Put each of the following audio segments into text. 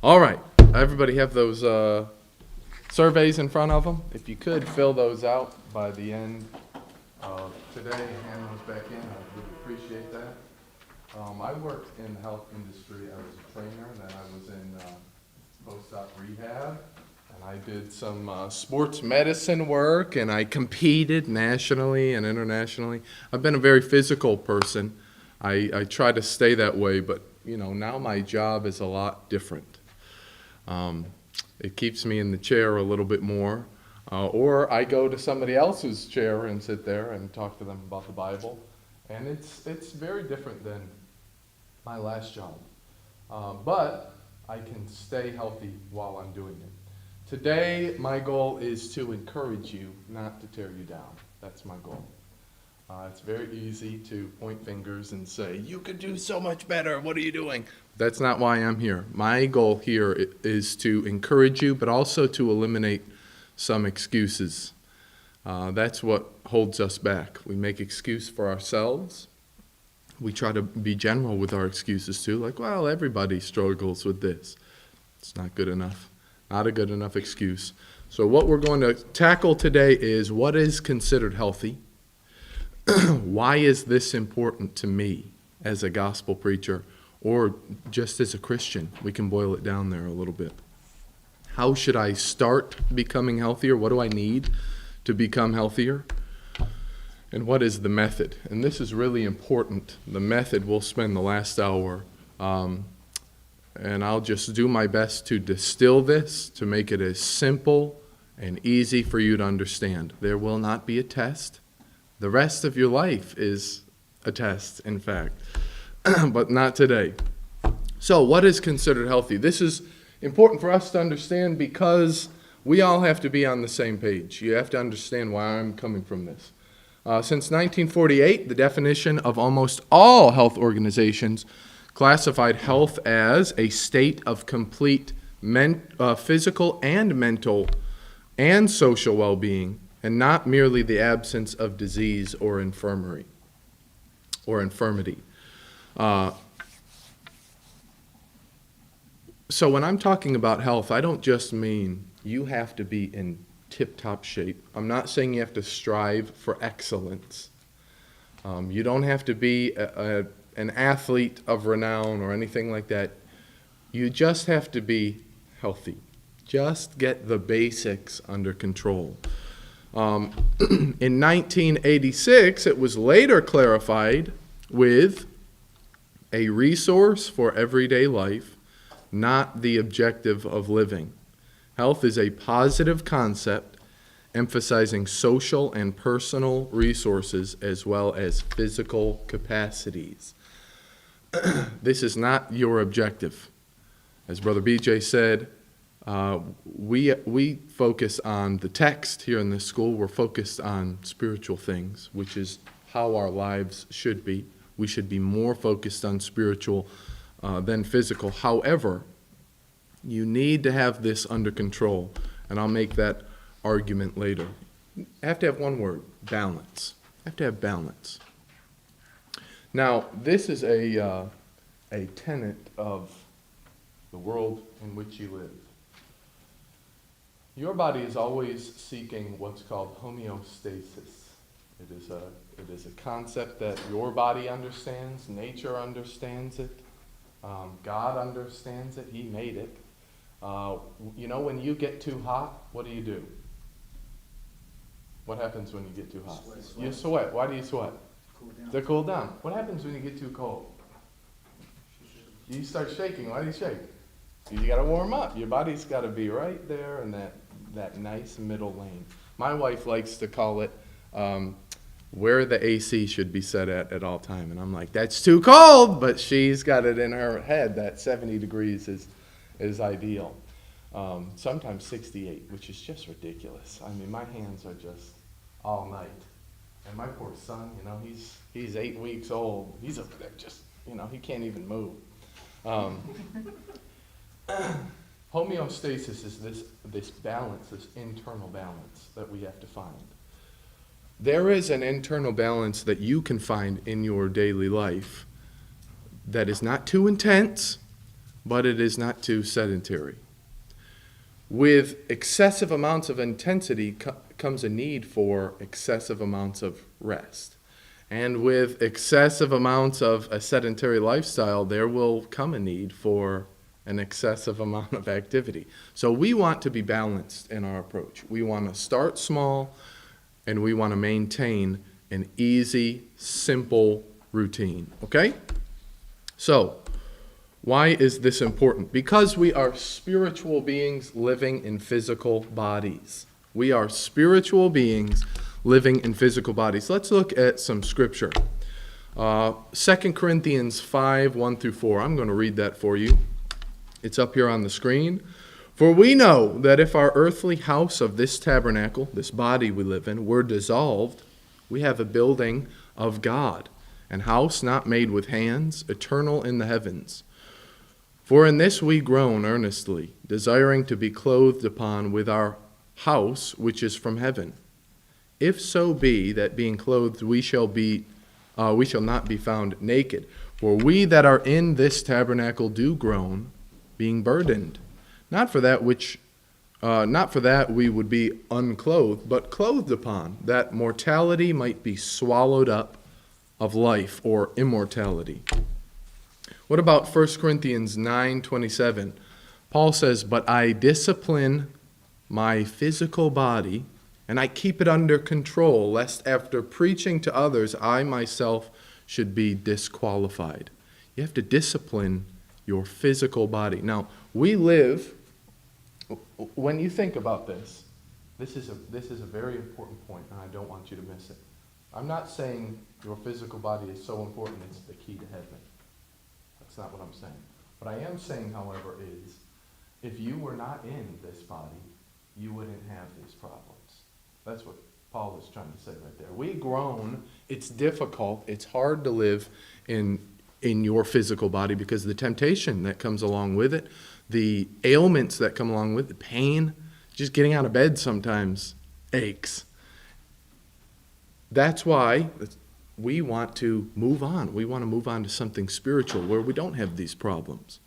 All right, everybody have those surveys in front of them. If you could fill those out by the end of today and hand those back in, I would appreciate that. I worked in the health industry. I was a trainer, then I was in post-op rehab, and I did some sports medicine work, and I competed nationally and internationally. I've been a very physical person. I try to stay that way, but now my job is a lot different. It keeps me in the chair a little bit more, or I go to somebody else's chair and sit there and talk to them about the Bible, and it's very different than my last job. But I can stay healthy while I'm doing it. Today, my goal is to encourage you, not to tear you down. That's my goal. It's very easy to point fingers and say, you could do so much better, what are you doing? That's not why I'm here. My goal here is to encourage you, but also to eliminate some excuses. That's what holds us back. We make excuse for ourselves. We try to be general with our excuses too, like, well, everybody struggles with this. It's not good enough. Not a good enough excuse. So what we're going to tackle today is what is considered healthy. Why is this important to me as a gospel preacher or just as a Christian? We can boil it down there a little bit. How should I start becoming healthier? What do I need to become healthier? And what is the method? And this is really important. The method, we'll spend the last hour, and I'll just do my best to distill this, to make it as simple and easy for you to understand. There will not be a test. The rest of your life is a test, in fact, but not today. So what is considered healthy? This is important for us to understand because we all have to be on the same page. You have to understand why I'm coming from this. Since 1948, the definition of almost all health organizations classified health as a state of complete physical and mental and social well-being, and not merely the absence of disease or infirmity. So when I'm talking about health, I don't just mean you have to be in tip-top shape. I'm not saying you have to strive for excellence. You don't have to be an athlete of renown or anything like that. You just have to be healthy. Just get the basics under control. In 1986, it was later clarified with a resource for everyday life, not the objective of living. Health is a positive concept emphasizing social and personal resources as well as physical capacities. This is not your objective. As Brother BJ said, we focus on the text here in this school. We're focused on spiritual things, which is how our lives should be. We should be more focused on spiritual than physical. However, you need to have this under control, and I'll make that argument later. You have to have one word, balance. You have to have balance. Now, this is a tenet of the world in which you live. Your body is always seeking what's called homeostasis. It is a concept that your body understands, nature understands it, God understands it, He made it. When you get too hot, what do? What happens when you get too hot? You sweat. Why do you sweat? To cool down. What happens when you get too cold? You start shaking. Why do you shake? You got to warm up. Your body's got to be right there in that nice middle lane. My wife likes to call it where the AC should be set at all time. And I'm like, that's too cold, but she's got it in her head that 70 degrees is ideal. Sometimes 68, which is just ridiculous. I mean, my hands are just all night. And my poor son, he's 8 weeks old. He's up there just, he can't even move. Homeostasis is this balance, this internal balance that we have to find. There is an internal balance that you can find in your daily life that is not too intense, but it is not too sedentary. With excessive amounts of intensity comes a need for excessive amounts of rest. And with excessive amounts of a sedentary lifestyle, there will come a need for an excessive amount of activity. So we want to be balanced in our approach. We want to start small, and we want to maintain an easy, simple routine. Okay? So, why is this important? Because we are spiritual beings living in physical bodies. We are spiritual beings living in physical bodies. Let's look at some scripture. 2 Corinthians 5, 1 through 4. I'm going to read that for you. It's up here on the screen. For we know that if our earthly house of this tabernacle, this body we live in, were dissolved, we have a building of God, an house not made with hands, eternal in the heavens. For in this we groan earnestly, desiring to be clothed upon with our house which is from heaven. If so be that being clothed we shall not be found naked. For we that are in this tabernacle do groan, being burdened, not for that we would be unclothed, but clothed upon, that mortality might be swallowed up of life, or immortality. What about 1 Corinthians 9:27? Paul says, but I discipline my physical body, and I keep it under control, lest after preaching to others, I myself should be disqualified. You have to discipline your physical body. Now, we live, when you think about this is a very important point, and I don't want you to miss it. I'm not saying your physical body is so important it's the key to heaven. That's not what I'm saying. What I am saying, however, is if you were not in this body, you wouldn't have these problems. That's what Paul is trying to say right there. We groan. It's difficult. It's hard to live in your physical body because of the temptation that comes along with it, the ailments that come along with it, the pain, just getting out of bed sometimes aches. That's why we want to move on. We want to move on to something spiritual where we don't have these problems.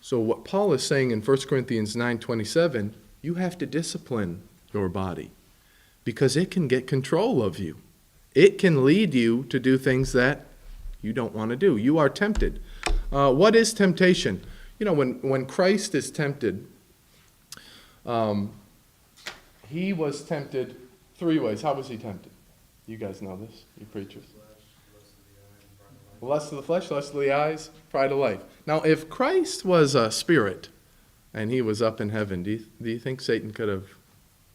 So what Paul is saying in 1 Corinthians 9:27, you have to discipline your body because it can get control of you. It can lead you to do things that you don't want to do. You are tempted. What is temptation? You know, when Christ is tempted, he was tempted 3 ways. How was he tempted? You guys know this, you preachers. Lust of the flesh, lust of the eyes, pride of life. Now, if Christ was a spirit and he was up in heaven, do you think Satan could have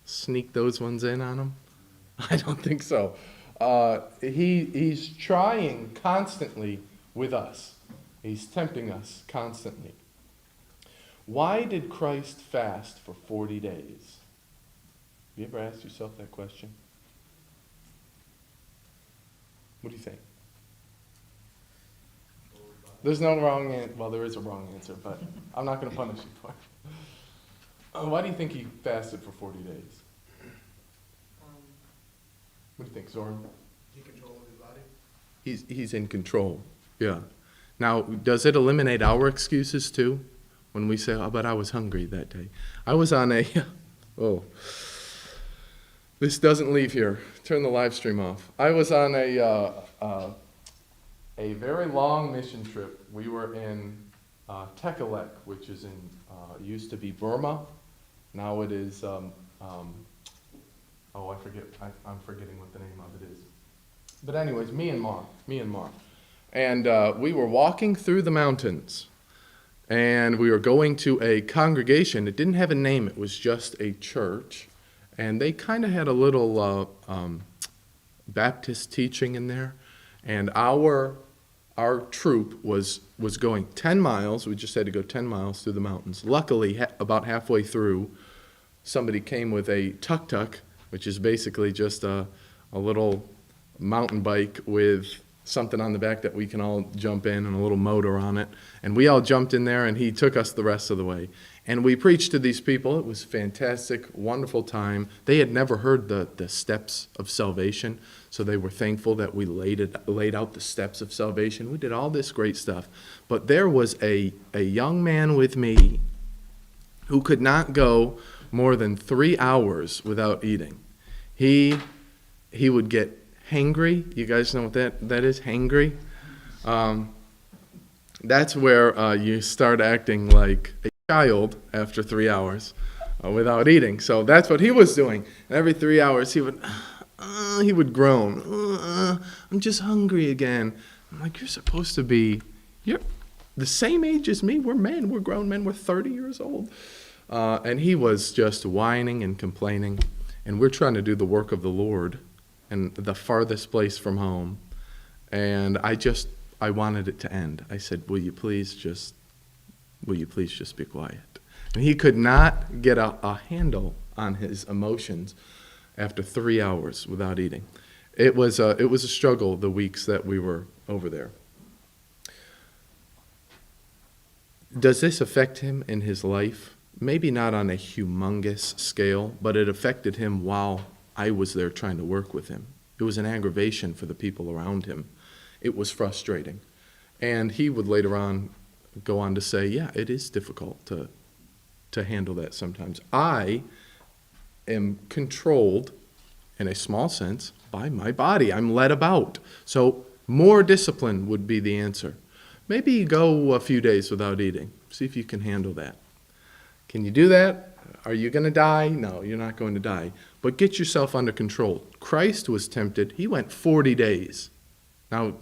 sneaked those ones in on him? I don't think so. He's trying constantly with us. He's tempting us constantly. Why did Christ fast for 40 days? Have you ever asked yourself that question? What do you think? There's no wrong answer. Well, there is a wrong answer, but I'm not going to punish you for it. Why do you think he fasted for 40 days? What do you think, Zoran? He controls his body? He's in control, yeah. Now, does it eliminate our excuses too? When we say, oh, but I was hungry that day. I was on a, this doesn't leave here. Turn the live stream off. I was on a very long mission trip. We were in Tekelec, which is in, used to be Burma. Now it is, I forget, I'm forgetting what the name of it is. But anyways, Myanmar. And we were walking through the mountains. And we were going to a congregation. It didn't have a name. It was just a church. And they kind of had a little Baptist teaching in there. And our troop was going 10 miles. We just had to go 10 miles through the mountains. Luckily, about halfway through, somebody came with a tuk-tuk, which is basically just a little mountain bike with something on the back that we can all jump in and a little motor on it. And we all jumped in there, and he took us the rest of the way. And we preached to these people. It was fantastic, wonderful time. They had never heard the steps of salvation. So they were thankful that we laid out the steps of salvation. We did all this great stuff. But there was a young man with me who could not go more than 3 hours without eating. He would get hangry. You guys know what that is, hangry? That's where you start acting like a child after 3 hours without eating. So that's what he was doing. And every 3 hours he would groan. I'm just hungry again. I'm like, you're the same age as me. We're men. We're grown men. We're 30 years old. And he was just whining and complaining. And we're trying to do the work of the Lord in the farthest place from home. And I wanted it to end. I said, will you please just be quiet? And he could not get a handle on his emotions after 3 hours without eating. It was a struggle the weeks that we were over there. Does this affect him in his life? Maybe not on a humongous scale, but it affected him while I was there trying to work with him. It was an aggravation for the people around him. It was frustrating. And he would later on go on to say, yeah, it is difficult to handle that sometimes. I am controlled, in a small sense, by my body. I'm led about. So more discipline would be the answer. Maybe go a few days without eating. See if you can handle that. Can you do that? Are you going to die? No, you're not going to die. But get yourself under control. Christ was tempted. He went 40 days. Now,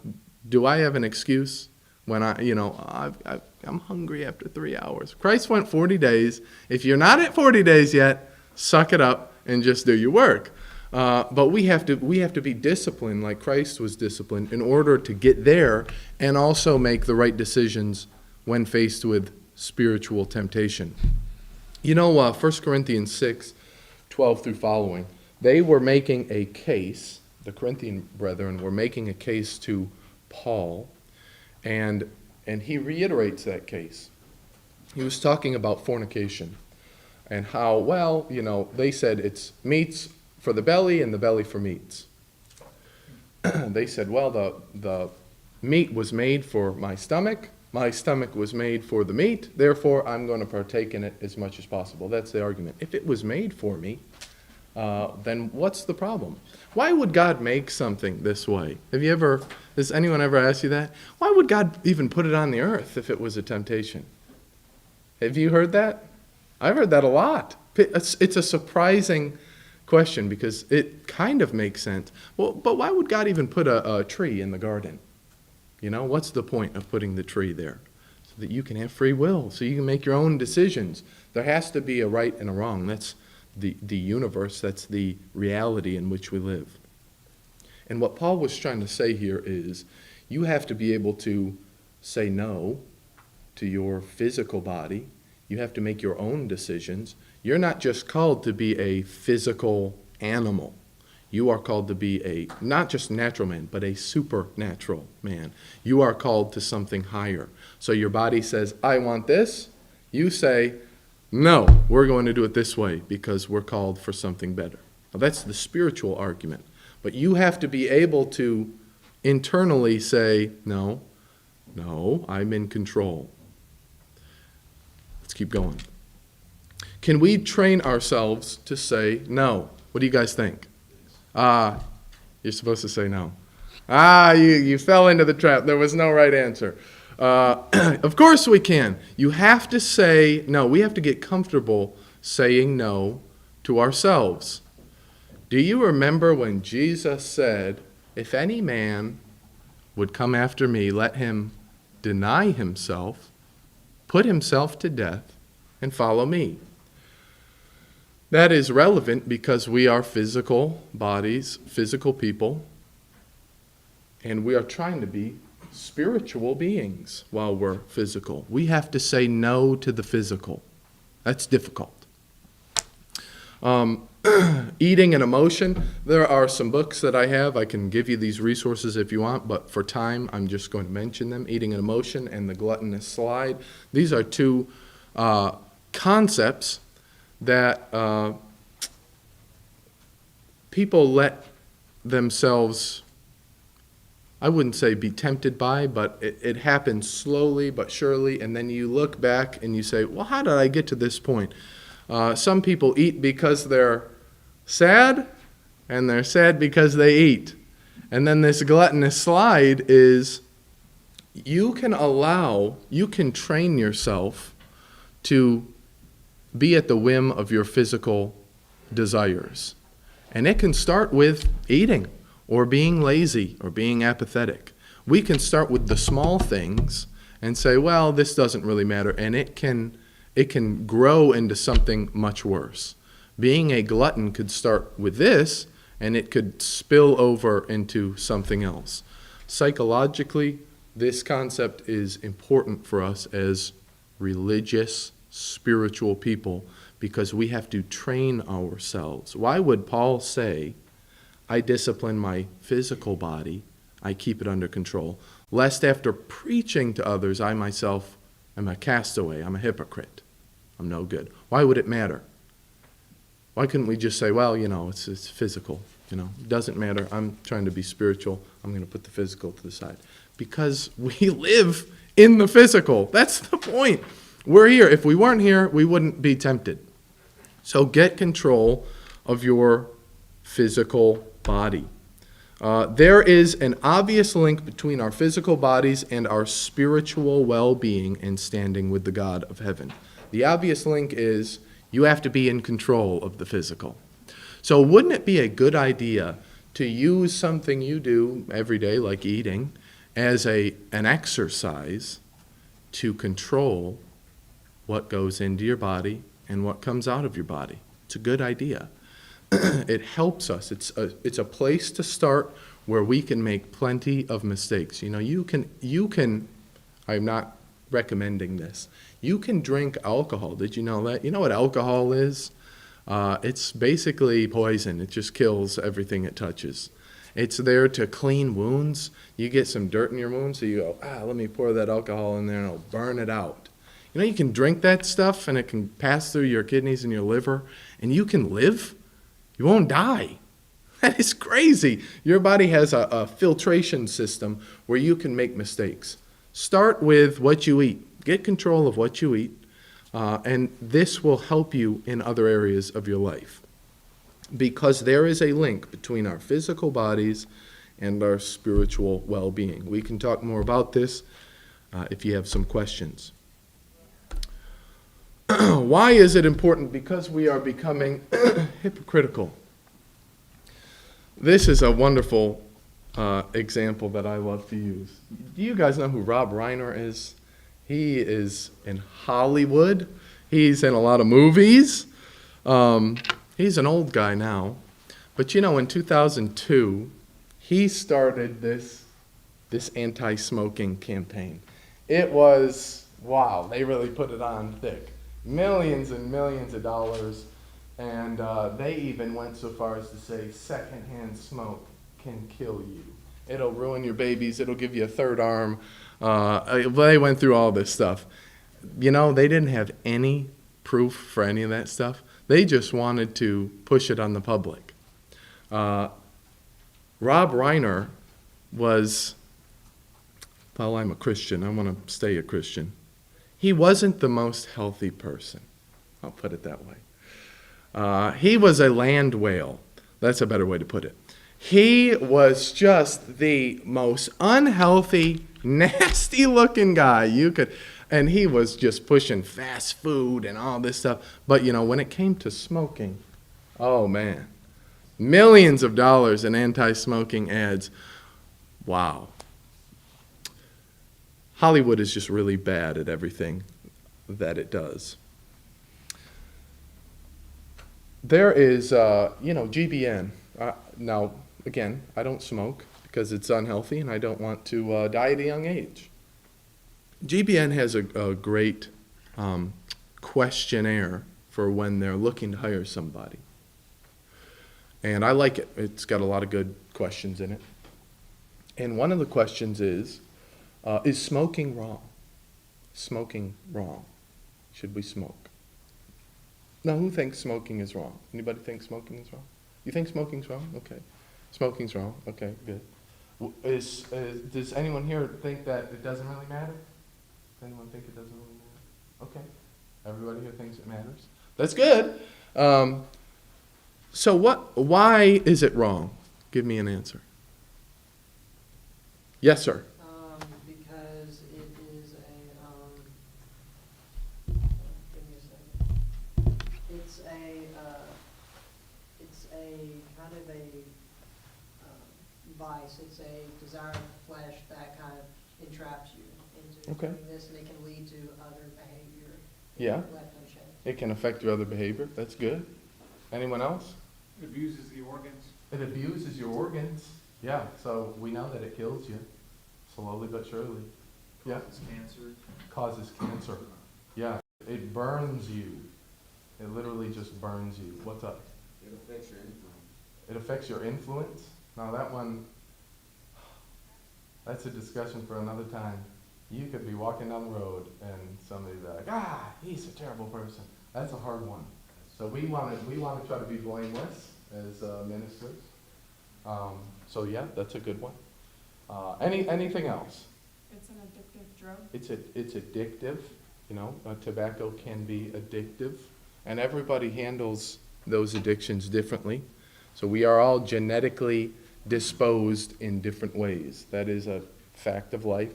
do I have an excuse when I'm hungry after 3 hours? Christ went 40 days. If you're not at 40 days yet, suck it up and just do your work. But we have to be disciplined like Christ was disciplined in order to get there and also make the right decisions when faced with spiritual temptation. 1 Corinthians 6, 12 through following, they were making a case, the Corinthian brethren were making a case to Paul, and he reiterates that case. He was talking about fornication and how, they said it's meats for the belly and the belly for meats. They said, the meat was made for my stomach was made for the meat, therefore I'm going to partake in it as much as possible. That's the argument. If it was made for me, then what's the problem? Why would God make something this way? Has anyone ever asked you that? Why would God even put it on the earth if it was a temptation? Have you heard that? I've heard that a lot. It's a surprising question because it kind of makes sense. Well, but why would God even put a tree in the garden? What's the point of putting the tree there? So that you can have free will, so you can make your own decisions. There has to be a right and a wrong. That's the universe. That's the reality in which we live. And what Paul was trying to say here is you have to be able to say no to your physical body. You have to make your own decisions. You're not just called to be a physical animal. You are called to be not just natural man, but a supernatural man. You are called to something higher. So your body says, I want this. You say, no, we're going to do it this way because we're called for something better. Now that's the spiritual argument. But you have to be able to internally say, no, I'm in control. Let's keep going. Can we train ourselves to say no? What do you guys think? You're supposed to say no. You fell into the trap. There was no right answer. Of course we can. You have to say no. We have to get comfortable saying no to ourselves. Do you remember when Jesus said, if any man would come after me, let him deny himself, put himself to death, and follow me? That is relevant because we are physical bodies, physical people, and we are trying to be spiritual beings while we're physical. We have to say no to the physical. That's difficult. Eating and emotion. There are some books that I have. I can give you these resources if you want, but for time, I'm just going to mention them. Eating and Emotion and The Gluttonous Slide. These are two concepts that people let themselves, I wouldn't say be tempted by, but it happens slowly but surely, and then you look back and you say, well, how did I get to this point? Some people eat because they're sad, and they're sad because they eat. And then this gluttonous slide is you can train yourself to be at the whim of your physical desires. And it can start with eating or being lazy or being apathetic. We can start with the small things and say, well, this doesn't really matter. And it can grow into something much worse. Being a glutton could start with this, and it could spill over into something else. Psychologically, this concept is important for us as religious, spiritual people because we have to train ourselves. Why would Paul say, I discipline my physical body, I keep it under control, lest after preaching to others, I myself am a castaway, I'm a hypocrite, I'm no good? Why would it matter? Why couldn't we just say, well, it's physical, it doesn't matter, I'm trying to be spiritual, I'm going to put the physical to the side. Because we live in the physical. That's the point. We're here. If we weren't here, we wouldn't be tempted. So get control of your physical body. There is an obvious link between our physical bodies and our spiritual well-being and standing with the God of heaven. The obvious link is you have to be in control of the physical. So wouldn't it be a good idea to use something you do every day, like eating, as an exercise to control what goes into your body and what comes out of your body? It's a good idea. It helps us. It's a place to start where we can make plenty of mistakes. You can, I'm not recommending this, you can drink alcohol. Did you know that? You know what alcohol is? It's basically poison. It just kills everything it touches. It's there to clean wounds. You get some dirt in your wound, so you go, let me pour that alcohol in there and it'll burn it out. You can drink that stuff and it can pass through your kidneys and your liver and you can live. You won't die. That is crazy. Your body has a filtration system where you can make mistakes. Start with what you eat. Get control of what you eat, and this will help you in other areas of your life. Because there is a link between our physical bodies and our spiritual well-being. We can talk more about this if you have some questions. Why is it important? Because we are becoming hypocritical. This is a wonderful example that I love to use. Do you guys know who Rob Reiner is? He is in Hollywood. He's in a lot of movies. He's an old guy now. But in 2002, he started this anti-smoking campaign. It was, wow, they really put it on thick. Millions and millions of dollars. And they even went so far as to say secondhand smoke can kill you. It'll ruin your babies. It'll give you a third arm. They went through all this stuff. They didn't have any proof for any of that stuff. They just wanted to push it on the public. Rob Reiner was, well, I'm a Christian. I want to stay a Christian. He wasn't the most healthy person. I'll put it that way. He was a land whale. That's a better way to put it. He was just the most unhealthy, nasty-looking guy you could. And he was just pushing fast food and all this stuff. But, when it came to smoking, oh, man. Millions of dollars in anti-smoking ads. Wow. Hollywood is just really bad at everything that it does. There is, GBN. Now, again, I don't smoke because it's unhealthy and I don't want to die at a young age. GBN has a great questionnaire for when they're looking to hire somebody. And I like it. It's got a lot of good questions in it. And one of the questions is smoking wrong? Smoking wrong? Should we smoke? Now, who thinks smoking is wrong? Anybody think smoking is wrong? You think smoking's wrong? Okay. Smoking's wrong. Okay, good. Does anyone here think that it doesn't really matter? Does anyone think it doesn't really matter? Okay. Everybody here thinks it matters. That's good. So why is it wrong? Give me an answer. Yes, sir. Because it is give me a second. It's a kind of a vice. It's a desire of the flesh that kind of entraps you into Okay. doing this, and it can lead to other behavior. Yeah. Left unchecked. It can affect your other behavior. That's good. Anyone else? It abuses the organs. It abuses your organs. Yeah, so we know that it kills you, slowly but surely. Yeah. Causes cancer. Causes cancer. Yeah, it burns you. It literally just burns you. What's up? It affects your influence. It affects your influence? Now that one, that's a discussion for another time. You could be walking down the road and somebody be like, he's a terrible person. That's a hard one. So we want to try to be blameless as ministers. So yeah, that's a good one. Anything else? It's an addictive drug. It's addictive. You know, tobacco can be addictive, and everybody handles those addictions differently. So we are all genetically disposed in different ways. That is a fact of life.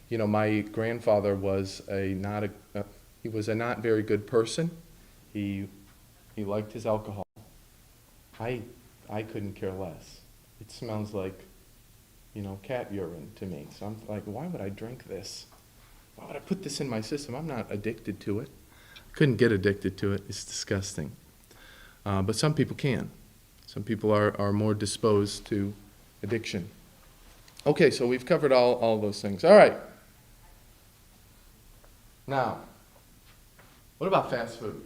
You know, my grandfather was he was a not very good person. He liked his alcohol. I couldn't care less. It smells like, you know, cat urine to me. So I'm like, why would I drink this? Why would I put this in my system? I'm not addicted to it. Couldn't get addicted to it. It's disgusting. But some people can. Some people are more disposed to addiction. Okay, so we've covered all those things. All right. Now, what about fast food?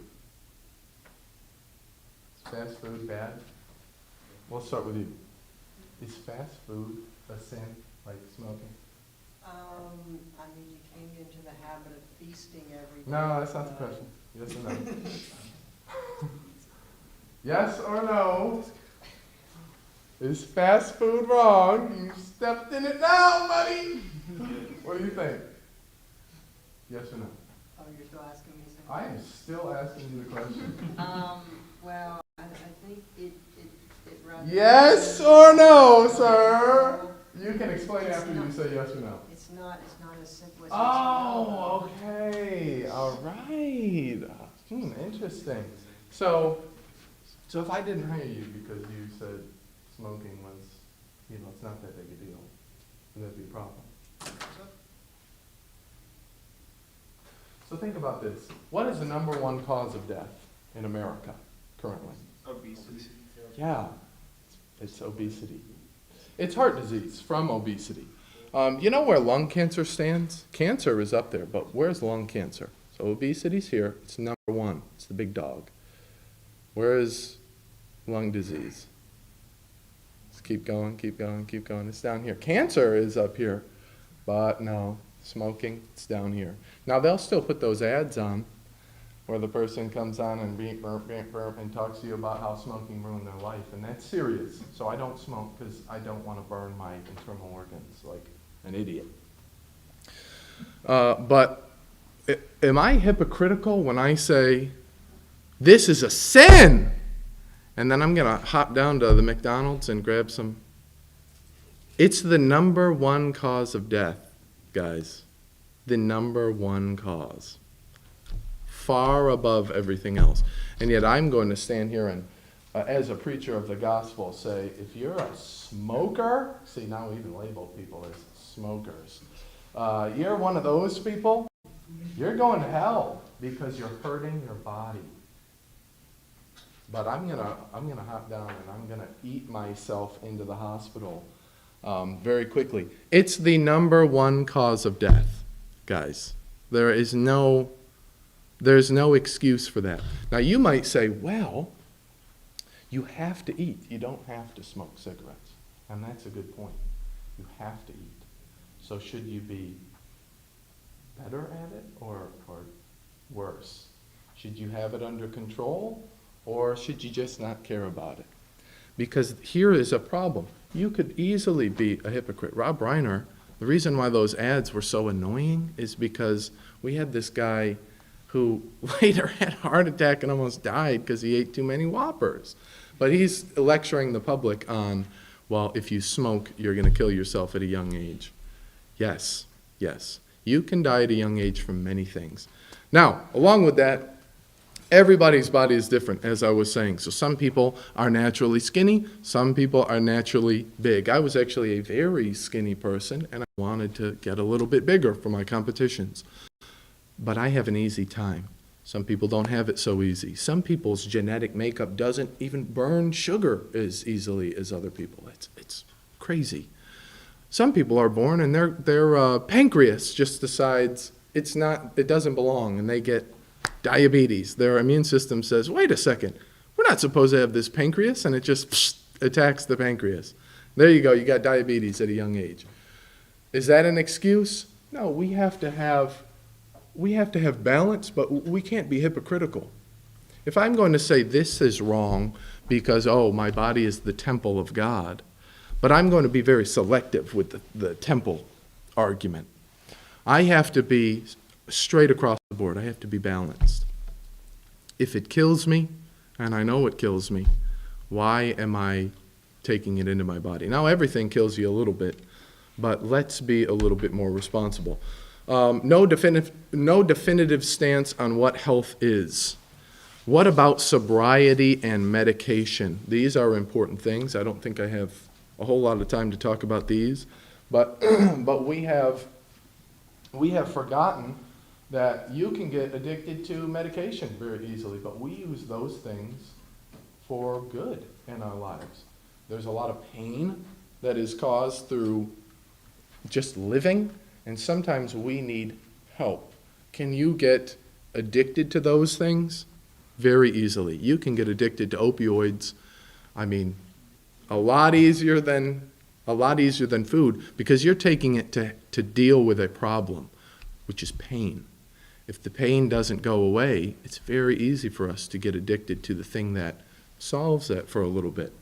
Is fast food bad? We'll start with you. Is fast food a sin, like smoking? I mean, you can't get into the habit of feasting every day. No, that's not the question. Yes or no? Yes or no? Is fast food wrong? You stepped in it now, buddy. What do you think? Yes or no? Oh, you're still asking me something? I am still asking you the question. Well, I think it runs. Yes or no, sir? You can explain after you say yes or no. It's not as simple as. Oh, okay. All right. Interesting. So if I didn't hire you because you said smoking was, you know, it's not that big a deal, would that be a problem? So think about this. What is the number one cause of death in America currently? Obesity. Yeah, it's obesity. It's heart disease from obesity. You know where lung cancer stands? Cancer is up there, but where's lung cancer? So obesity's here. It's number one. It's the big dog. Where is lung disease? Let's keep going, keep going, keep going. It's down here. Cancer is up here, but no, smoking, it's down here. Now they'll still put those ads on where the person comes on and beep, burp, beep, burp, and talks to you about how smoking ruined their life, and that's serious. So I don't smoke because I don't want to burn my internal organs like an idiot. But am I hypocritical when I say this is a sin? And then I'm going to hop down to the McDonald's and grab some. It's the number one cause of death, guys. The number one cause. Far above everything else. And yet I'm going to stand here and, as a preacher of the gospel, say, if you're a smoker, see, now we even label people as smokers. You're one of those people, you're going to hell because you're hurting your body. But I'm gonna hop down and I'm gonna eat myself into the hospital very quickly. It's the number one cause of death, guys. There's no excuse for that. Now you might say, well, you have to eat. You don't have to smoke cigarettes. And that's a good point. You have to eat. So should you be better at it or worse? Should you have it under control? Or should you just not care about it? Because here is a problem. You could easily be a hypocrite. Rob Reiner, the reason why those ads were so annoying is because we had this guy who later had a heart attack and almost died because he ate too many Whoppers. But he's lecturing the public on, well, if you smoke, you're going to kill yourself at a young age. Yes, yes. You can die at a young age from many things. Now, along with that, everybody's body is different, as I was saying. So some people are naturally skinny, some people are naturally big. I was actually a very skinny person, and I wanted to get a little bit bigger for my competitions. But I have an easy time. Some people don't have it so easy. Some people's genetic makeup doesn't even burn sugar as easily as other people. It's crazy. Some people are born and their pancreas just decides it doesn't belong, and they get diabetes. Their immune system says, wait a second, we're not supposed to have this pancreas, and it just attacks the pancreas. There you go, you got diabetes at a young age. Is that an excuse? No, we have to have balance, but we can't be hypocritical. If I'm going to say this is wrong because, my body is the temple of God, but I'm going to be very selective with the temple argument. I have to be straight across the board. I have to be balanced. If it kills me, and I know it kills me, why am I taking it into my body? Now, everything kills you a little bit, but let's be a little bit more responsible. No definitive stance on what health is. What about sobriety and medication? These are important things. I don't think I have a whole lot of time to talk about these, but we have forgotten that you can get addicted to medication very easily, but we use those things for good in our lives. There's a lot of pain that is caused through just living, and sometimes we need help. Can you get addicted to those things? Very easily. You can get addicted to opioids. I mean, a lot easier than food, because you're taking it to deal with a problem, which is pain. If the pain doesn't go away, it's very easy for us to get addicted to the thing that solves that for a little bit.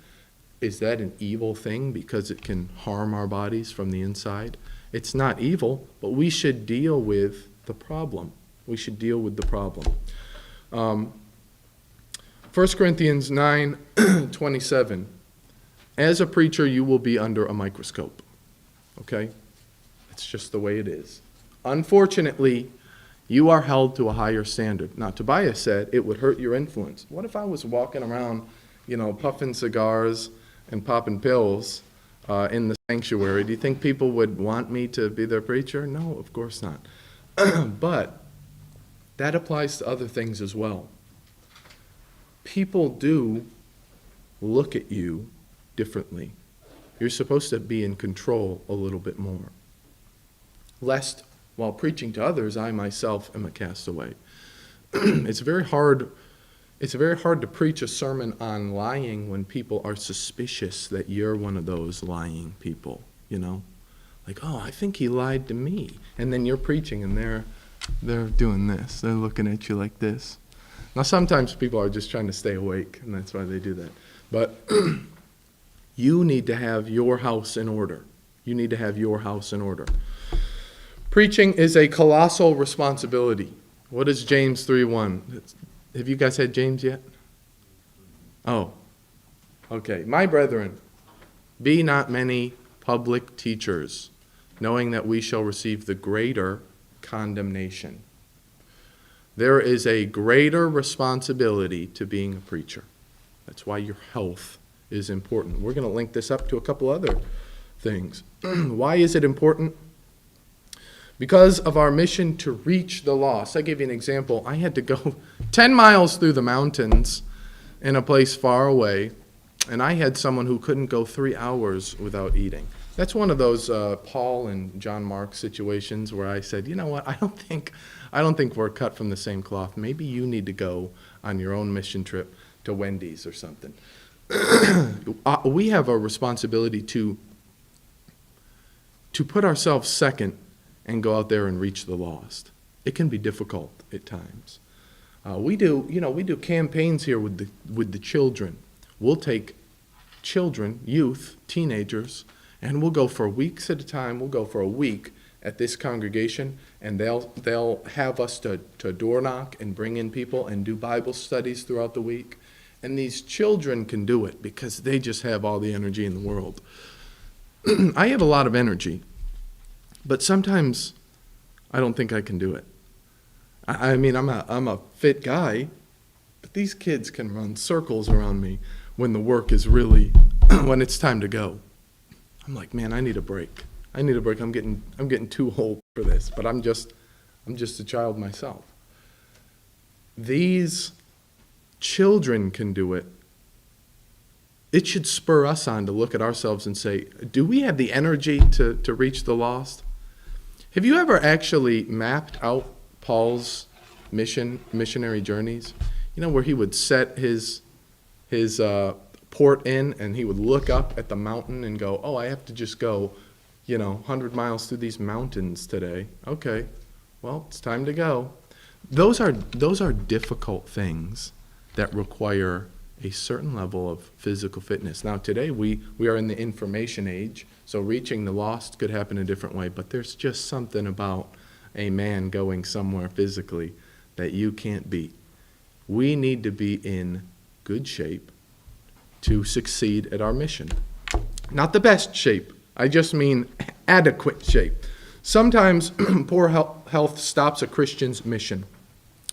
Is that an evil thing because it can harm our bodies from the inside? It's not evil, but we should deal with the problem. We should deal with the problem. 1 Corinthians 9:27. As a preacher, you will be under a microscope. Okay? It's just the way it is. Unfortunately, you are held to a higher standard. Now, Tobias said it would hurt your influence. What if I was walking around, puffing cigars and popping pills in the sanctuary? Do you think people would want me to be their preacher? No, of course not. But that applies to other things as well. People do look at you differently. You're supposed to be in control a little bit more. Lest, while preaching to others, I myself am a castaway. It's very hard to preach a sermon on lying when people are suspicious that you're one of those lying people, Like, I think he lied to me. And then you're preaching and they're doing this. They're looking at you like this. Now, sometimes people are just trying to stay awake, and that's why they do that. But you need to have your house in order. You need to have your house in order. Preaching is a colossal responsibility. What is James 3:1? Have you guys had James yet? Oh, okay. My brethren, be not many public teachers, knowing that we shall receive the greater condemnation. There is a greater responsibility to being a preacher. That's why your health is important. We're going to link this up to a couple other things. Why is it important? Because of our mission to reach the lost. I gave you an example. I had to go 10 miles through the mountains in a place far away, and I had someone who couldn't go 3 hours without eating. That's one of those Paul and John Mark situations where I said, you know what, I don't think we're cut from the same cloth. Maybe you need to go on your own mission trip to Wendy's or something. We have a responsibility to put ourselves second and go out there and reach the lost. It can be difficult at times. We do campaigns here with the children. We'll take children, youth, teenagers, and we'll go for weeks at a time. We'll go for a week at this congregation, and they'll have us to door knock and bring in people and do Bible studies throughout the week. And these children can do it because they just have all the energy in the world. I have a lot of energy, but sometimes I don't think I can do it. I mean, I'm a fit guy, but these kids can run circles around me when the work is really, when it's time to go. I'm like, man, I need a break. I'm getting too old for this, but I'm just a child myself. These children can do it. It should spur us on to look at ourselves and say, do we have the energy to reach the lost? Have you ever actually mapped out Paul's missionary journeys? You know, where he would set his port in, and he would look up at the mountain and go, oh, I have to just go, 100 miles through these mountains today. Okay, well, it's time to go. Those are difficult things that require a certain level of physical fitness. Now, today we are in the information age, so reaching the lost could happen a different way, but there's just something about a man going somewhere physically that you can't beat. We need to be in good shape to succeed at our mission. Not the best shape, I just mean adequate shape. Sometimes poor health stops a Christian's mission,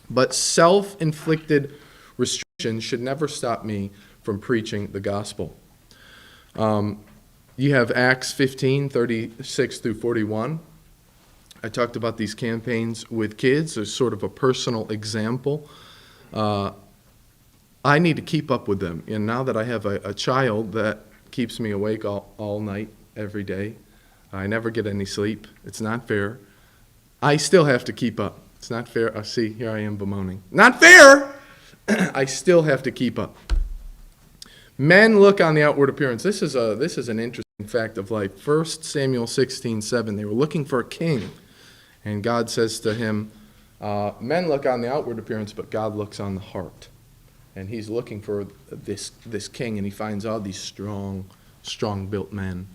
but self-inflicted restrictions should never stop me from preaching the gospel. You have Acts 15:36 through 41. I talked about these campaigns with kids as sort of a personal example. I need to keep up with them. And now that I have a child that keeps me awake all night, every day, I never get any sleep. It's not fair. I still have to keep up. It's not fair. See, here I am bemoaning. Not fair! I still have to keep up. Men look on the outward appearance. This is an interesting fact of life. 1 Samuel 16:7. They were looking for a king. And God says to him, men look on the outward appearance, but God looks on the heart. And he's looking for this king, and he finds all these strong-built men,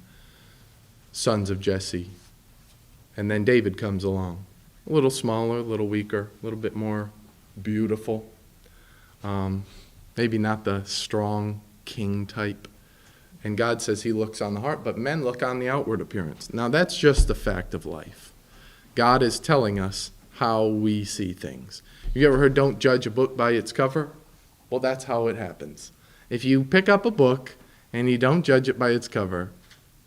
sons of Jesse. And then David comes along. A little smaller, a little weaker, a little bit more beautiful. Maybe not the strong king type. And God says he looks on the heart, but men look on the outward appearance. Now that's just the fact of life. God is telling us how we see things. You ever heard, don't judge a book by its cover? Well, that's how it happens. If you pick up a book and you don't judge it by its cover,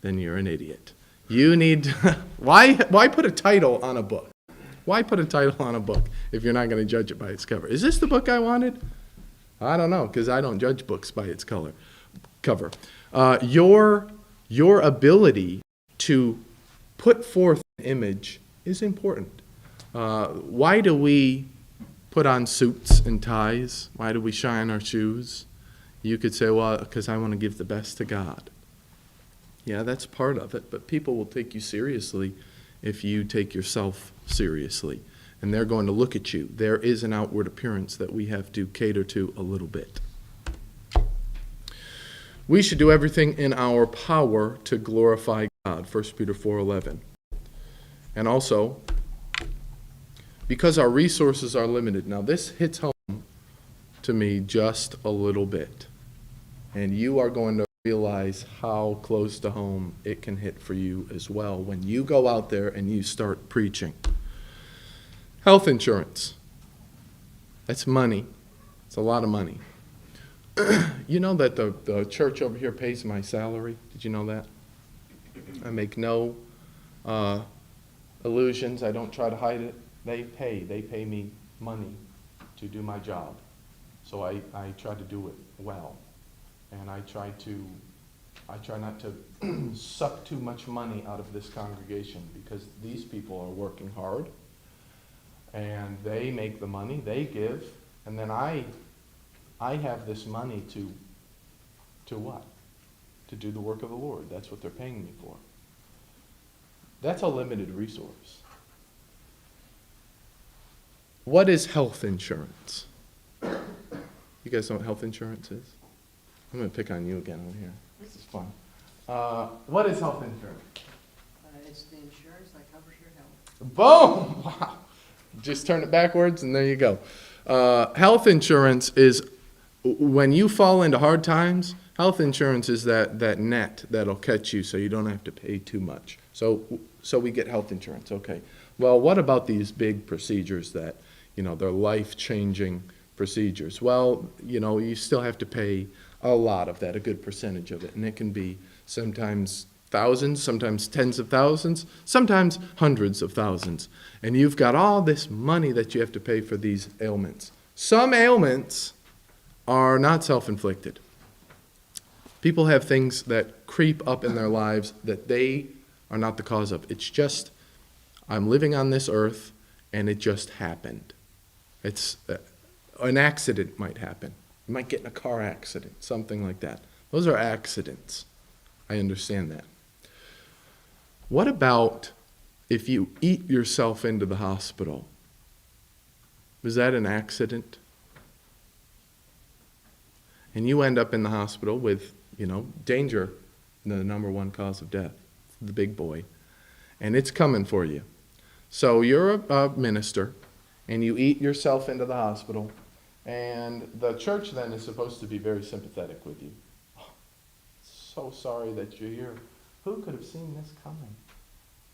then you're an idiot. You need to, why put a title on a book? Why put a title on a book if you're not going to judge it by its cover? Is this the book I wanted? I don't know, because I don't judge books by its cover. Your ability to put forth an image is important. Why do we put on suits and ties? Why do we shine our shoes? You could say, well, because I want to give the best to God. Yeah, that's part of it, but people will take you seriously if you take yourself seriously, and they're going to look at you. There is an outward appearance that we have to cater to a little bit. We should do everything in our power to glorify God, 1 Peter 4:11. And also, because our resources are limited. Now, this hits home to me just a little bit, and you are going to realize how close to home it can hit for you as well when you go out there and you start preaching. Health insurance. That's money. It's a lot of money. You know that the church over here pays my salary? Did you know that? I make no illusions. I don't try to hide it. They pay me money to do my job. So I try to do it well. And I try not to suck too much money out of this congregation, because these people are working hard and they make the money, they give, and then I have this money to what? To do the work of the Lord. That's what they're paying me for. That's a limited resource. What is health insurance? You guys know what health insurance is? I'm going to pick on you again over here. This is fun. What is health insurance? It's the insurance that covers your health. Boom! Wow. Just turn it backwards and there you go. Health insurance is when you fall into hard times, health insurance is that net that'll catch you so you don't have to pay too much. So we get health insurance, okay. Well, what about these big procedures that, they're life-changing procedures? Well, you still have to pay a lot of that, a good percentage of it, and it can be sometimes thousands, sometimes tens of thousands, sometimes hundreds of thousands. And you've got all this money that you have to pay for these ailments. Some ailments are not self-inflicted. People have things that creep up in their lives that they are not the cause of. It's just, I'm living on this earth and it just happened. It's an accident might happen. You might get in a car accident, something like that. Those are accidents. I understand that. What about if you eat yourself into the hospital? Was that an accident? And you end up in the hospital with, danger, the number one cause of death, the big boy, and it's coming for you. So you're a minister, and you eat yourself into the hospital, and the church then is supposed to be very sympathetic with you. Oh, so sorry that you're here. Who could have seen this coming?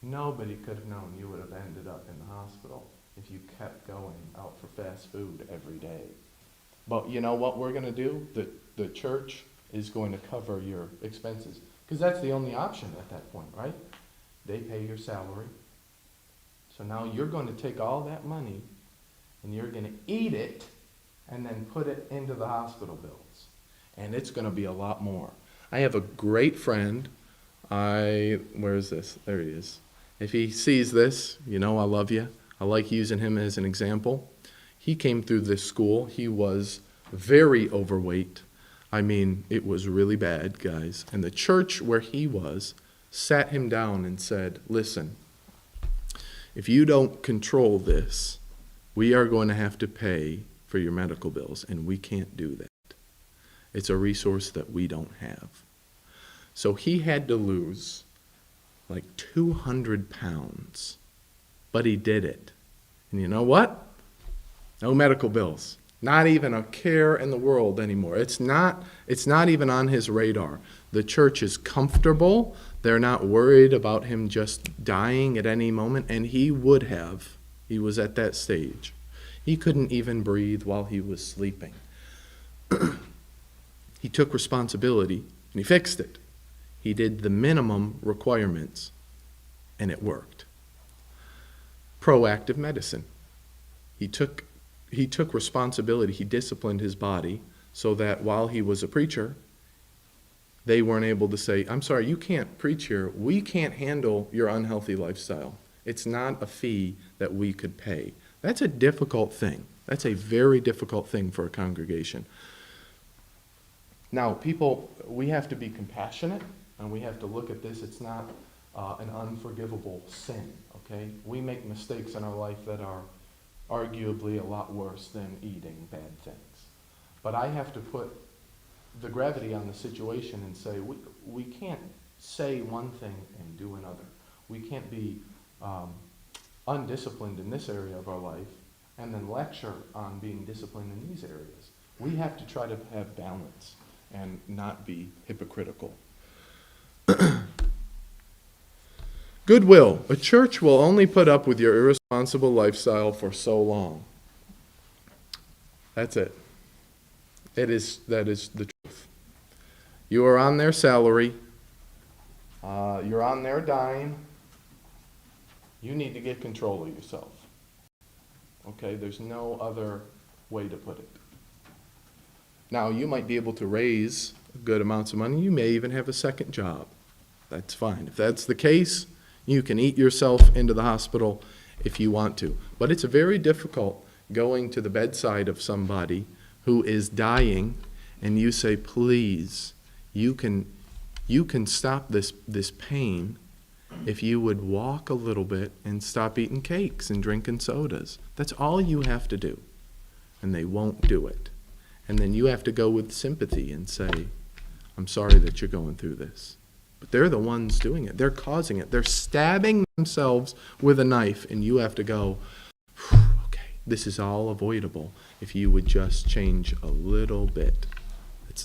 Nobody could have known you would have ended up in the hospital if you kept going out for fast food every day. But you know what we're going to do? The church is going to cover your expenses. Because that's the only option at that point, right? They pay your salary. So now you're going to take all that money and you're going to eat it and then put it into the hospital bills. And it's going to be a lot more. I have a great friend. Where is this? There he is. If he sees this, I love you. I like using him as an example. He came through this school. He was very overweight. I mean, it was really bad, guys. And the church where he was sat him down and said, listen, if you don't control this, we are going to have to pay for your medical bills, and we can't do that. It's a resource that we don't have. So he had to lose like 200 pounds, but he did it. And you know what? No medical bills. Not even a care in the world anymore. It's not even on his radar. The church is comfortable. They're not worried about him just dying at any moment, and he would have. He was at that stage. He couldn't even breathe while he was sleeping. He took responsibility, and he fixed it. He did the minimum requirements, and it worked. Proactive medicine. He took responsibility. He disciplined his body so that while he was a preacher, they weren't able to say, I'm sorry, you can't preach here. We can't handle your unhealthy lifestyle. It's not a fee that we could pay. That's a difficult thing. That's a very difficult thing for a congregation. Now, we have to be compassionate, and we have to look at this. It's not an unforgivable sin, okay? We make mistakes in our life that are arguably a lot worse than eating bad things. But I have to put the gravity on the situation and say, we can't say one thing and do another. We can't be undisciplined in this area of our life and then lecture on being disciplined in these areas. We have to try to have balance and not be hypocritical. Goodwill. A church will only put up with your irresponsible lifestyle for so long. That's it. That is the truth. You are on their salary. You're on their dime. You need to get control of yourself. Okay? There's no other way to put it. Now, you might be able to raise good amounts of money. You may even have a second job. That's fine. If that's the case, you can eat yourself into the hospital if you want to. But it's very difficult going to the bedside of somebody who is dying and you say, please, you can stop this pain if you would walk a little bit and stop eating cakes and drinking sodas. That's all you have to do. And they won't do it. And then you have to go with sympathy and say, I'm sorry that you're going through this. But they're the ones doing it. They're causing it. They're stabbing themselves with a knife, and you have to go, okay, this is all avoidable if you would just change a little bit.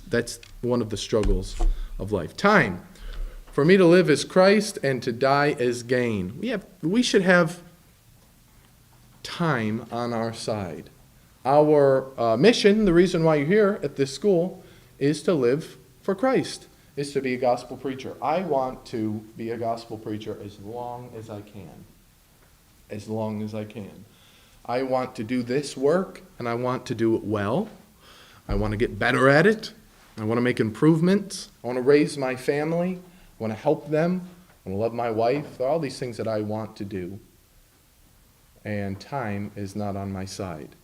That's one of the struggles of life. Time. For me to live as Christ and to die as gain. We should have time on our side. Our mission, the reason why you're here at this school, is to live for Christ, is to be a gospel preacher. I want to be a gospel preacher as long as I can. As long as I can. I want to do this work, and I want to do it well. I want to get better at it. I want to make improvements. I want to raise my family. I want to help them. I want to love my wife. There are all these things that I want to do. And time is not on my side.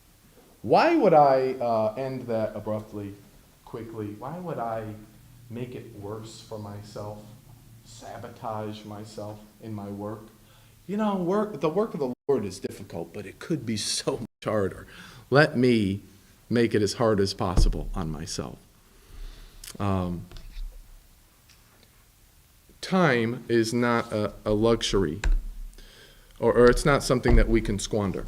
Why would I end that abruptly, quickly? Why would I make it worse for myself, sabotage myself in my work? You know, the work of the Lord is difficult, but it could be so much harder. Let me make it as hard as possible on myself. Time is not a luxury, or it's not something that we can squander.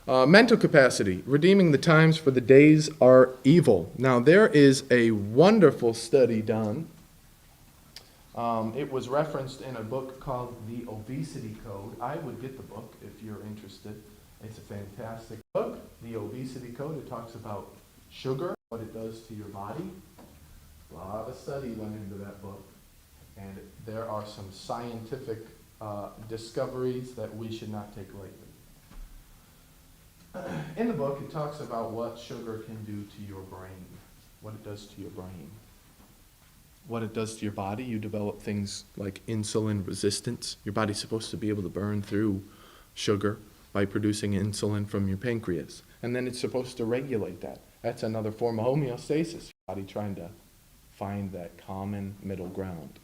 Mental capacity, redeeming the times for the days are evil. Now, there is a wonderful study done. It was referenced in a book called The Obesity Code. I would get the book if you're interested. It's a fantastic book, The Obesity Code. It talks about sugar, what it does to your body. A lot of study went into that book. And there are some scientific discoveries that we should not take lightly. In the book, it talks about what sugar can do to your brain, what it does to your brain, what it does to your body. You develop things like insulin resistance. Your body's supposed to be able to burn through sugar by producing insulin from your pancreas. And then it's supposed to regulate that. That's another form of homeostasis, your body trying to find that common middle ground.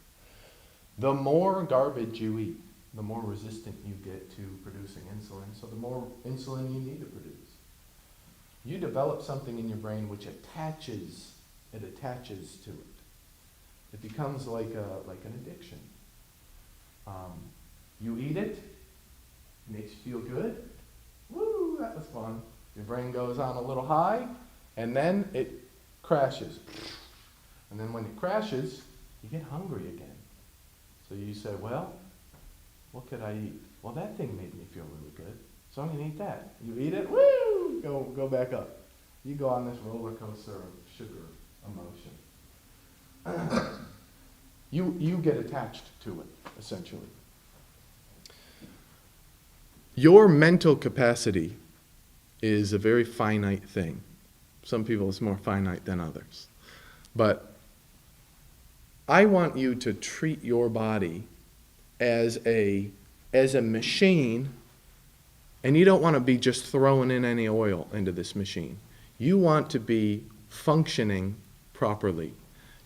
The more garbage you eat, the more resistant you get to producing insulin, so the more insulin you need to produce. You develop something in your brain which attaches to it. It becomes like an addiction. You eat it, makes you feel good. Woo, that was fun. Your brain goes on a little high, and then it crashes. And then when it crashes, you get hungry again. So you say, well, what could I eat? Well, that thing made me feel really good, so I'm going to eat that. You eat it, woo, go back up. You go on this roller coaster of sugar emotion. You get attached to it, essentially. Your mental capacity is a very finite thing. Some people it's more finite than others. But I want you to treat your body as a machine, and you don't want to be just throwing in any oil into this machine. You want to be functioning properly.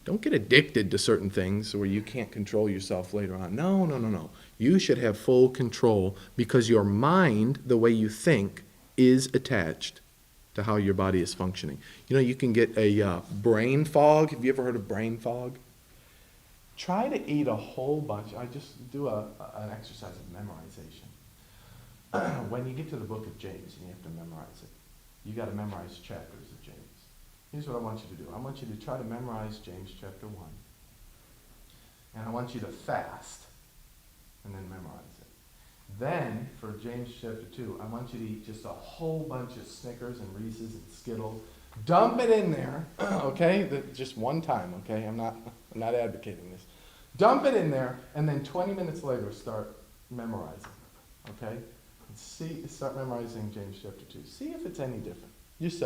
Don't get addicted to certain things where you can't control yourself later on. No. You should have full control because your mind, the way you think, is attached to how your body is functioning. You know, you can get a brain fog. Have you ever heard of brain fog? Try to eat a whole bunch. I just do an exercise of memorization. When you get to the book of James and you have to memorize it, you got to memorize chapters of James. Here's what I want you to do. I want you to try to memorize James chapter 1. And I want you to fast and then memorize it. Then, for James chapter 2, I want you to eat just a whole bunch of Snickers and Reese's and Skittles. Dump it in there, okay? Just one time, okay? I'm not advocating this. Dump it in there, and then 20 minutes later, start memorizing, okay? Start memorizing James chapter 2. See if it's any different. Just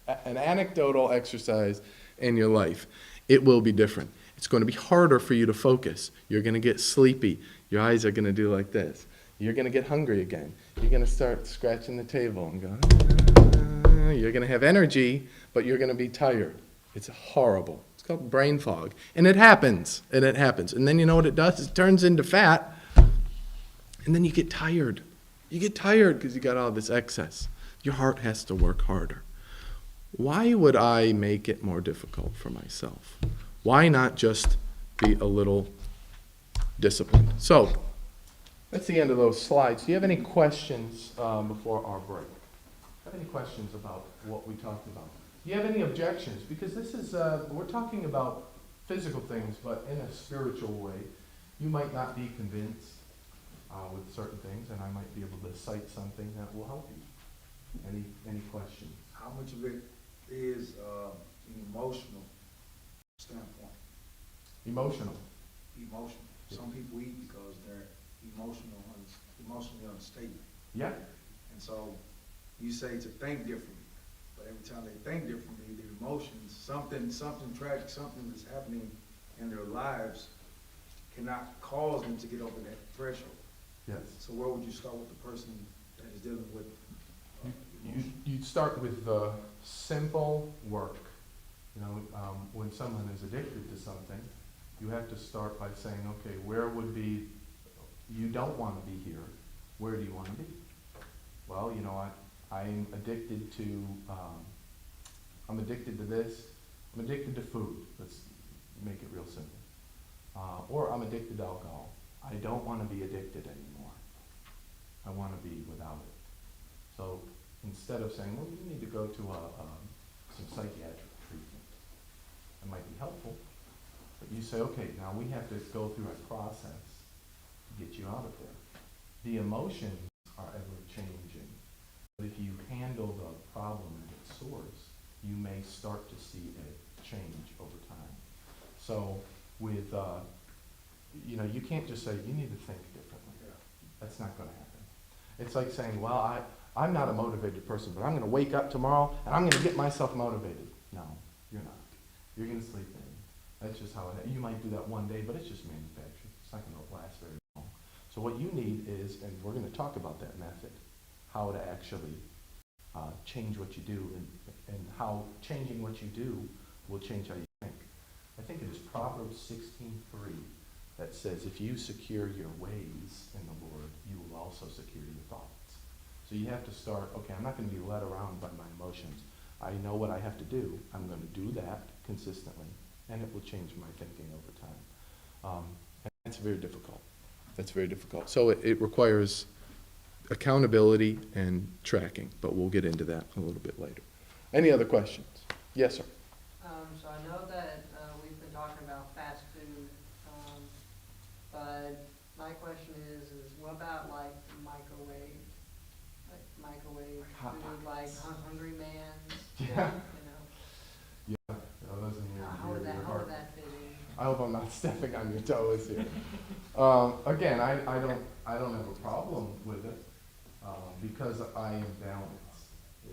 an anecdotal exercise in your life. It will be different. It's going to be harder for you to focus. You're going to get sleepy. Your eyes are going to do like this. You're going to get hungry again. You're going to start scratching the table and go, you're going to have energy, but you're going to be tired. It's horrible. It's called brain fog. And it happens. And then you know what it does? It turns into fat. And then you get tired. You get tired because you got all this excess. Your heart has to work harder. Why would I make it more difficult for myself? Why not just be a little disciplined? So, that's the end of those slides. Do you have any questions before our break? Have any questions about what we talked about? Do you have any objections? Because this is, we're talking about physical things, but in a spiritual way. You might not be convinced with certain things, and I might be able to cite something that will help you. Any questions? How much of it is an emotional standpoint? Emotional. Emotional. Some people eat because they're emotionally unstable. Yeah. And so you say to think differently, but every time they think differently, their emotions, something tragic, something that's happening in their lives cannot cause them to get over that threshold. Yes. So where would you start with the person that is dealing with emotion? You'd start with simple work. You know, when someone is addicted to something, you have to start by saying, okay, where would be, you don't want to be here. Where do you want to be? Well, you know, I'm addicted to, I'm addicted to this. I'm addicted to food. Let's make it real simple. Or I'm addicted to alcohol. I don't want to be addicted anymore. I want to be without it. So instead of saying, well, you need to go to some psychiatric treatment, that might be helpful. But you say, okay, now we have to go through a process to get you out of there. The emotions are ever changing. But if you handle the problem at its source, you may start to see a change over time. So with, you know, you can't just say, you need to think differently. That's not going to happen. It's like saying, well, I'm not a motivated person, but I'm going to wake up tomorrow and I'm going to get myself motivated. No, you're not. You're going to sleep in. That's just how it is. You might do that one day, but it's just manufactured. It's not going to last very long. So what you need is, and we're going to talk about that method, how to actually change what you do, and how changing what you do will change how you think. I think it is Proverbs 16:3 that says, if you secure your ways in the Lord, you will also secure your thoughts. So you have to start, okay, I'm not going to be led around by my emotions. I know what I have to do. I'm going to do that consistently, and it will change my thinking over time. And that's very difficult. That's very difficult. So it requires accountability and tracking, but we'll get into that a little bit later. Any other questions? Yes, sir. So I know that we've been talking about fast food, but my question is what about like microwave Hot food, like Hungry Man's? Yeah. You Yeah, those in know, how your would heart. that fit in? I hope I'm not stepping on your toes here. Again, I don't have a problem with it because I am balanced.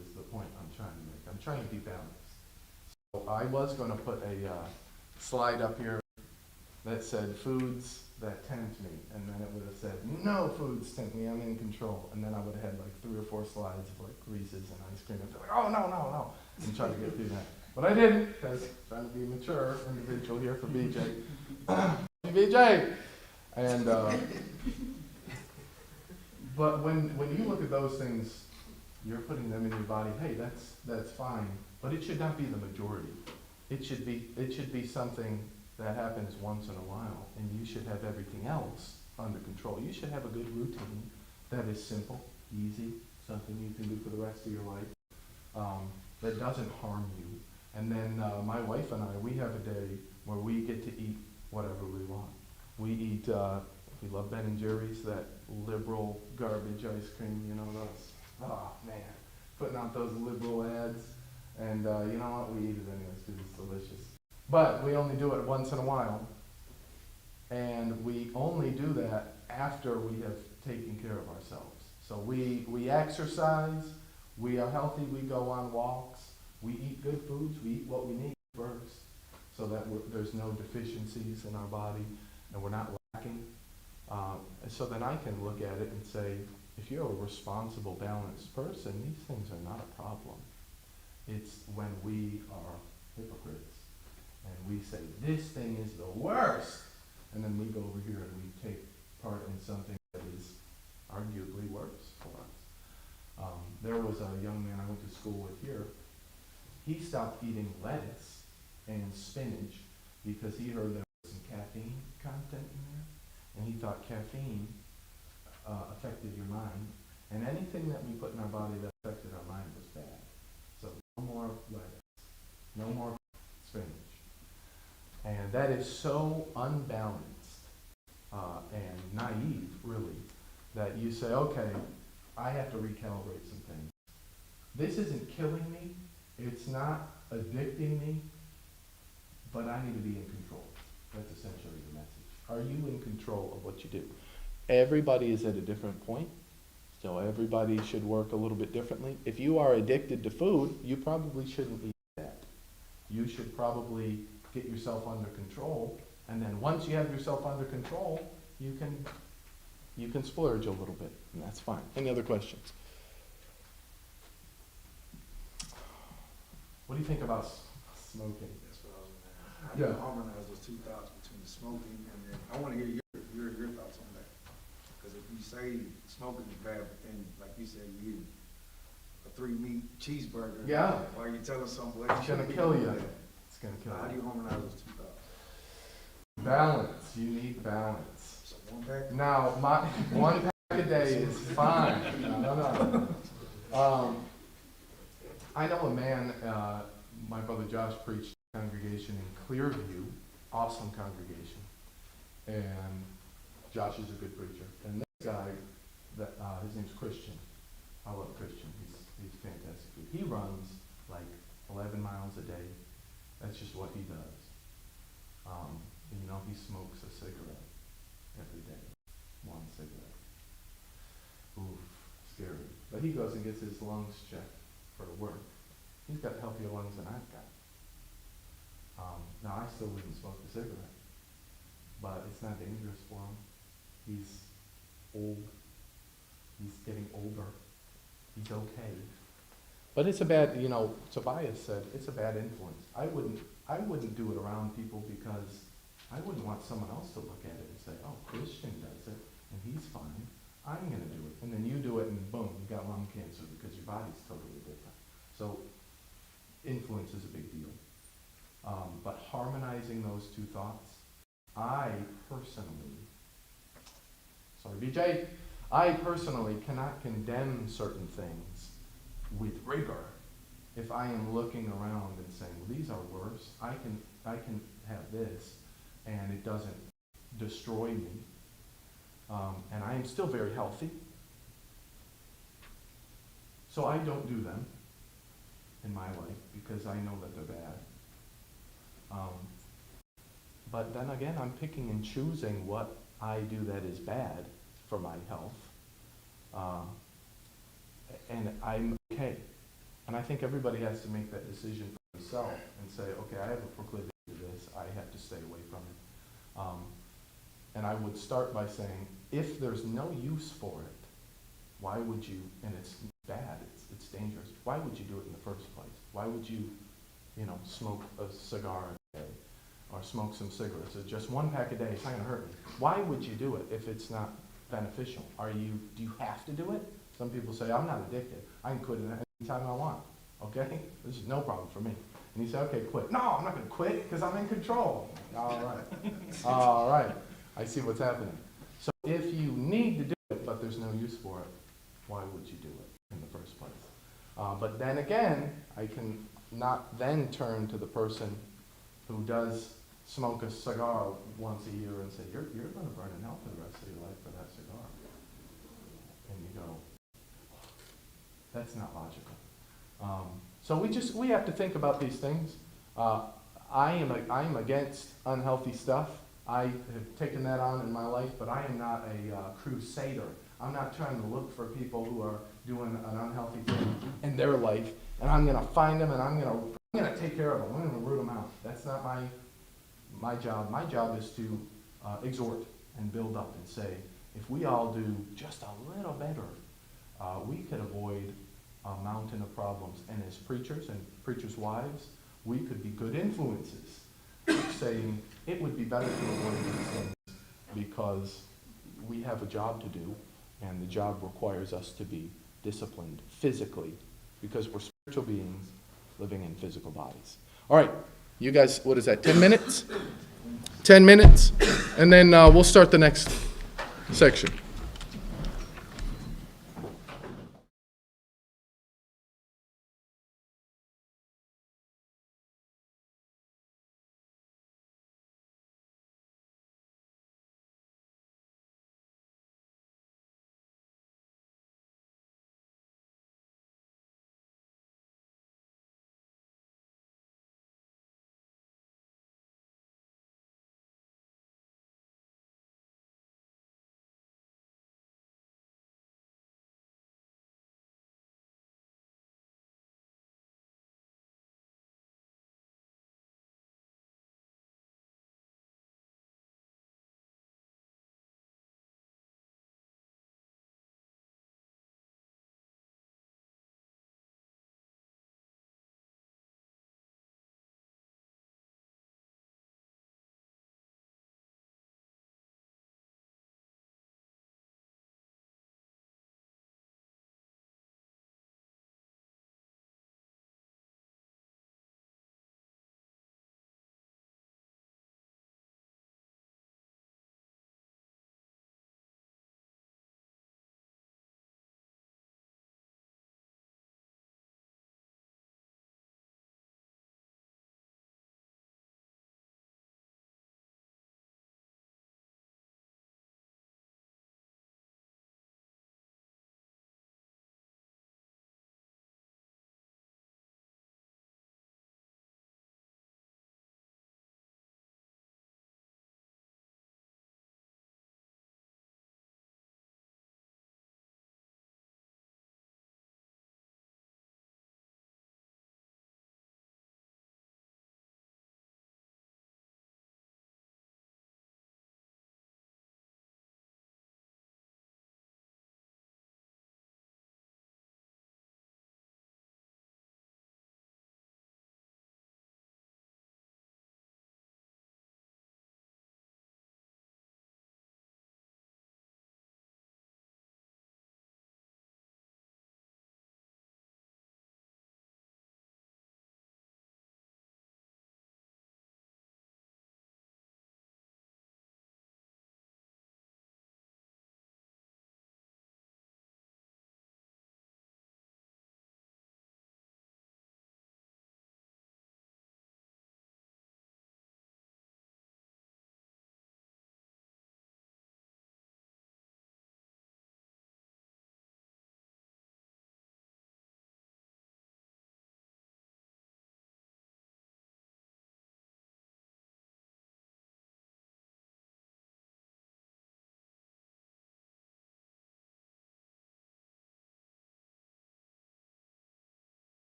Is the point I'm trying to make. I'm trying to be balanced. So I was going to put a slide up here that said foods that tempt me, and then it would have said no foods tempt me. I'm in control, and then I would have had like 3 or 4 slides of like Reese's and ice cream, and be like, oh no, and try to get through that. But I didn't, because I'm trying to be a mature individual here for BJ. BJ! And, but when you look at those things, you're putting them in your body, hey, that's fine, but it should not be the majority. It should be something that happens once in a while, and you should have everything else under control. You should have a good routine that is simple, easy, something you can do for the rest of your life, that doesn't harm you. And then my wife and I, we have a day where we get to eat whatever we want. We eat, we love Ben & Jerry's, that liberal garbage ice cream, you know, those, oh man, putting out those liberal ads. And you know what, we eat it anyways because it's delicious. But we only do it once in a while. And we only do that after we have taken care of ourselves. So we exercise, we are healthy, we go on walks, we eat good foods, we eat what we need first, so that there's no deficiencies in our body and we're not lacking. And so then I can look at it and say, if you're a responsible, balanced person, these things are not a problem. It's when we are hypocrites and we say, this thing is the worst, and then we go over here and we take part in something that is arguably worse for us. There was a young man I went to school with here. He stopped eating lettuce and spinach because he heard there was some caffeine content in there, and he thought caffeine affected your mind, and anything that we put in our body that affected our mind was bad. So no more lettuce, no more spinach. And that is so unbalanced and naive, really, that you say, okay, I have to recalibrate some things. This isn't killing me, it's not addicting me, but I need to be in control. That's essentially the message. Are you in control of what you do? Everybody is at a different point, so everybody should work a little bit differently. If you are addicted to food, you probably shouldn't eat that. You should probably get yourself under control, and then once you have yourself under control, you can splurge a little bit, and that's fine. Any other questions? What do you think about smoking? That's what I was gonna ask. How do you harmonize those two thoughts between the smoking and then, I wanna hear your thoughts on that. Cause if you say smoking is bad, but then, like you said, you eat a 3-meat cheeseburger. Yeah. While you telling someone It's gonna kill you. It's gonna kill How do you. you harmonize those two thoughts? Balance. You need balance. So one pack? Now, my one pack a day is fine. No. I know a man, my brother Josh preached a congregation in Clearview, awesome congregation, and Josh is a good preacher. And this guy, his name's Christian. I love Christian. He's fantastic. He runs like 11 miles a day. That's just what he does. You know, he smokes a cigarette every day, one cigarette. Oof, scary. But he goes and gets his lungs checked for work. He's got healthier lungs than I've got. Now, I still wouldn't smoke a cigarette, but it's not dangerous for him. He's old. He's getting older. He's okay. But it's a bad, Tobias said, it's a bad influence. I wouldn't do it around people because I wouldn't want someone else to look at it and say, oh, Christian does it, and he's fine. I'm going to do it. And then you do it, and boom, you got lung cancer because your body's totally different. So influence is a big deal. But harmonizing those two thoughts, I personally cannot condemn certain things with rigor. If I am looking around and saying, well, these are worse, I can have this, and it doesn't destroy me, and I am still very healthy. So I don't do them in my life because I know that they're bad. But then again, I'm picking and choosing what I do that is bad for my health, and I'm okay. And I think everybody has to make that decision for themselves and say, okay, I have a proclivity to this, I have to stay away from it. And I would start by saying, if there's no use for it, why would you, and it's bad, it's dangerous, why would you do it in the first place? Why would you, smoke a cigar a day or smoke some cigarettes? It's just one pack a day, it's not going to hurt me. Why would you do it if it's not beneficial? Do you have to do it? Some people say, I'm not addicted. I can quit it anytime I want. Okay? This is no problem for me. And you say, okay, quit. No, I'm not going to quit because I'm in control. All right. All right. I see what's happening. So if you need to do it, but there's no use for it, why would you do it in the first place? But then again, I can not then turn to the person who does smoke a cigar once a year and say, you're going to burn in hell for the rest of your life for that cigar. And you go, that's not logical. So we have to think about these things. I am against unhealthy stuff. I have taken that on in my life, but I am not a crusader. I'm not trying to look for people who are doing an unhealthy thing in their life, and I'm going to find them, and I'm going to take care of them. I'm going to root them out. That's not my job. My job is to exhort and build up and say, if we all do just a little better, we could avoid a mountain of problems. And as preachers and preachers' wives, we could be good influences, saying it would be better to avoid these things because we have a job to do, and the job requires us to be disciplined physically because we're spiritual beings living in physical bodies. All right, You guys, what is that, 10 minutes? 10 minutes, and then we'll start the next section.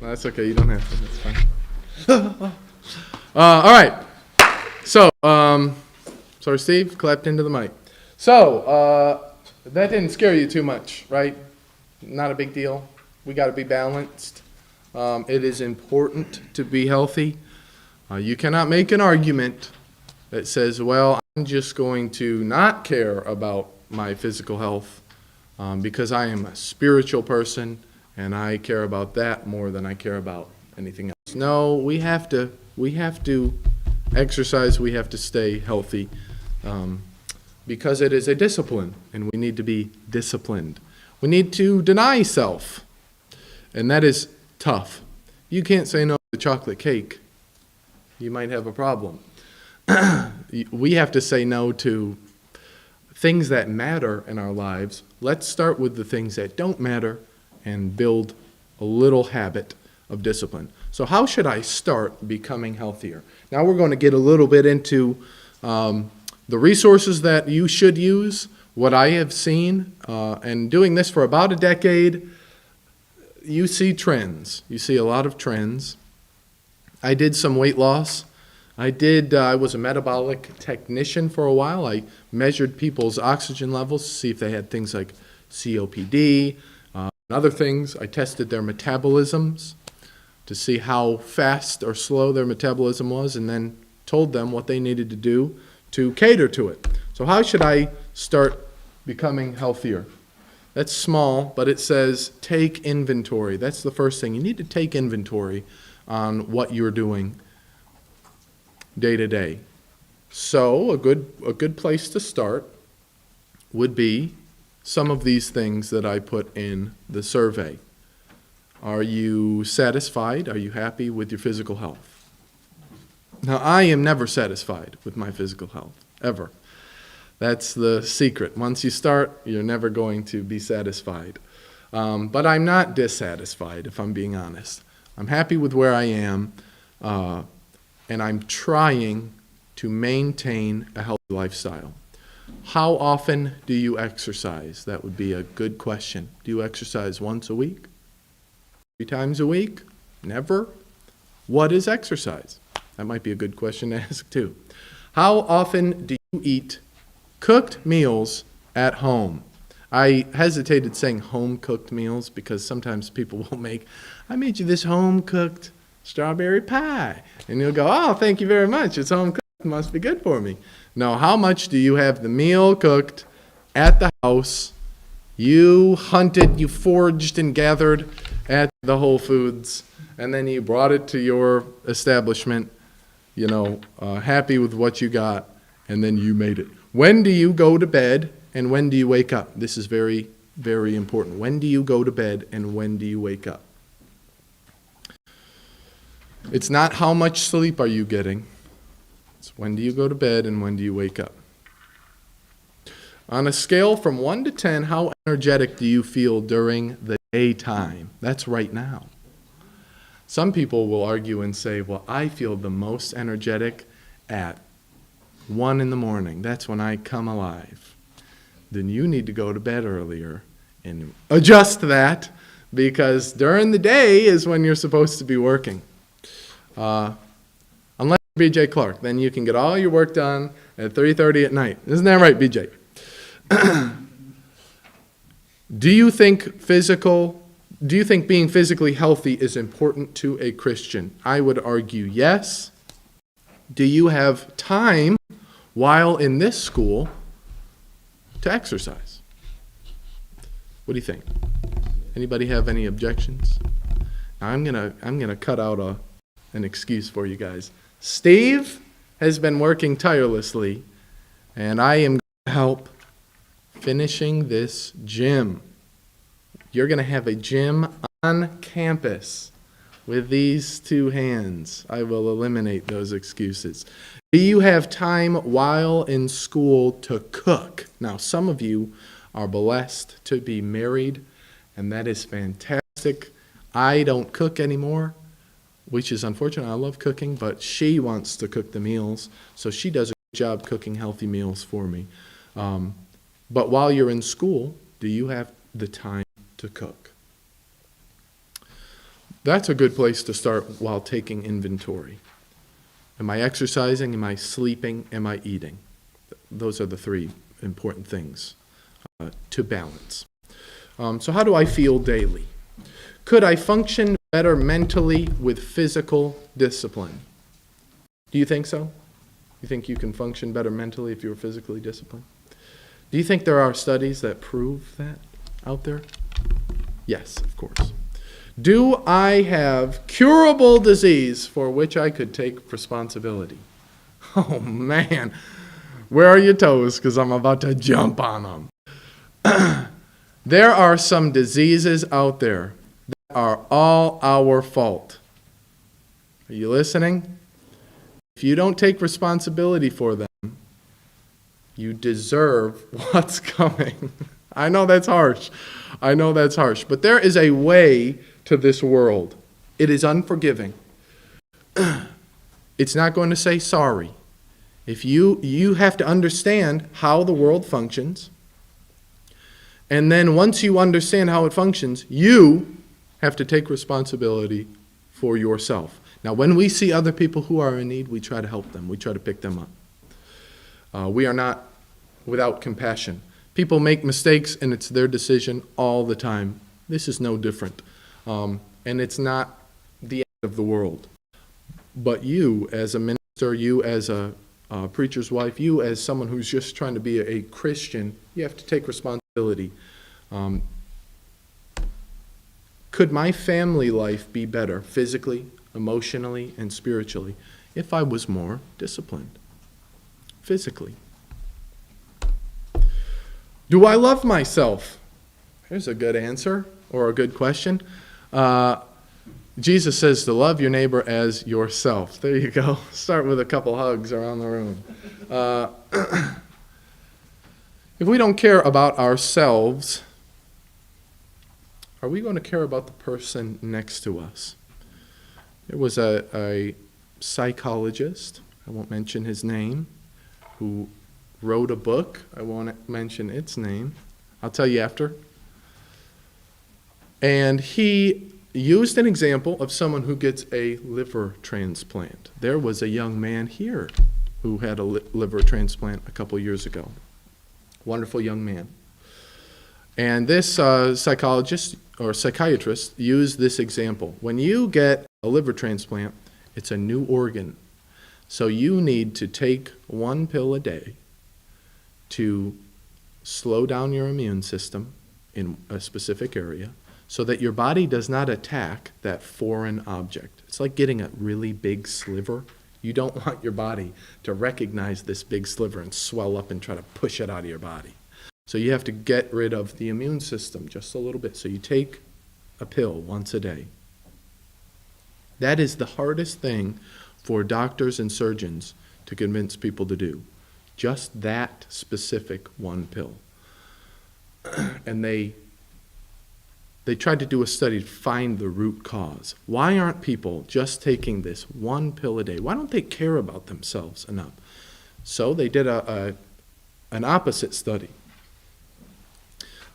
That's okay. You don't have to. That's fine. All right. So, sorry, Steve, clapped into the mic. So, that didn't scare you too much, right? Not a big deal. We got to be balanced. It is important to be healthy. You cannot make an argument that says, well, I'm just going to not care about my physical health because I am a spiritual person and I care about that more than I care about anything else. No, we have to exercise, we have to stay healthy because it is a discipline and we need to be disciplined. We need to deny self, and that is tough. You can't say no to chocolate cake. You might have a problem. We have to say no to things that matter in our lives. Let's start with the things that don't matter and build a little habit of discipline. So how should I start becoming healthier? Now we're going to get a little bit into the resources that you should use, what I have seen, and doing this for about a decade, you see trends. You see a lot of trends. I did some weight loss. I was a metabolic technician for a while. I measured people's oxygen levels to see if they had things like COPD and other things. I tested their metabolisms to see how fast or slow their metabolism was, and then told them what they needed to do to cater to it. So how should I start becoming healthier? That's small, but it says take inventory. That's the first thing. You need to take inventory on what you're doing day to day. So a good place to start would be some of these things that I put in the survey. Are you satisfied? Are you happy with your physical health? Now, I am never satisfied with my physical health, ever. That's the secret. Once you start, you're never going to be satisfied. But I'm not dissatisfied, if I'm being honest. I'm happy with where I am, and I'm trying to maintain a healthy lifestyle. How often do you exercise? That would be a good question. Do you exercise once a week? 3 times a week? Never? What is exercise? That might be a good question to ask too. How often do you eat cooked meals at home? I hesitated saying home-cooked meals because sometimes people will I made you this home-cooked strawberry pie. And you'll go, oh, thank you very much. It's home-cooked. It must be good for me. No, how much do you have the meal cooked at the house? You hunted, you foraged and gathered at the Whole Foods, and then you brought it to your establishment, happy with what you got, and then you made it. When do you go to bed and when do you wake up? This is very, very important. When do you go to bed and when do you wake up? It's not how much sleep are you getting. It's when do you go to bed and when do you wake up? On a scale from 1 to 10, how energetic do you feel during the daytime? That's right now. Some people will argue and say, well, I feel the most energetic at 1 in the morning. That's when I come alive. Then you need to go to bed earlier and adjust that, because during the day is when you're supposed to be working. Unless you're BJ Clark, then you can get all your work done at 3:30 at night. Isn't that right, BJ? Do you think being physically healthy is important to a Christian? I would argue yes. Do you have time while in this school to exercise? What do you think? Anybody have any objections? Now I'm gonna cut out an excuse for you guys. Steve has been working tirelessly, and I am going to help finishing this gym. You're going to have a gym on campus with these 2 hands. I will eliminate those excuses. Do you have time while in school to cook? Now, some of you are blessed to be married, and that is fantastic. I don't cook anymore, which is unfortunate. I love cooking, but she wants to cook the meals, so she does a good job cooking healthy meals for me. But while you're in school, do you have the time to cook? That's a good place to start while taking inventory. Am I exercising? Am I sleeping? Am I eating? Those are the three important things to balance. So how do I feel daily? Could I function better mentally with physical discipline? Do you think so? You think you can function better mentally if you're physically disciplined? Do you think there are studies that prove that out there? Yes, of course. Do I have curable disease for which I could take responsibility? Oh man, where are your toes? Because I'm about to jump on them. There are some diseases out there that are all our fault. Are you listening? If you don't take responsibility for them, you deserve what's coming. I know that's harsh. But there is a way to this world. It is unforgiving. It's not going to say sorry. If you have to understand how the world functions, and then once you understand how it functions, you have to take responsibility for yourself. Now, when we see other people who are in need, we try to help them. We try to pick them up. We are not without compassion. People make mistakes, and it's their decision all the time. This is no different. And it's not the end of the world. But you, as a minister, you as a preacher's wife, you as someone who's just trying to be a Christian, you have to take responsibility. Could my family life be better physically, emotionally, and spiritually if I was more disciplined physically? Do I love myself? Here's a good answer, or a good question. Jesus says to love your neighbor as yourself. There you go. Start with a couple hugs around the room. If we don't care about ourselves, are we going to care about the person next to us? There was a psychologist, I won't mention his name, who wrote a book. I won't mention its name. I'll tell you after. And he used an example of someone who gets a liver transplant. There was a young man here who had a liver transplant a couple years ago. Wonderful young man. And this psychologist or psychiatrist used this example. When you get a liver transplant, it's a new organ. So you need to take one pill a day to slow down your immune system in a specific area so that your body does not attack that foreign object. It's like getting a really big sliver. You don't want your body to recognize this big sliver and swell up and try to push it out of your body. So you have to get rid of the immune system just a little bit. So you take a pill once a day. That is the hardest thing for doctors and surgeons to convince people to do. Just that specific one pill. And they tried to do a study to find the root cause. Why aren't people just taking this one pill a day? Why don't they care about themselves enough? So they did an opposite study.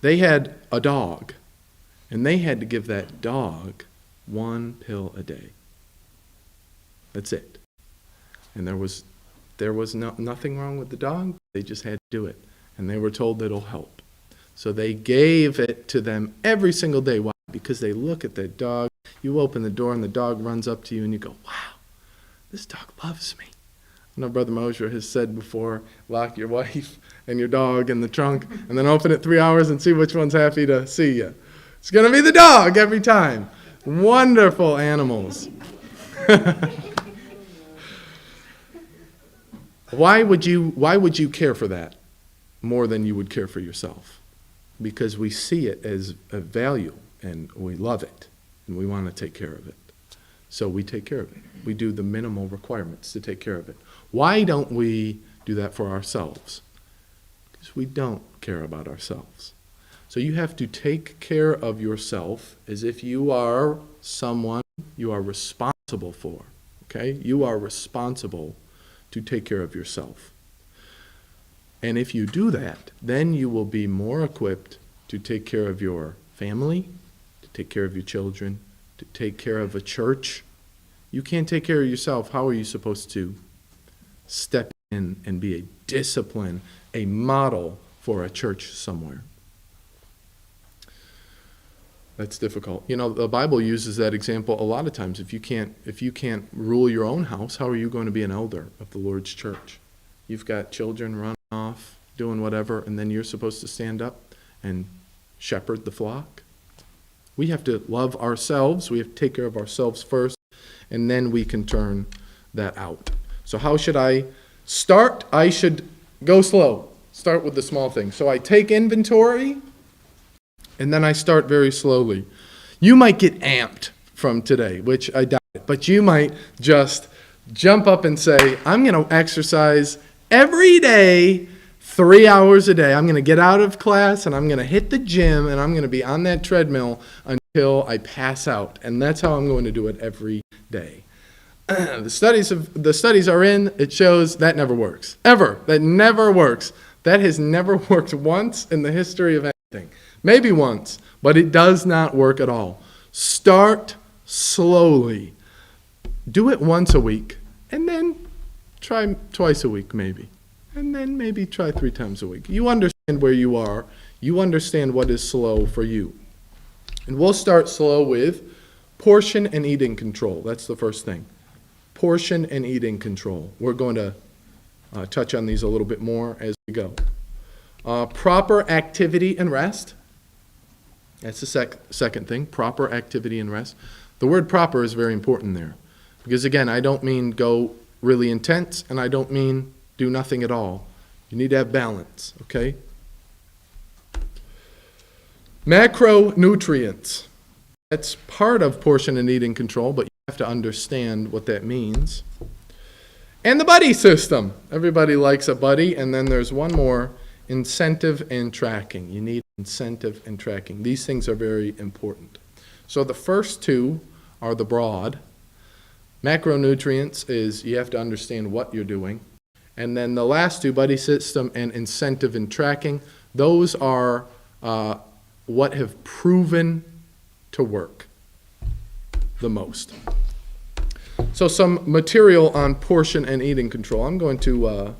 They had a dog, and they had to give that dog one pill a day. That's it. And there was nothing wrong with the dog. They just had to do it. And they were told it'll help. So they gave it to them every single day. Why? Because they look at the dog. You open the door and the dog runs up to you and you go, wow, this dog loves me. I know Brother Mosher has said before, lock your wife and your dog in the trunk and then open it 3 hours and see which one's happy to see you. It's going to be the dog every time. Wonderful animals. Why would you care for that more than you would care for yourself? Because we see it as a value and we love it and we want to take care of it. So we take care of it. We do the minimal requirements to take care of it. Why don't we do that for ourselves? Because we don't care about ourselves. So you have to take care of yourself as if you are someone you are responsible for. Okay? You are responsible to take care of yourself. And if you do that, then you will be more equipped to take care of your family, to take care of your children, to take care of a church. You can't take care of yourself. How are you supposed to step in and be a discipline, a model for a church somewhere? That's difficult. You know, the Bible uses that example a lot of times. If you can't rule your own house, how are you going to be an elder of the Lord's church? You've got children running off, doing whatever, and then you're supposed to stand up and shepherd the flock. We have to love ourselves. We have to take care of ourselves first, and then we can turn that out. So how should I start? I should go slow. Start with the small things. So I take inventory, and then I start very slowly. You might get amped from today, which I doubt it, but you might just jump up and say, I'm going to exercise every day, 3 hours a day. I'm going to get out of class, and I'm going to hit the gym, and I'm going to be on that treadmill until I pass out. And that's how I'm going to do it every day. The studies are in. It shows that never works. Ever. That never works. That has never worked once in the history of anything. Maybe once, but it does not work at all. Start slowly. Do it once a week, and then try twice a week maybe. And then maybe try 3 times a week. You understand where you are. You understand what is slow for you. And we'll start slow with portion and eating control. That's the first thing. Portion and eating control. We're going to touch on these a little bit more as we go. Proper activity and rest. That's the second thing, proper activity and rest. The word proper is very important there. Because again, I don't mean go really intense, and I don't mean do nothing at all. You need to have balance, okay? Macronutrients. That's part of portion and eating control, but you have to understand what that means. And the buddy system. Everybody likes a buddy, and then there's one more, incentive and tracking. You need incentive and tracking. These things are very important. So the first two are the broad. Macronutrients is you have to understand what you're doing. And then the last two, buddy system and incentive and tracking, those are what have proven to work the most. So some material on portion and eating control. I'm going to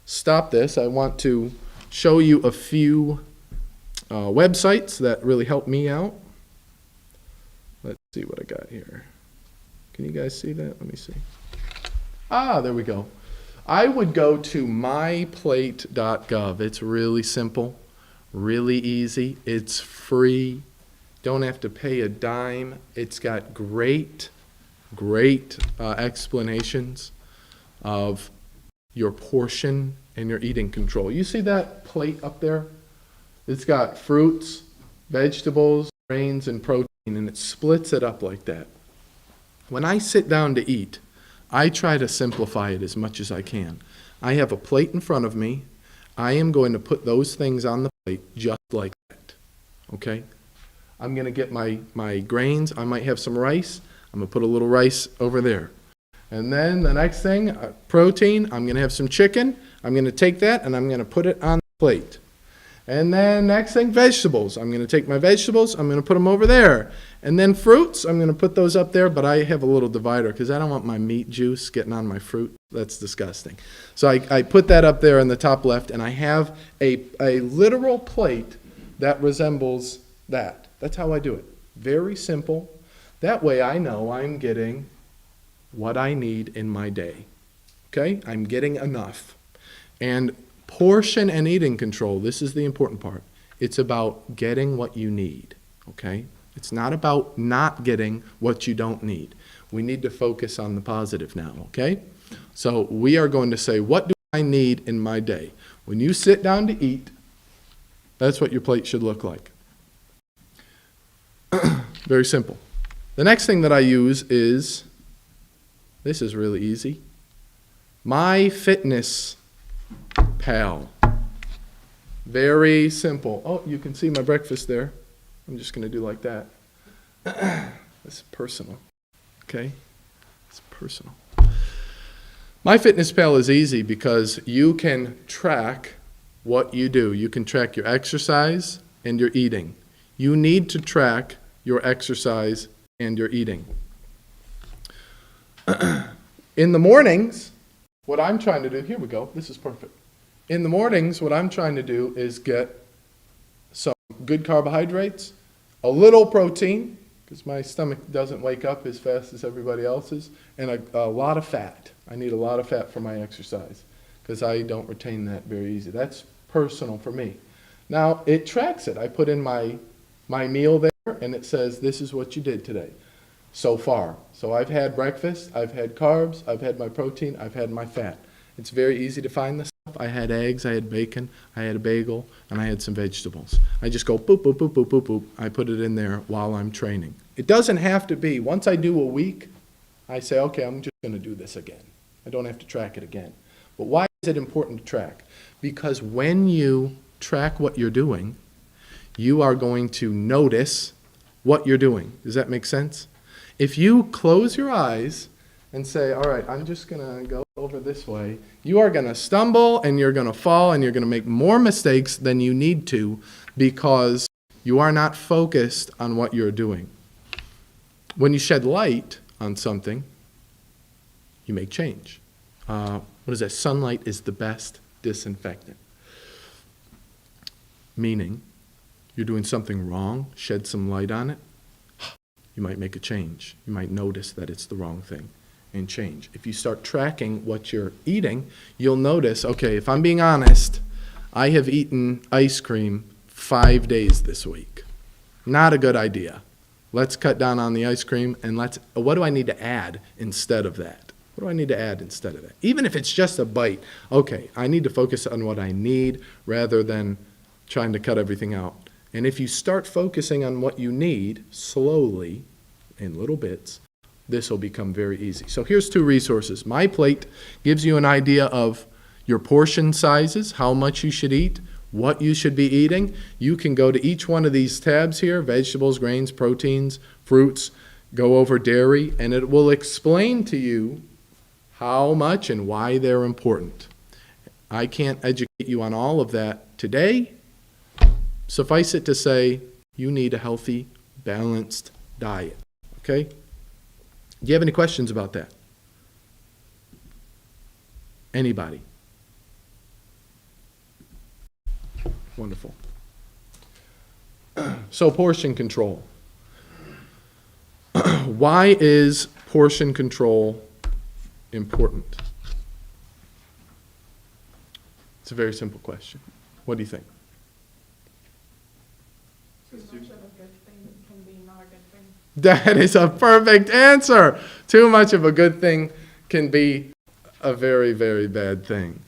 stop this. I want to show you a few websites that really help me out. Let's see what I got here. Can you guys see that? Let me see. There we go. I would go to myplate.gov. It's really simple, really easy. It's free. Don't have to pay a dime. It's got great explanations of your portion and your eating control. You see that plate up there? It's got fruits, vegetables, grains, and protein, and it splits it up like that. When I sit down to eat, I try to simplify it as much as I can. I have a plate in front of me. I am going to put those things on the plate just like that, okay? I'm going to get my grains. I might have some rice. I'm going to put a little rice over there. And then the next thing, protein, I'm going to have some chicken. I'm going to take that and I'm going to put it on the plate. And then next thing, vegetables. I'm going to take my vegetables, I'm going to put them over there. And then fruits, I'm going to put those up there, but I have a little divider because I don't want my meat juice getting on my fruit. That's disgusting. So I put that up there in the top left, and I have a literal plate that resembles that. That's how I do it. Very simple. That way I know I'm getting what I need in my day. Okay? I'm getting enough. And portion and eating control, this is the important part. It's about getting what you need, okay? It's not about not getting what you don't need. We need to focus on the positive now, okay? So we are going to say, what do I need in my day? When you sit down to eat, that's what your plate should look like. Very simple. The next thing that I use is, this is really easy, MyFitnessPal. Very simple. Oh, you can see my breakfast there. I'm just going to do like that. It's personal. Okay? It's personal. MyFitnessPal is easy because you can track what you do. You can track your exercise and your eating. You need to track your exercise and your eating. In the mornings, what I'm trying to do, here we go, this is perfect. In the mornings, what I'm trying to do is get some good carbohydrates, a little protein, because my stomach doesn't wake up as fast as everybody else's, and a lot of fat. I need a lot of fat for my exercise, because I don't retain that very easy. That's personal for me. Now, it tracks it. I put in my meal there, and it says, this is what you did today so far. So I've had breakfast, I've had carbs, I've had my protein, I've had my fat. It's very easy to find this stuff. I had eggs, I had bacon, I had a bagel, and I had some vegetables. I just go boop, boop, boop, boop, boop, boop. I put it in there while I'm training. It doesn't have to be, once I do a week, I say, okay, I'm just going to do this again. I don't have to track it again. But why is it important to track? Because when you track what you're doing, you are going to notice what you're doing. Does that make sense? If you close your eyes and say, all right, I'm just going to go over this way, you are going to stumble and you're going to fall and you're going to make more mistakes than you need to because you are not focused on what you're doing. When you shed light on something, you make change. What is that? Sunlight is the best disinfectant. Meaning, you're doing something wrong, shed some light on it, you might make a change. You might notice that it's the wrong thing and change. If you start tracking what you're eating, you'll notice, okay, if I'm being honest, I have eaten ice cream 5 days this week. Not a good idea. Let's cut down on the ice cream and what do I need to add instead of that? What do I need to add instead of that? Even if it's just a bite, okay, I need to focus on what I need rather than trying to cut everything out. And if you start focusing on what you need slowly, in little bits, this will become very easy. So here's 2 resources. My Plate gives you an idea of your portion sizes, how much you should eat, what you should be eating. You can go to each one of these tabs here, vegetables, grains, proteins, fruits, go over dairy, and it will explain to you how much and why they're important. I can't educate you on all of that today. Suffice it to say, you need a healthy, balanced diet, okay? Do you have any questions about that? Anybody? Wonderful. So portion control. Why is portion control important? It's a very simple question. What do you think? Too much of a good thing can be not a good thing. That is a perfect answer. Too much of a good thing can be a very, very bad thing.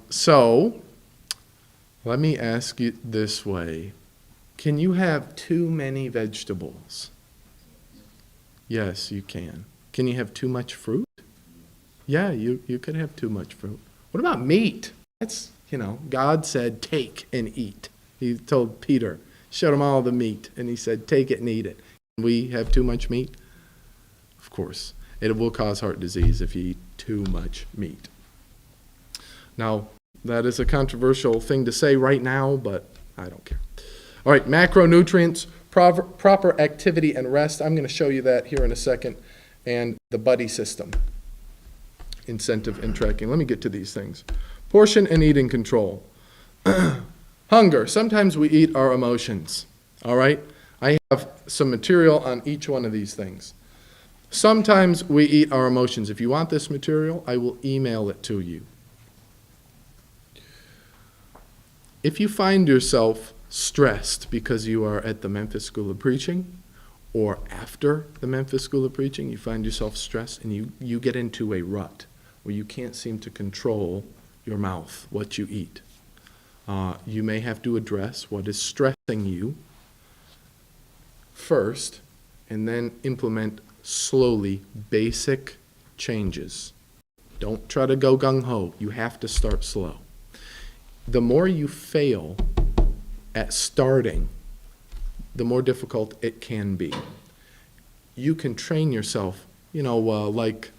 So, let me ask you this way. Can you have too many vegetables? Yes, you can. Can you have too much fruit? Yeah, you could have too much fruit. What about meat? That's, God said, take and eat. He told Peter, showed him all the meat, and he said, take it and eat it. Can we have too much meat? Of course. It will cause heart disease if you eat too much meat. Now, that is a controversial thing to say right now, but I don't care. All right, macronutrients, proper activity and rest. I'm going to show you that here in a second. And the buddy system, incentive and tracking. Let me get to these things. Portion and eating control. Hunger. Sometimes we eat our emotions. All right? I have some material on each one of these things. Sometimes we eat our emotions. If you want this material, I will email it to you. If you find yourself stressed because you are at the Memphis School of Preaching, or after the Memphis School of Preaching, you find yourself stressed and you get into a rut where you can't seem to control your mouth, what you eat. You may have to address what is stressing you first, and then implement slowly basic changes. Don't try to go gung-ho. You have to start slow. The more you fail at starting, the more difficult it can be. You can train yourself, like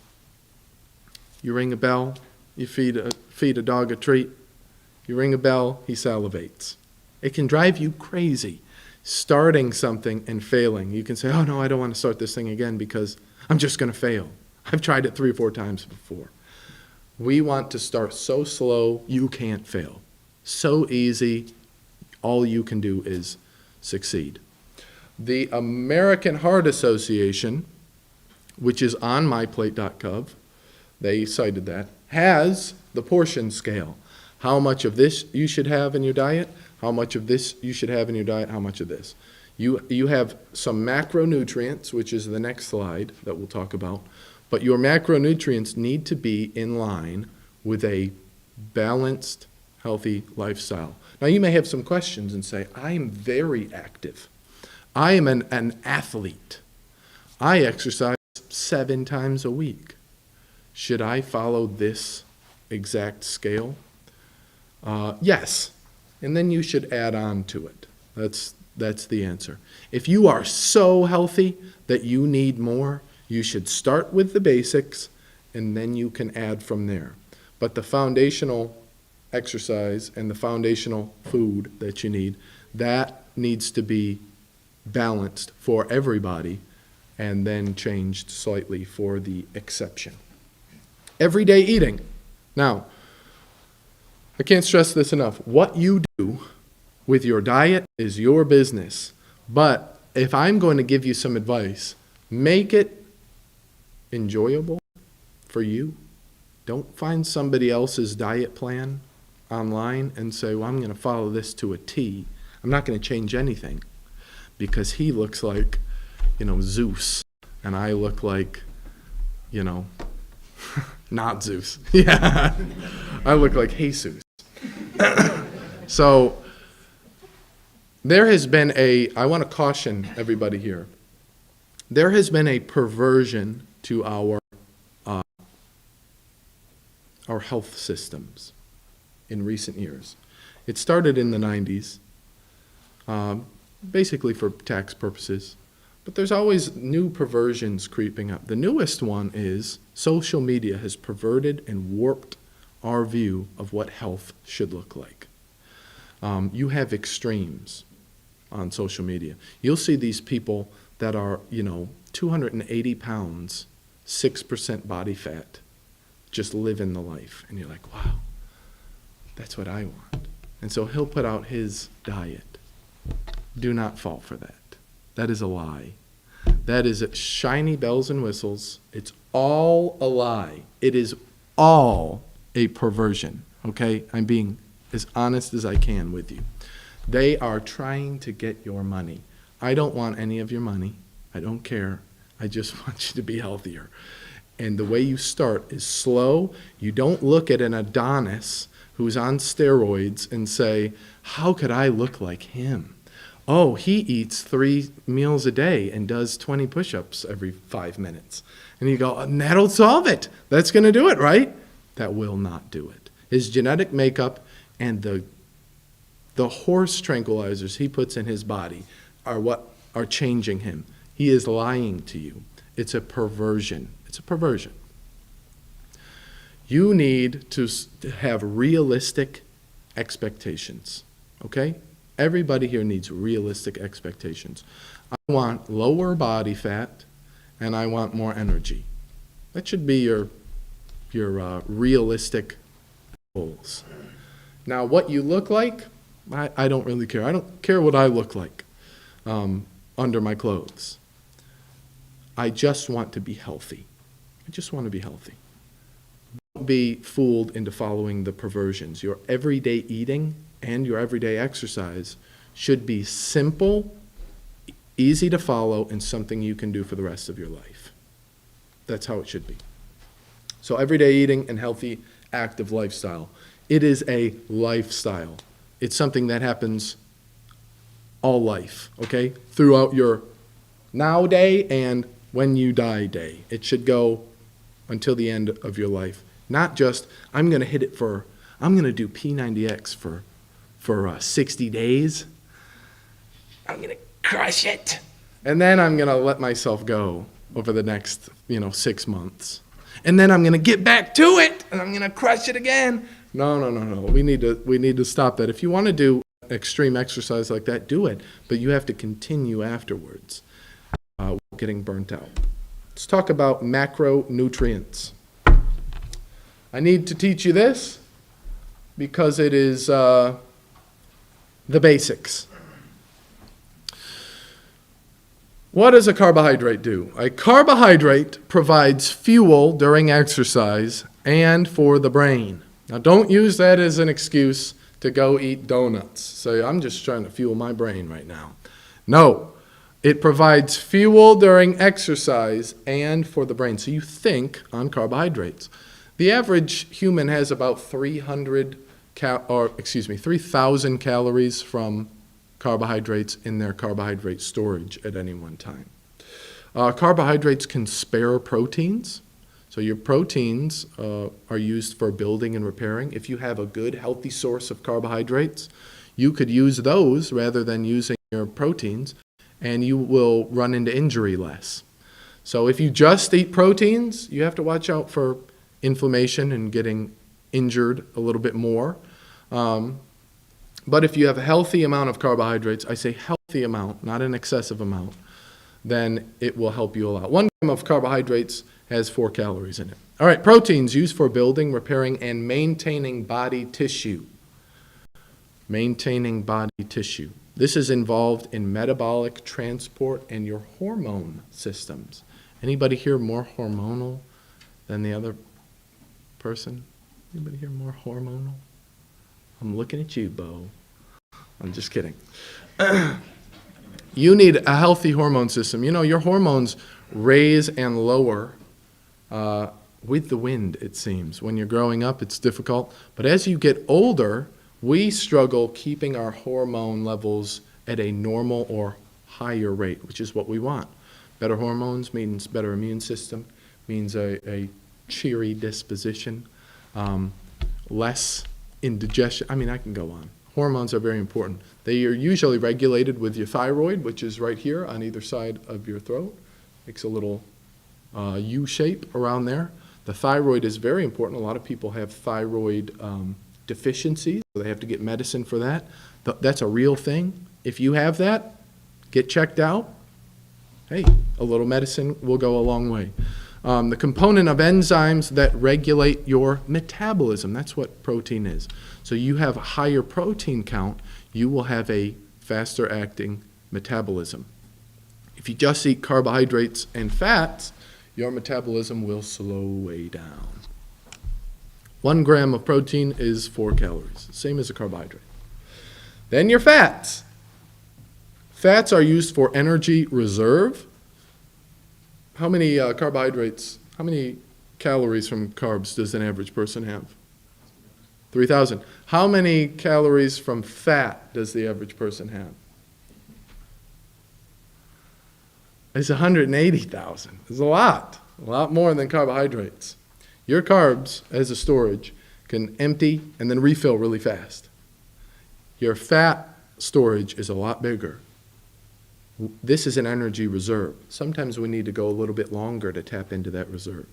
you ring a bell, you feed a dog a treat, you ring a bell, he salivates. It can drive you crazy. starting something and failing. You can say, oh no, I don't want to start this thing again because I'm just going to fail. I've tried it 3 or 4 times before. We want to start so slow, you can't fail. So easy, all you can do is succeed. The American Heart Association, which is on myplate.gov, they cited that, has the portion scale. How much of this you should have in your diet, how much of this you should have in your diet, how much of this. You have some macronutrients, which is the next slide that we'll talk about, but your macronutrients need to be in line with a balanced, healthy lifestyle. Now you may have some questions and say, I am very active. I am an athlete. I exercise 7 times a week. Should I follow this exact scale? Yes. And then you should add on to it. That's the answer. If you are so healthy that you need more, you should start with the basics and then you can add from there. But the foundational exercise and the foundational food that you need, that needs to be balanced for everybody and then changed slightly for the exception. Everyday eating. Now, I can't stress this enough. What you do with your diet is your business. But if I'm going to give you some advice, make it enjoyable for you. Don't find somebody else's diet plan online and say, well, I'm going to follow this to a T. I'm not going to change anything because he looks like, Zeus, and I look like, not Zeus. Yeah, I look like Jesus. So there has been I want to caution everybody here, there has been a perversion to our health systems in recent years. It started in the 90s, basically for tax purposes, but there's always new perversions creeping up. The newest one is social media has perverted and warped our view of what health should look like. You have extremes on social media. You'll see these people that are, 280 pounds, 6% body fat, just living the life. And you're like, wow, that's what I want. And so he'll put out his diet. Do not fall for that. That is a lie. That is shiny bells and whistles. It's all a lie. It is all a perversion, okay? I'm being as honest as I can with you. They are trying to get your money. I don't want any of your money. I don't care. I just want you to be healthier. And the way you start is slow. You don't look at an Adonis who's on steroids and say, how could I look like him? Oh, he eats 3 meals a day and does 20 push-ups every 5 minutes. And you go, and that'll solve it. That's going to do it, right? That will not do it. His genetic makeup and the horse tranquilizers he puts in his body are what are changing him. He is lying to you. It's a perversion. It's a perversion. You need to have realistic expectations, okay? Everybody here needs realistic expectations. I want lower body fat, and I want more energy. That should be your realistic goals. Now, what you look like, I don't really care. I don't care what I look like under my clothes. I just want to be healthy. I just want to be healthy. Don't be fooled into following the perversions. Your everyday eating and your everyday exercise should be simple, easy to follow, and something you can do for the rest of your life. That's how it should be. So everyday eating and healthy, active lifestyle. It is a lifestyle. It's something that happens all life, okay? Throughout your now day and when you die day. It should go until the end of your life. Not just, I'm going to hit it I'm going to do P90X for 60 days. I'm going to crush it. And then I'm going to let myself go over the next, 6 months. And then I'm going to get back to it, and I'm going to crush it again. No. We need to stop that. If you want to do extreme exercise like that, do it, but you have to continue afterwards, getting burnt out. Let's talk about macronutrients. I need to teach you this because it is the basics. What does a carbohydrate do? A carbohydrate provides fuel during exercise and for the brain. Now, don't use that as an excuse to go eat donuts. Say, I'm just trying to fuel my brain right now. No, it provides fuel during exercise and for the brain. So you think on carbohydrates. The average human has about 3,000 calories from carbohydrates in their carbohydrate storage at any one time. Carbohydrates can spare proteins. So your proteins are used for building and repairing. If you have a good, healthy source of carbohydrates, you could use those rather than using your proteins, and you will run into injury less. So if you just eat proteins, you have to watch out for inflammation and getting injured a little bit more. But if you have a healthy amount of carbohydrates, I say healthy amount, not an excessive amount, then it will help you a lot. 1 gram of carbohydrates has 4 calories in it. All right, proteins used for building, repairing, and maintaining body tissue. Maintaining body tissue. This is involved in metabolic transport and your hormone systems. Anybody here more hormonal than the other person? Anybody here more hormonal? I'm looking at you, Bo. I'm just kidding. You need a healthy hormone system. You know, your hormones raise and lower with the wind, it seems. When you're growing up, it's difficult. But as you get older, we struggle keeping our hormone levels at a normal or higher rate, which is what we want. Better hormones means better immune system, means a cheery disposition, less indigestion. I mean, I can go on. Hormones are very important. They are usually regulated with your thyroid, which is right here on either side of your throat. Makes a little U shape around there. The thyroid is very important. A lot of people have thyroid deficiencies, so they have to get medicine for that. That's a real thing. If you have that, get checked out. Hey, a little medicine will go a long way. The component of enzymes that regulate your metabolism, that's what protein is. So you have a higher protein count, you will have a faster acting metabolism. If you just eat carbohydrates and fats, your metabolism will slow way down. 1 gram of protein is 4 calories, same as a carbohydrate. Then your fats. Fats are used for energy reserve. How many carbohydrates, how many calories from carbs does an average person have? 3,000. How many calories from fat does the average person have? It's 180,000. It's a lot more than carbohydrates. Your carbs, as a storage, can empty and then refill really fast. Your fat storage is a lot bigger. This is an energy reserve. Sometimes we need to go a little bit longer to tap into that reserve.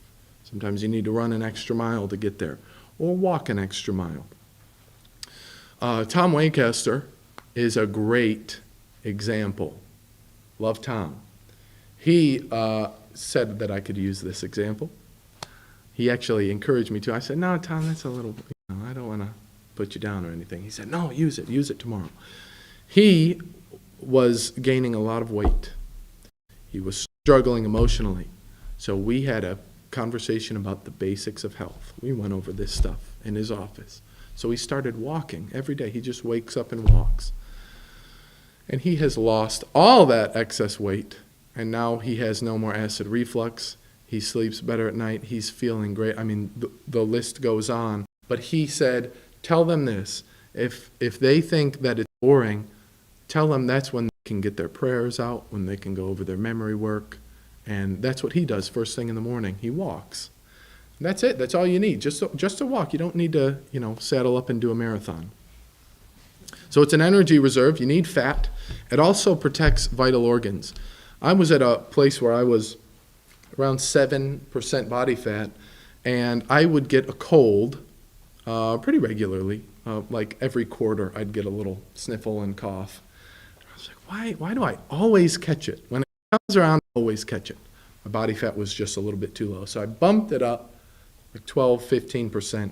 Sometimes you need to run an extra mile to get there, or walk an extra mile. Tom Waycaster is a great example. Love Tom. He said that I could use this example. He actually encouraged me to. I said, no, Tom, that's a little, I don't want to put you down or anything. He said, no, use it tomorrow. He was gaining a lot of weight. He was struggling emotionally. So we had a conversation about the basics of health. We went over this stuff in his office. So he started walking every day. He just wakes up and walks. And he has lost all that excess weight, and now he has no more acid reflux. He sleeps better at night. He's feeling great. I mean, the list goes on. But he said, tell them this. If they think that it's boring, tell them that's when they can get their prayers out, when they can go over their memory work. And that's what he does first thing in the morning. He walks. And that's it. That's all you need, just to walk. You don't need to, saddle up and do a marathon. So it's an energy reserve. You need fat. It also protects vital organs. I was at a place where I was around 7% body fat, and I would get a cold pretty regularly, like every quarter I'd get a little sniffle and cough. I was like, why do I always catch it? When it comes around, I always catch it. My body fat was just a little bit too low. So I bumped it up like 12, 15%.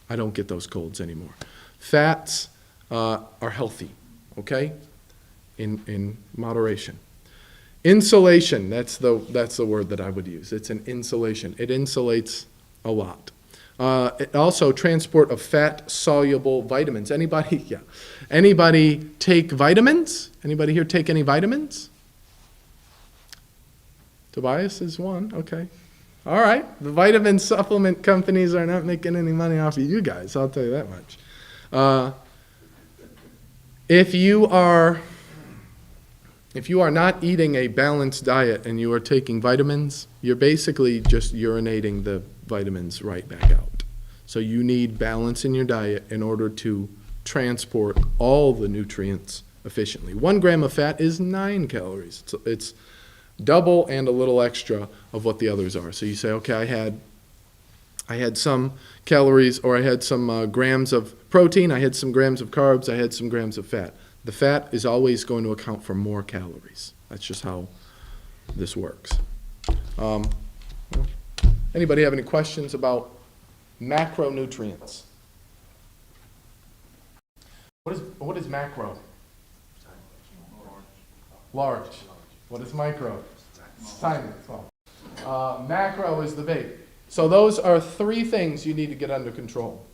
I don't get those colds anymore. Fats are healthy, okay, in moderation. Insulation, that's the word that I would use. It's an insulation. It insulates a lot. It also transport of fat-soluble vitamins. Anybody? Yeah. Anybody take vitamins? Anybody here take any vitamins? Tobias is one. Okay. All right. The vitamin supplement companies are not making any money off of you guys. I'll tell you that much. If you are not eating a balanced diet and you are taking vitamins, you're basically just urinating the vitamins right back out. So you need balance in your diet in order to transport all the nutrients efficiently. 1 gram of fat is 9 calories. It's double and a little extra of what the others are. So you say, okay, I had some calories, or I had some grams of protein, I had some grams of carbs, I had some grams of fat. The fat is always going to account for more calories. That's just how this works. Anybody have any questions about macronutrients? What is macro? Large. What is micro? Tiny. Macro is the big. So those are 3 things you need to get under control.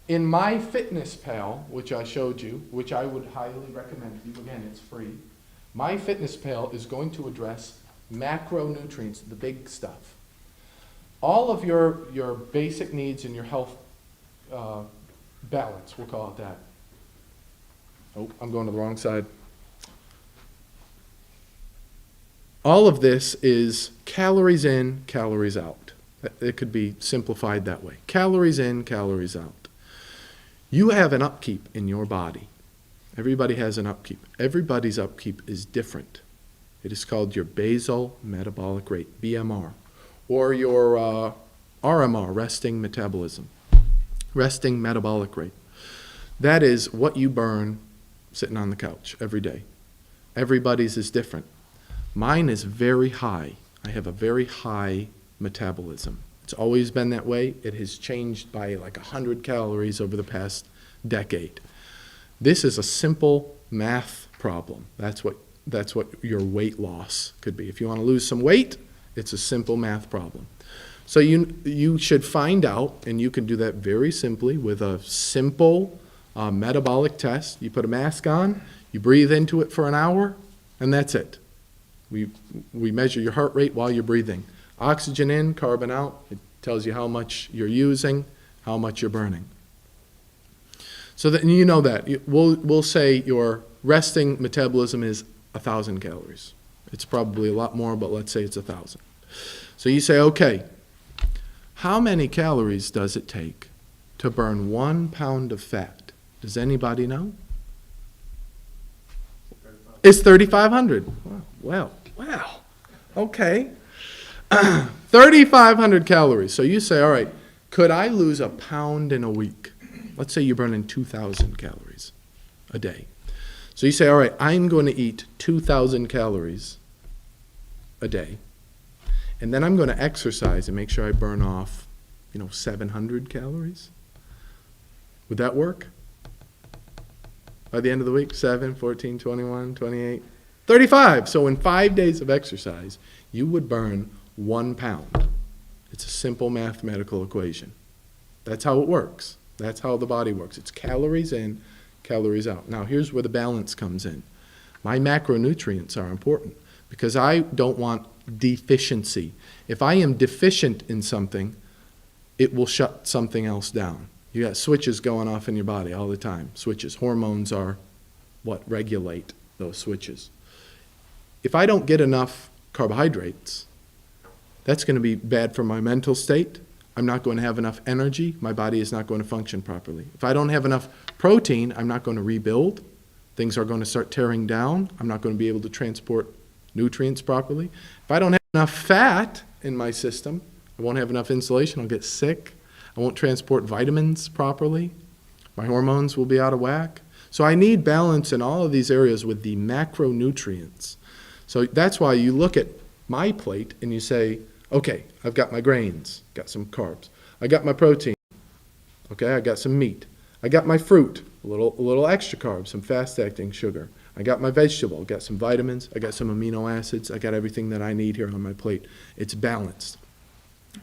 In MyFitnessPal, which I showed you, which I would highly recommend to you, again, it's free, MyFitnessPal is going to address macronutrients, the big stuff. All of your basic needs in your health balance, we'll call it that. Oh, I'm going to the wrong side. All of this is calories in, calories out. It could be simplified that way. Calories in, calories out. You have an upkeep in your body. Everybody has an upkeep. Everybody's upkeep is different. It is called your basal metabolic rate, BMR, or your RMR, resting metabolism, resting metabolic rate. That is what you burn sitting on the couch every day. Everybody's is different. Mine is very high. I have a very high metabolism. It's always been that way. It has changed by like 100 calories over the past decade. This is a simple math problem. That's what your weight loss could be. If you want to lose some weight, it's a simple math problem. So you should find out, and you can do that very simply with a simple metabolic test. You put a mask on, you breathe into it for an hour, and that's it. We measure your heart rate while you're breathing. Oxygen in, carbon out. It tells you how much you're using, how much you're burning. So that you know that. We'll say your resting metabolism is 1,000 calories. It's probably a lot more, but let's say it's 1,000. So you say, okay, how many calories does it take to burn 1 pound of fat? Does anybody know? It's 3,500. Wow. Okay. 3,500 calories. So you say, all right, could I lose a pound in a week? Let's say you're burning 2,000 calories a day. So you say, all right, I'm going to eat 2,000 calories a day, and then I'm going to exercise and make sure I burn off, 700 calories. Would that work? By the end of the week, 7, 14, 21, 28, 35. So in 5 days of exercise, you would burn 1 pound. It's a simple mathematical equation. That's how it works. That's how the body works. It's calories in, calories out. Now here's where the balance comes in. My macronutrients are important because I don't want deficiency. If I am deficient in something, it will shut something else down. You got switches going off in your body all the time. Switches. Hormones are what regulate those switches. If I don't get enough carbohydrates, that's going to be bad for my mental state. I'm not going to have enough energy. My body is not going to function properly. If I don't have enough protein, I'm not going to rebuild. Things are going to start tearing down. I'm not going to be able to transport nutrients properly. If I don't have enough fat in my system, I won't have enough insulation. I'll get sick. I won't transport vitamins properly. My hormones will be out of whack. So I need balance in all of these areas with the macronutrients. So that's why you look at my plate and you say, okay, I've got my grains, got some carbs. I got my protein, okay, I got some meat. I got my fruit, a little extra carbs, some fast-acting sugar. I got my vegetable, got some vitamins, I got some amino acids, I got everything that I need here on my plate. It's balanced.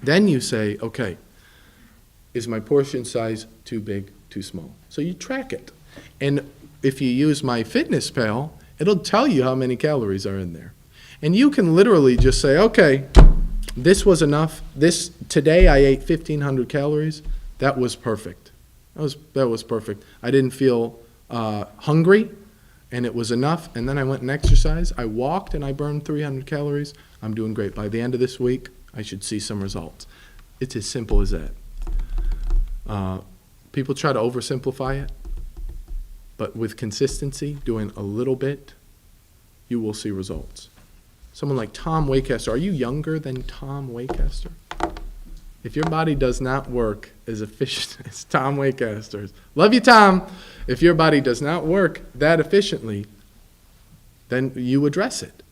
Then you say, okay, is my portion size too big, too small? So you track it. And if you use MyFitnessPal, it'll tell you how many calories are in there. And you can literally just say, okay, this was enough. Today I ate 1,500 calories. That was perfect. That was perfect. I didn't feel hungry, and it was enough. And then I went and exercised. I walked, and I burned 300 calories. I'm doing great. By the end of this week, I should see some results. It's as simple as that. People try to oversimplify it, but with consistency, doing a little bit, you will see results. Someone like Tom Waycaster. Are you younger than Tom Waycaster? If your body does not work as efficient as Tom Waycaster's, love you, Tom. If your body does not work that efficiently, then you address it.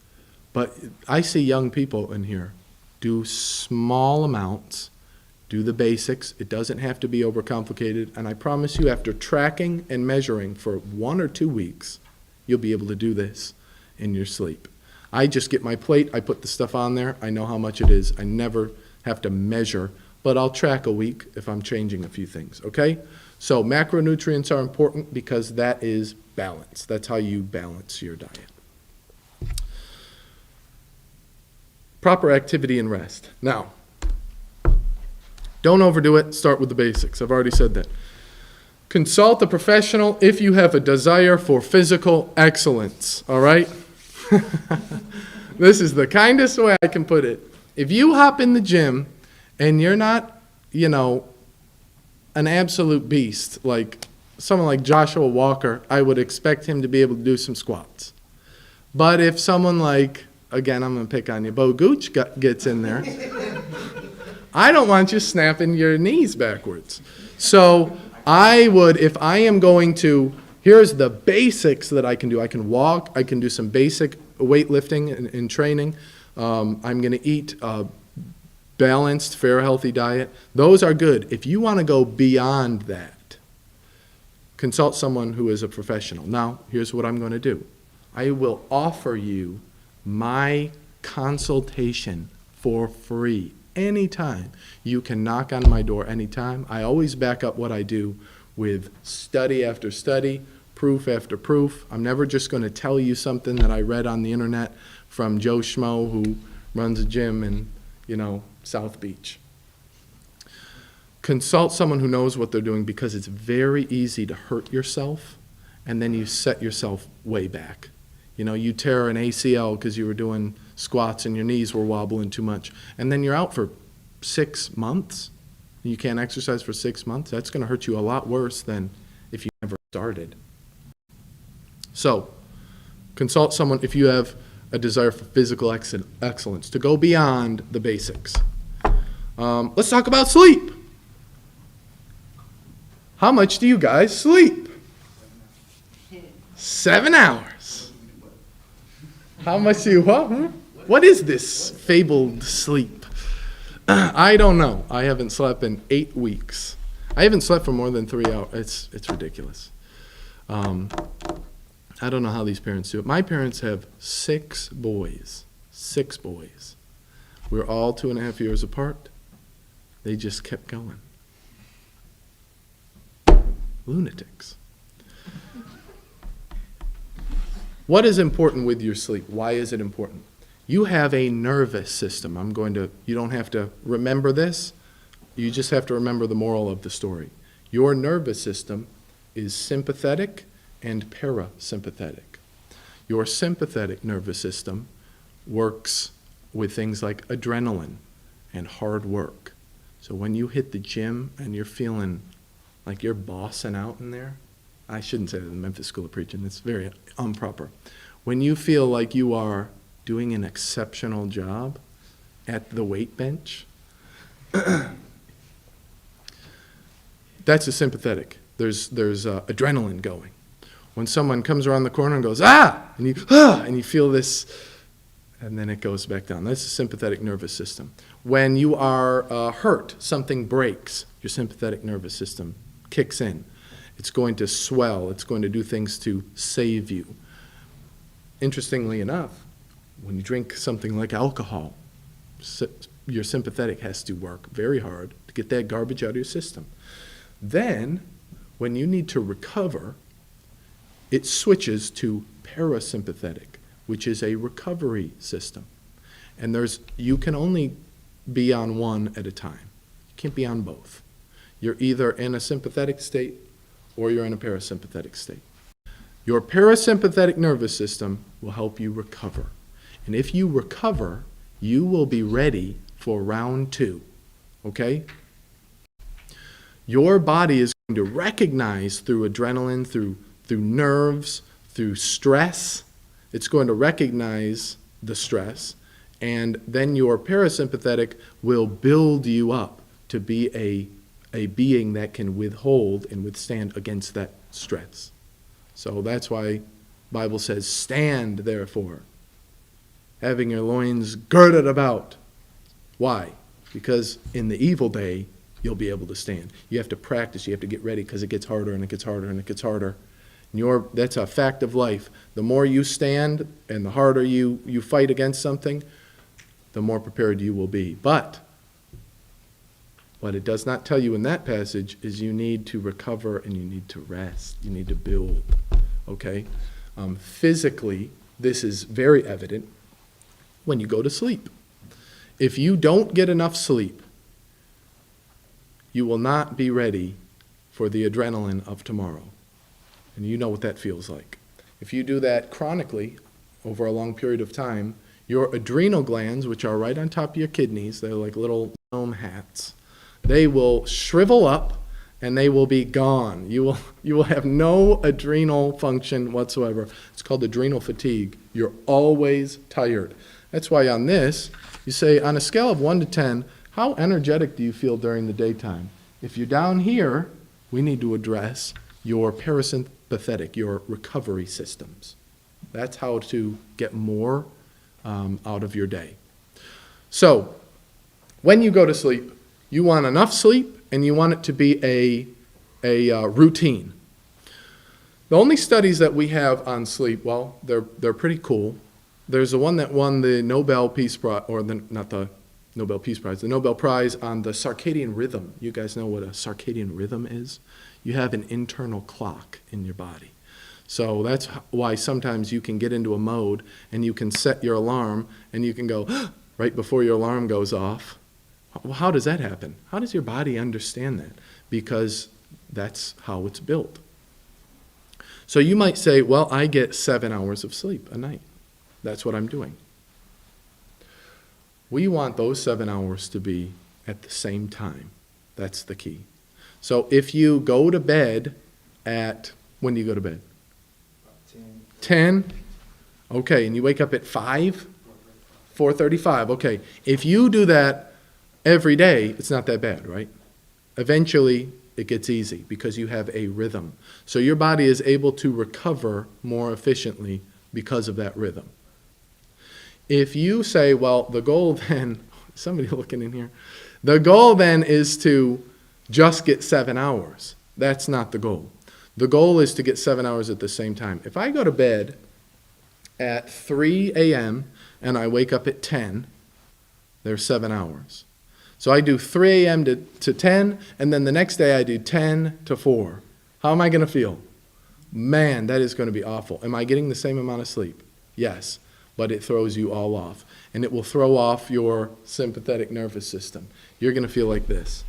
But I see young people in here do small amounts, do the basics. It doesn't have to be overcomplicated. And I promise you, after tracking and measuring for 1 or 2 weeks, you'll be able to do this in your sleep. I just get my plate, I put the stuff on there, I know how much it is. I never have to measure, but I'll track a week if I'm changing a few things, okay? So macronutrients are important because that is balance. That's how you balance your diet. Proper activity and rest. Now, don't overdo it, start with the basics. I've already said that. Consult a professional if you have a desire for physical excellence, all right? This is the kindest way I can put it. If you hop in the gym and you're not, an absolute beast, like someone like Joshua Walker, I would expect him to be able to do some squats. But if someone like, again, I'm going to pick on you, Bo Gooch gets in there, I don't want you snapping your knees backwards. So I would, if I am going to, here's the basics that I can do. I can walk. I can do some basic weightlifting and training. I'm going to eat a balanced, fair, healthy diet. Those are good. If you want to go beyond that, consult someone who is a professional. Now, here's what I'm going to do. I will offer you my consultation for free anytime. You can knock on my door anytime. I always back up what I do with study after study, proof after proof. I'm never just going to tell you something that I read on the internet from Joe Schmo who runs a gym in, South Beach. Consult someone who knows what they're doing because it's very easy to hurt yourself and then you set yourself way back. You tear an ACL because you were doing squats and your knees were wobbling too much. And then you're out for 6 months. You can't exercise for 6 months. That's going to hurt you a lot worse than if you never started. So, consult someone if you have a desire for physical excellence, to go beyond the basics. Let's talk about sleep. How much do you guys sleep? 7 hours. How much do you, what is this fabled sleep? I don't know. I haven't slept in 8 weeks. I haven't slept for more than 3 hours. It's ridiculous. I don't know how these parents do it. My parents have 6 boys. 6 boys. We're all 2.5 years apart. They just kept going. Lunatics. What is important with your sleep? Why is it important? You have a nervous system. You don't have to remember this. You just have to remember the moral of the story. Your nervous system is sympathetic and parasympathetic. Your sympathetic nervous system works with things like adrenaline and hard work. So when you hit the gym and you're feeling like you're bossing out in there, I shouldn't say that in the Memphis School of Preaching, it's very improper. When you feel like you are doing an exceptional job at the weight bench, that's a sympathetic. there's adrenaline going. When someone comes around the corner and goes, ah, and you feel this, and then it goes back down. That's the sympathetic nervous system. When you are hurt, something breaks, your sympathetic nervous system kicks in. It's going to swell. It's going to do things to save you. Interestingly enough, when you drink something like alcohol, your sympathetic has to work very hard to get that garbage out of your system. Then, when you need to recover, it switches to parasympathetic, which is a recovery system. And you can only be on one at a time. You can't be on both. You're either in a sympathetic state or you're in a parasympathetic state. Your parasympathetic nervous system will help you recover. And if you recover, you will be ready for round 2. Okay? Your body is going to recognize through adrenaline, through nerves, through stress. It's going to recognize the stress, and then your parasympathetic will build you up to be a being that can withhold and withstand against that stress. So that's why the Bible says, stand therefore, having your loins girded about. Why? Because in the evil day, you'll be able to stand. You have to practice, you have to get ready, because it gets harder and it gets harder and it gets harder. That's a fact of life. The more you stand and the harder you fight against something, the more prepared you will be. But what it does not tell you in that passage is you need to recover and you need to rest. You need to build. Okay? Physically, this is very evident when you go to sleep. If you don't get enough sleep, you will not be ready for the adrenaline of tomorrow. And you know what that feels like. If you do that chronically over a long period of time, your adrenal glands, which are right on top of your kidneys, they're like little gnome hats, they will shrivel up and they will be gone. You will have no adrenal function whatsoever. It's called adrenal fatigue. You're always tired. That's why on this, you say on a scale of 1 to 10, how energetic do you feel during the daytime? If you're down here, we need to address your parasympathetic, your recovery systems. That's how to get more out of your day. So, when you go to sleep, you want enough sleep and you want it to be a routine. The only studies that we have on sleep, well, they're pretty cool. There's the one that won the Nobel Peace Prize, or not the Nobel Peace Prize, the Nobel Prize on the Circadian Rhythm. You guys know what a Circadian Rhythm is? You have an internal clock in your body. So that's why sometimes you can get into a mode and you can set your alarm and you can go right before your alarm goes off. Well, how does that happen? How does your body understand that? Because that's how it's built. So you might say, well, I get 7 hours of sleep a night. That's what I'm doing. We want those 7 hours to be at the same time. That's the key. So if you go to bed when do you go to bed? 10? Okay, and you wake up at 5? 4:35, okay. If you do that every day, it's not that bad, right? Eventually, it gets easy because you have a rhythm. So your body is able to recover more efficiently because of that rhythm. If you say, well, the goal then, somebody looking in here, the goal then is to just get 7 hours. That's not the goal. The goal is to get 7 hours at the same time. If I go to bed at 3 a.m. and I wake up at 10, there's 7 hours. So I do 3 a.m. to 10, and then the next day I do 10 to 4. How am I going to feel? Man, that is going to be awful. Am I getting the same amount of sleep? Yes, but it throws you all off. And it will throw off your sympathetic nervous system. You're going to feel like this.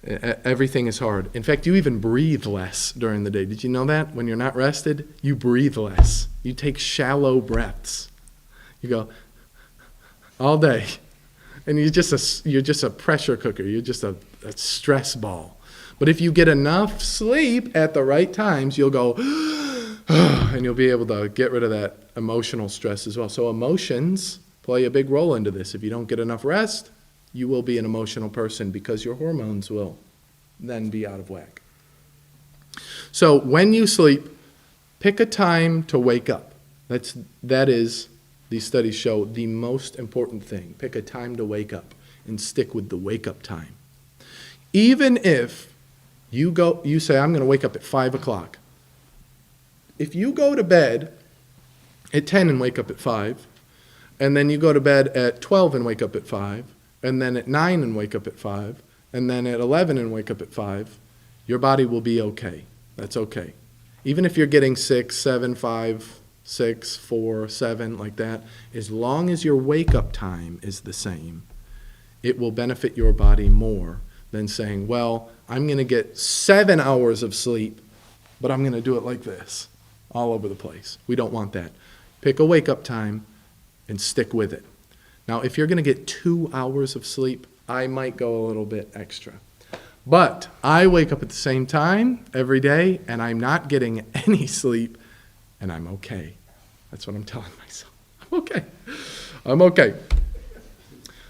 Everything is hard. In fact, you even breathe less during the day. Did you know that? When you're not rested, you breathe less. You take shallow breaths. You go all day. And you're just a pressure cooker. You're just a stress ball. But if you get enough sleep at the right times, you'll go, and you'll be able to get rid of that emotional stress as well. So emotions play a big role into this. If you don't get enough rest, you will be an emotional person because your hormones will then be out of whack. So when you sleep, pick a time to wake up. That is, these studies show, the most important thing. Pick a time to wake up and stick with the wake up time. Even if you say, I'm going to wake up at 5 o'clock. If you go to bed at 10 and wake up at 5, and then you go to bed at 12 and wake up at 5, and then at 9 and wake up at 5, and then at 11 and wake up at 5, your body will be okay. That's okay. Even if you're getting 6, 7, 5, 6, 4, 7, like that, as long as your wake-up time is the same, it will benefit your body more than saying, well, I'm going to get 7 hours of sleep, but I'm going to do it like this, all over the place. We don't want that. Pick a wake-up time and stick with it. Now, if you're going to get 2 hours of sleep, I might go a little bit extra. But I wake up at the same time every day, and I'm not getting any sleep, and I'm okay. That's what I'm telling myself. I'm okay. I'm okay.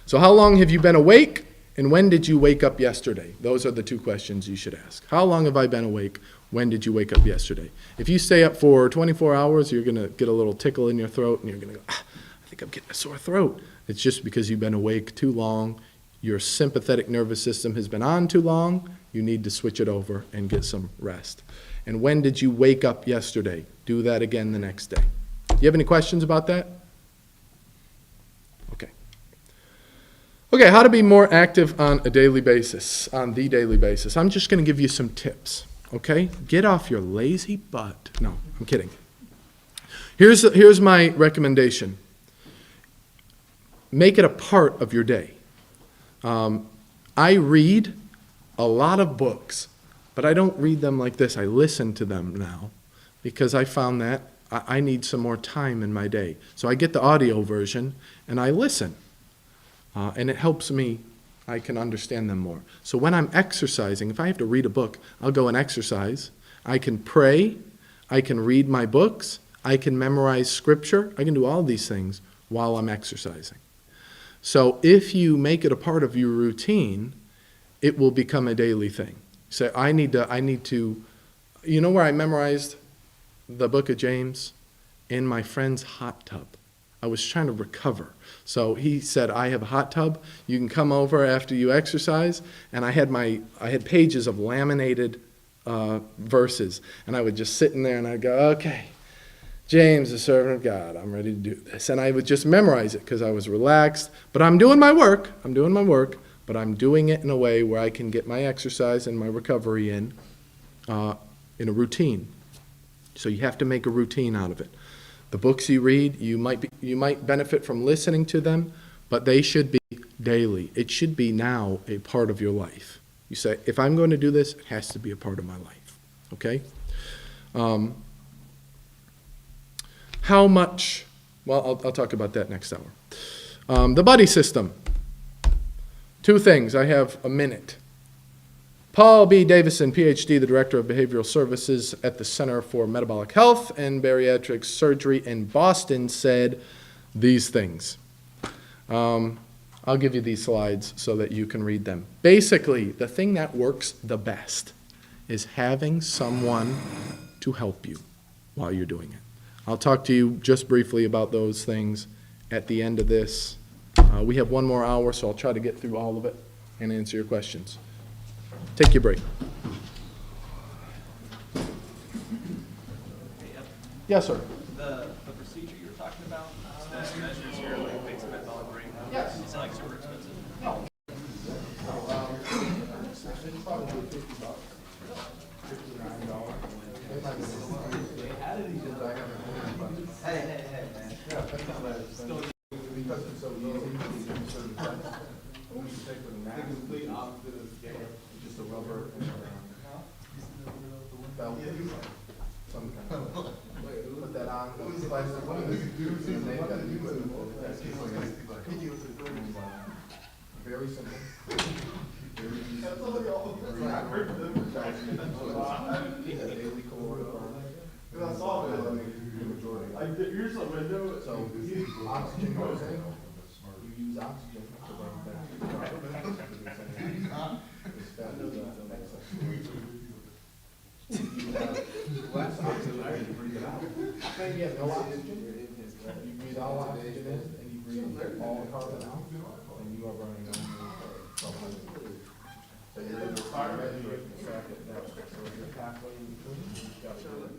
So how long have you been awake, and when did you wake up yesterday? Those are the 2 questions you should ask. How long have I been awake? When did you wake up yesterday? If you stay up for 24 hours, you're going to get a little tickle in your throat, and you're going to go, I think I'm getting a sore throat. It's just because you've been awake too long. Your sympathetic nervous system has been on too long. You need to switch it over and get some rest. And when did you wake up yesterday? Do that again the next day. Do you have any questions about that? Okay. Okay, how to be more active on the daily basis. I'm just going to give you some tips, okay? Get off your lazy butt. No, I'm kidding. Here's my recommendation. Make it a part of your day. I read a lot of books, but I don't read them like this. I listen to them now because I found that I need some more time in my day. So I get the audio version and I listen, and it helps me. I can understand them more. So when I'm exercising, if I have to read a book, I'll go and exercise. I can pray. I can read my books. I can memorize scripture. I can do all these things while I'm exercising. So if you make it a part of your routine, it will become a daily thing. Say, I need to, you know where I memorized the book of James? In my friend's hot tub. I was trying to recover. So he said, I have a hot tub. You can come over after you exercise. And I had pages of laminated verses. And I would just sit in there and I'd go, okay, James, the servant of God, I'm ready to do this. And I would just memorize it because I was relaxed. But I'm doing my work, but I'm doing it in a way where I can get my exercise and my recovery in a routine. So you have to make a routine out of it. The books you read, you might benefit from listening to them, but they should be daily. It should be now a part of your life. You say, if I'm going to do this, it has to be a part of my life. Okay? How much? Well, I'll talk about that next hour. The buddy system. 2 things. I have a minute. Paul B. Davison, PhD, the Director of Behavioral Services at the Center for Metabolic Health and Bariatric Surgery in Boston, said these things. I'll give you these slides so that you can read them. Basically, the thing that works the best is having someone to help you while you're doing it. I'll talk to you just briefly about those things at the end of this. We have 1 more hour, so I'll try to get through all of it and answer your questions. Take your break. Yes, sir. The procedure you're talking about, that measures your like base metabolic rate. Yes. Is it like super expensive? No. It's probably $50. $59. Hey, man. Yeah, that's not that expensive. Because it's so easy, you can certain things. We take with a mask. The complete opposite of scale. Just a rubber and belt. Some kind of. Put that on. Plastic one. And they've got to use it. Very simple. Very easy. Daily caloric. I saw it. Here's a window. So oxygen goes in. You use oxygen to burn fat. Fat is excess. Saying he has no oxygen, you breathe all oxygen in, and you breathe all carbon out, and you are burning only so you're in the start measure, second, so if you're halfway in between, you gotta do it.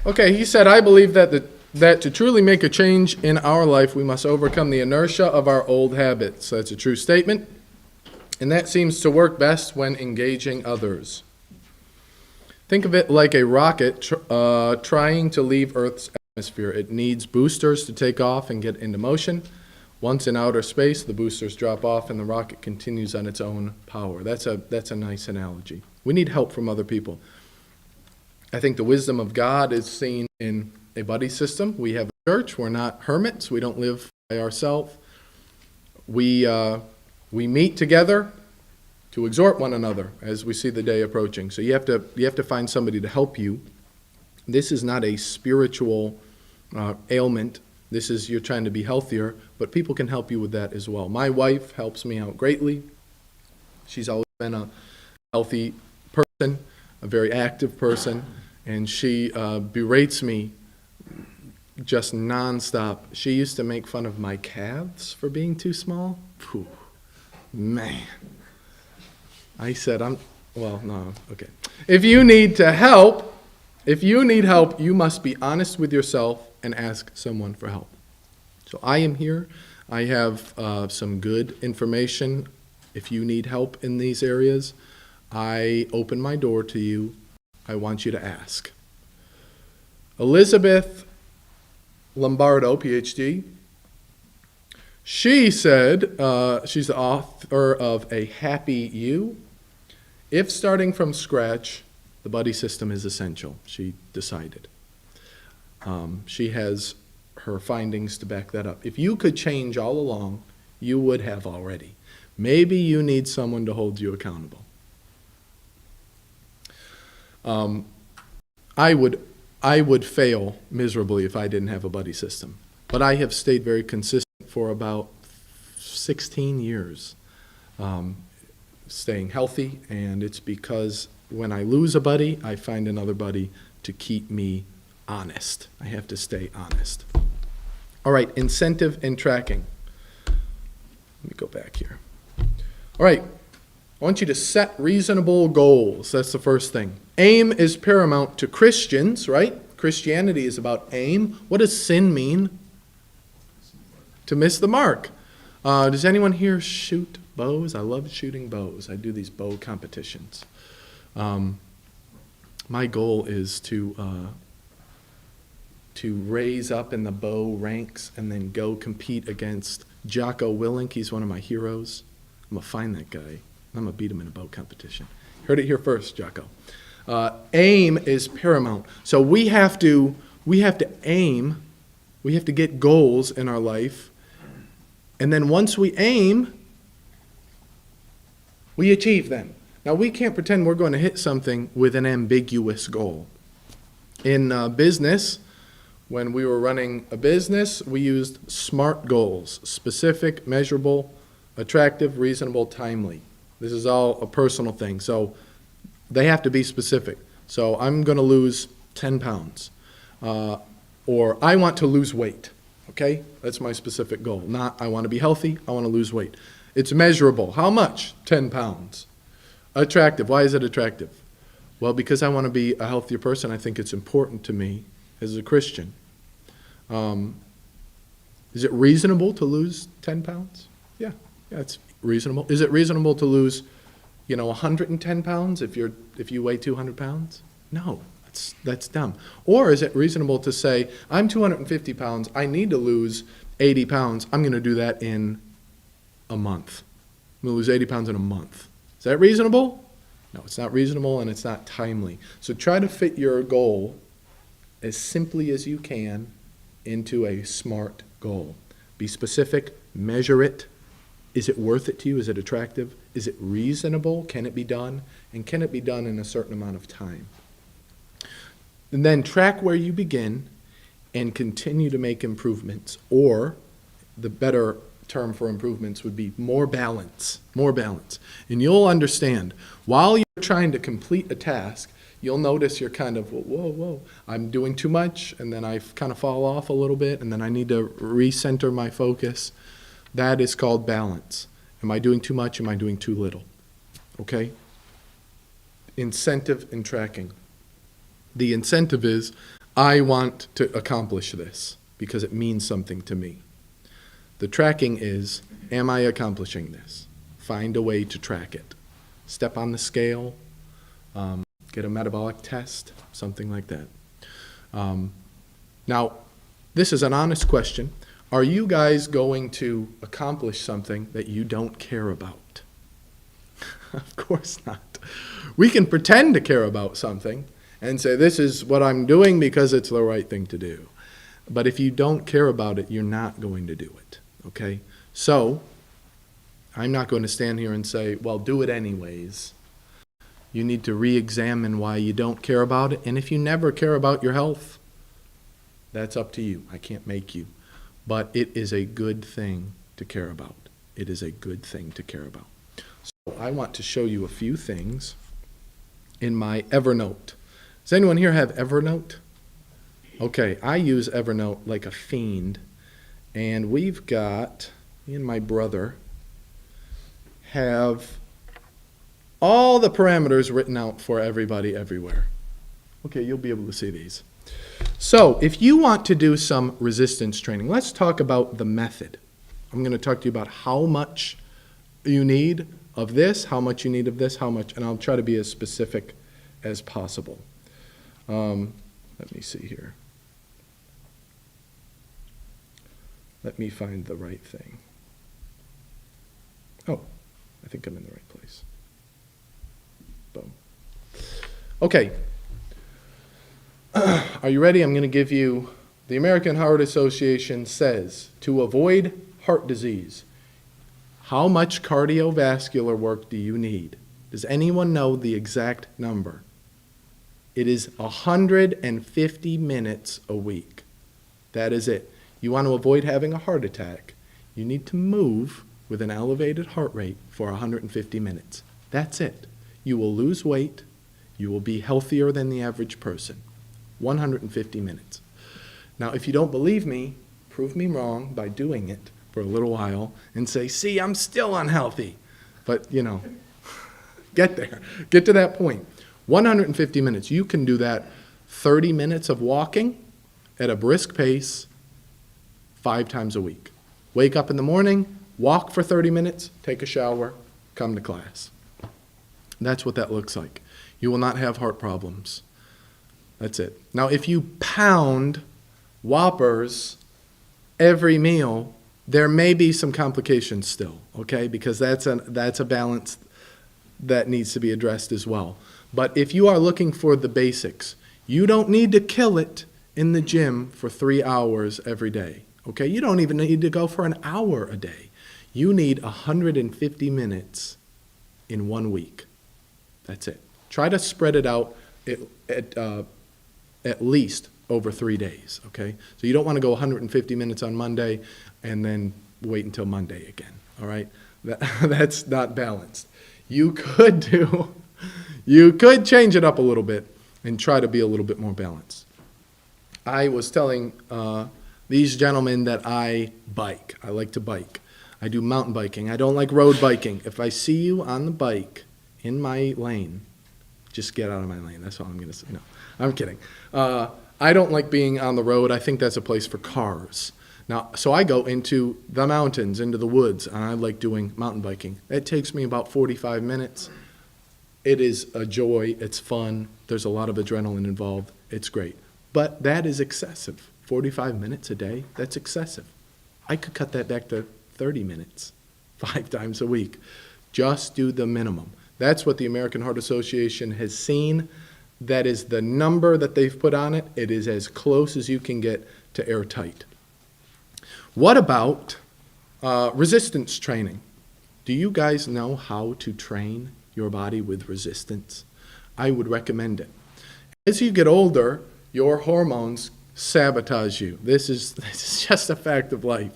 Okay, he said, I believe that to truly make a change in our life, we must overcome the inertia of our old habits. That's a true statement. And that seems to work best when engaging others. Think of it like a rocket trying to leave Earth's atmosphere. It needs boosters to take off and get into motion. Once in outer space, the boosters drop off and the rocket continues on its own power. That's a nice analogy. We need help from other people. I think the wisdom of God is seen in a buddy system. We have a church. We're not hermits. We don't live by ourselves. We meet together to exhort one another as we see the day approaching. So you have to find somebody to help you. This is not a spiritual ailment. This is you're trying to be healthier, but people can help you with that as well. My wife helps me out greatly. She's always been a healthy person, a very active person, and she berates me just nonstop. She used to make fun of my calves for being too small. Phew, man. I said, okay. If you need help, you must be honest with yourself and ask someone for help. So I am here. I have some good information. If you need help in these areas, I open my door to you. I want you to ask. Elizabeth Lombardo, PhD, she said, she's the author of A Happy You. If starting from scratch, the buddy system is essential, she decided. She has her findings to back that up. If you could change all along, you would have already. Maybe you need someone to hold you accountable. I would fail miserably if I didn't have a buddy system. But I have stayed very consistent for about 16 years, staying healthy, and it's because when I lose a buddy, I find another buddy to keep me honest. I have to stay honest. All right, incentive and tracking. Let me go back here. All right, I want you to set reasonable goals. That's the first thing. Aim is paramount to Christians, right? Christianity is about aim. What does sin mean? To miss the mark. Does anyone here shoot bows? I love shooting bows. I do these bow competitions. My goal is to raise up in the bow ranks and then go compete against Jocko Willink. He's one of my heroes. I'm going to find that guy. I'm going to beat him in a bow competition. Heard it here first, Jocko. Aim is paramount. So we have to aim. We have to get goals in our life. And then once we aim, we achieve them. Now, we can't pretend we're going to hit something with an ambiguous goal. In business, when we were running a business, we used SMART goals: specific, measurable, attractive, reasonable, timely. This is all a personal thing, so they have to be specific. So I'm going to lose 10 pounds, or I want to lose weight, okay? That's my specific goal. Not I want to be healthy, I want to lose weight. It's measurable. How much? 10 pounds. Attractive. Why is it attractive? Well, because I want to be a healthier person. I think it's important to me as a Christian. Is it reasonable to lose 10 pounds? Yeah, it's reasonable. Is it reasonable to lose, 110 pounds if you weigh 200 pounds? No, that's dumb. Or is it reasonable to say, I'm 250 pounds, I need to lose 80 pounds, I'm going to do that in a month. I'm going to lose 80 pounds in a month. Is that reasonable? No, it's not reasonable and it's not timely. So try to fit your goal as simply as you can into a SMART goal. Be specific, measure it. Is it worth it to you? Is it attractive? Is it reasonable? Can it be done? And can it be done in a certain amount of time? And then track where you begin and continue to make improvements. Or the better term for improvements would be more balance. More balance. And you'll understand, while you're trying to complete a task, you'll notice you're kind of, whoa, I'm doing too much, and then I kind of fall off a little bit, and then I need to recenter my focus. That is called balance. Am I doing too much? Am I doing too little? Okay? Incentive and tracking. The incentive is, I want to accomplish this because it means something to me. The tracking is, am I accomplishing this? Find a way to track it. Step on the scale, get a metabolic test, something like that. Now, this is an honest question. Are you guys going to accomplish something that you don't care about? Of course not. We can pretend to care about something and say, this is what I'm doing because it's the right thing to do. But if you don't care about it, you're not going to do it, okay? So, I'm not going to stand here and say, well, do it anyways. You need to re-examine why you don't care about it. And if you never care about your health, that's up to you. I can't make you. But it is a good thing to care about. It is a good thing to care about. So I want to show you a few things in my Evernote. Does anyone here have Evernote? Okay, I use Evernote like a fiend. And we've got, me and my brother have all the parameters written out for everybody everywhere. Okay, you'll be able to see these. So if you want to do some resistance training, let's talk about the method. I'm going to talk to you about how much you need of this, how much you need of this, how much, and I'll try to be as specific as possible. Let me see here. Let me find the right thing. Oh, I think I'm in the right place. Boom. Okay. Are you ready? I'm going to give you, the American Heart Association says, to avoid heart disease, how much cardiovascular work do you need? Does anyone know the exact number? It is 150 minutes a week. That is it. You want to avoid having a heart attack, you need to move with an elevated heart rate for 150 minutes. That's it. You will lose weight. You will be healthier than the average person. 150 minutes. Now, if you don't believe me, prove me wrong by doing it for a little while and say, see, I'm still unhealthy. But, you know, get there. Get to that point. 150 minutes. You can do that 30 minutes of walking at a brisk pace 5 times a week. Wake up in the morning, walk for 30 minutes, take a shower, come to class. That's what that looks like. You will not have heart problems. That's it. Now, if you pound Whoppers every meal, there may be some complications still, okay? Because that's a balance that needs to be addressed as well. But if you are looking for the basics, you don't need to kill it in the gym for 3 hours every day, okay? You don't even need to go for an hour a day. You need 150 minutes in 1 week. That's it. Try to spread it out at least over 3 days, okay? So you don't want to go 150 minutes on Monday and then wait until Monday again, all right? That's not balanced. You could change it up a little bit and try to be a little bit more balanced. I was telling these gentlemen that I bike. I like to bike. I do mountain biking. I don't like road biking. If I see you on the bike in my lane, just get out of my lane. That's all I'm going to say. No, I'm kidding. I don't like being on the road. I think that's a place for cars. Now, so I go into the mountains, into the woods, and I like doing mountain biking. It takes me about 45 minutes. It is a joy. It's fun. There's a lot of adrenaline involved. It's great. But that is excessive. 45 minutes a day, that's excessive. I could cut that back to 30 minutes, 5 times a week. Just do the minimum. That's what the American Heart Association has seen. That is the number that they've put on it. It is as close as you can get to airtight. What about resistance training? Do you guys know how to train your body with resistance? I would recommend it. As you get older, your hormones sabotage you. This is just a fact of life.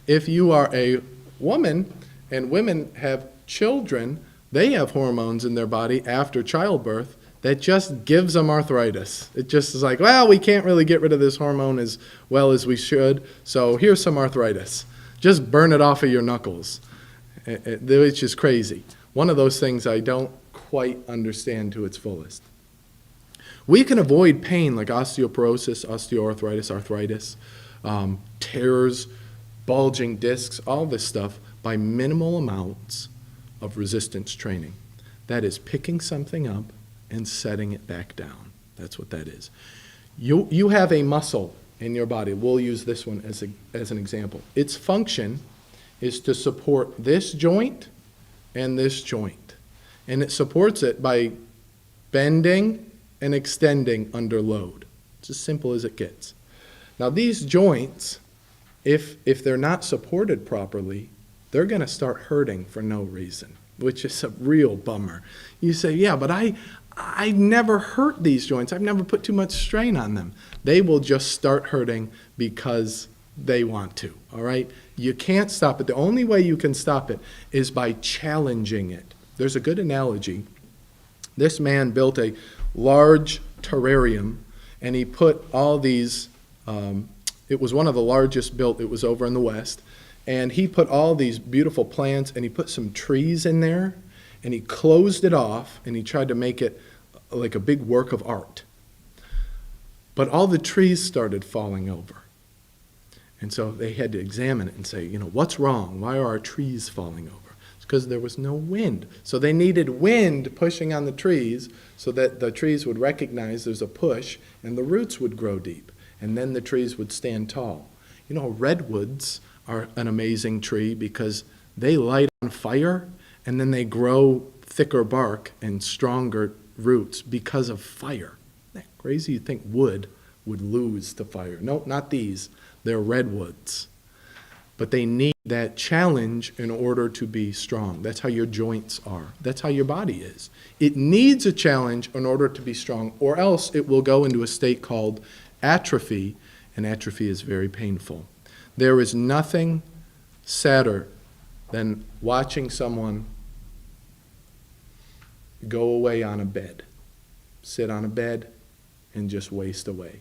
If you are a woman, and women have children, they have hormones in their body after childbirth that just gives them arthritis. It just is like, well, we can't really get rid of this hormone as well as we should, so here's some arthritis. Just burn it off of your knuckles. It's just crazy. One of those things I don't quite understand to its fullest. We can avoid pain like osteoporosis, osteoarthritis, arthritis, tears, bulging discs, all this stuff by minimal amounts of resistance training. That is picking something up and setting it back down. That's what that is. You have a muscle in your body. We'll use this one as an example. Its function is to support this joint and this joint. And it supports it by bending and extending under load. It's as simple as it gets. Now these joints, if they're not supported properly, they're going to start hurting for no reason, which is a real bummer. You say, yeah, but I never hurt these joints. I've never put too much strain on them. They will just start hurting because they want to, all right? You can't stop it. The only way you can stop it is by challenging it. There's a good analogy. This man built a large terrarium, and he put all these, it was one of the largest built, it was over in the West, and he put all these beautiful plants, and he put some trees in there, and he closed it off, and he tried to make it like a big work of art. But all the trees started falling over. And so they had to examine it and say, what's wrong? Why are our trees falling over? It's because there was no wind. So they needed wind pushing on the trees so that the trees would recognize there's a push and the roots would grow deep. And then the trees would stand tall. Redwoods are an amazing tree because they light on fire and then they grow thicker bark and stronger roots because of fire. Isn't that crazy? You'd think wood would lose to fire. No, not these. They're redwoods. But they need that challenge in order to be strong. That's how your joints are. That's how your body is. It needs a challenge in order to be strong, or else it will go into a state called atrophy, and atrophy is very painful. There is nothing sadder than watching someone go away on a bed, sit on a bed, and just waste away.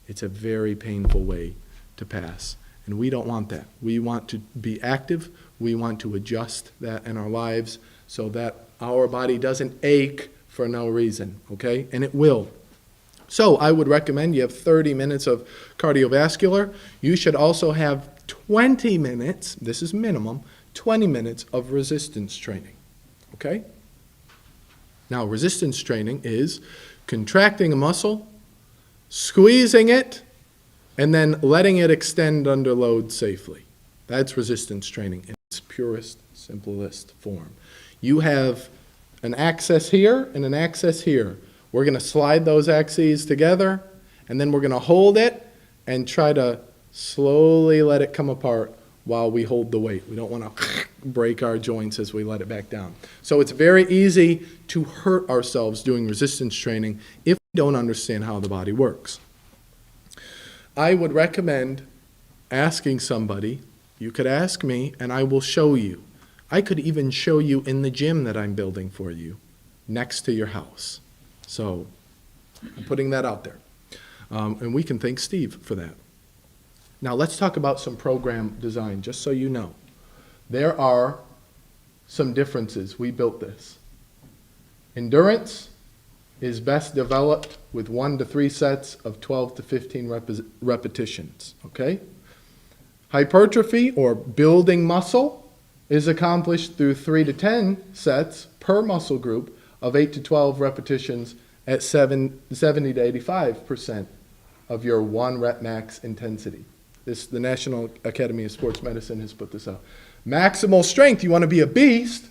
It's a very painful way to pass, and we don't want that. We want to be active. We want to adjust that in our lives so that our body doesn't ache for no reason, okay? And it will. So I would recommend you have 30 minutes of cardiovascular. You should also have 20 minutes, this is minimum, 20 minutes of resistance training, okay? Now, resistance training is contracting a muscle, squeezing it, and then letting it extend under load safely. That's resistance training in its purest, simplest form. You have an axis here and an axis here. We're going to slide those axes together, and then we're going to hold it and try to slowly let it come apart while we hold the weight. We don't want to break our joints as we let it back down. So it's very easy to hurt ourselves doing resistance training if we don't understand how the body works. I would recommend asking somebody. You could ask me, and I will show you. I could even show you in the gym that I'm building for you next to your house. So I'm putting that out there. And we can thank Steve for that. Now let's talk about some program design, just so you know. There are some differences. We built this. Endurance is best developed with 1 to 3 sets of 12 to 15 repetitions, okay? Hypertrophy, or building muscle, is accomplished through 3 to 10 sets per muscle group of 8 to 12 repetitions at 70 to 85% of your 1 rep max intensity. The National Academy of Sports Medicine has put this out. Maximal strength, you want to be a beast,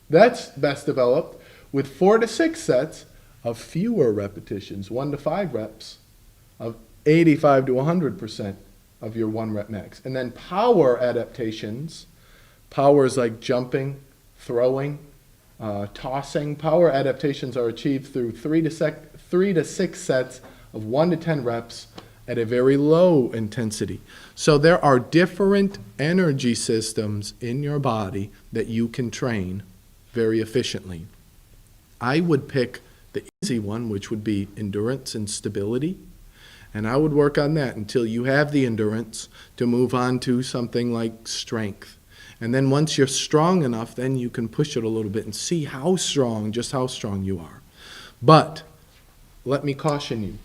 that's best developed with 4 to 6 sets of fewer repetitions, 1 to 5 reps of 85 to 100% of your 1 rep max. And then power adaptations, power is like jumping, throwing, tossing. Power adaptations are achieved through 3 to 6 sets of 1 to 10 reps at a very low intensity. So there are different energy systems in your body that you can train very efficiently. I would pick the easy one, which would be endurance and stability, and I would work on that until you have the endurance to move on to something like strength. And then once you're strong enough, then you can push it a little bit and see how strong, just how strong you are. But let me caution you.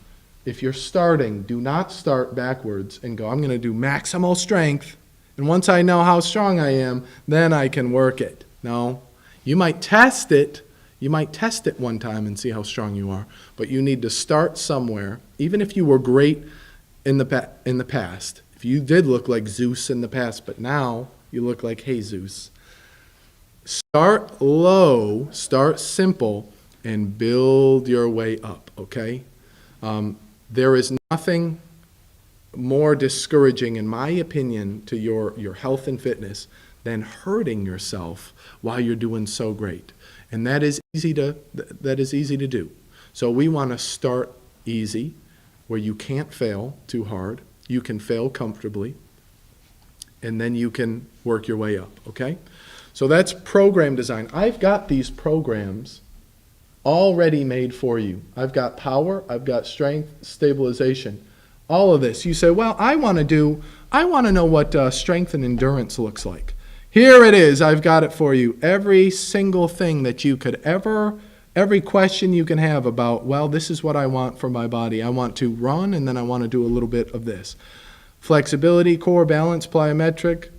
If you're starting, do not start backwards and go, I'm going to do maximal strength, and once I know how strong I am, then I can work it. No. You might test it. You might test it one time and see how strong you are, but you need to start somewhere. Even if you were great in the past, if you did look like Zeus in the past, but now you look like Jesus, start low, start simple, and build your way up, okay? There is nothing more discouraging, in my opinion, to your health and fitness than hurting yourself while you're doing so great. And that is easy to do. So we want to start easy, where you can't fail too hard. You can fail comfortably, and then you can work your way up, okay? So that's program design. I've got these programs already made for you. I've got power, I've got strength, stabilization, all of this. You say, well, I want to know what strength and endurance looks like. Here it is. I've got it for you. Every single thing that you could every question you can have about, well, this is what I want for my body. I want to run, and then I want to do a little bit of this. Flexibility, core, balance, plyometric,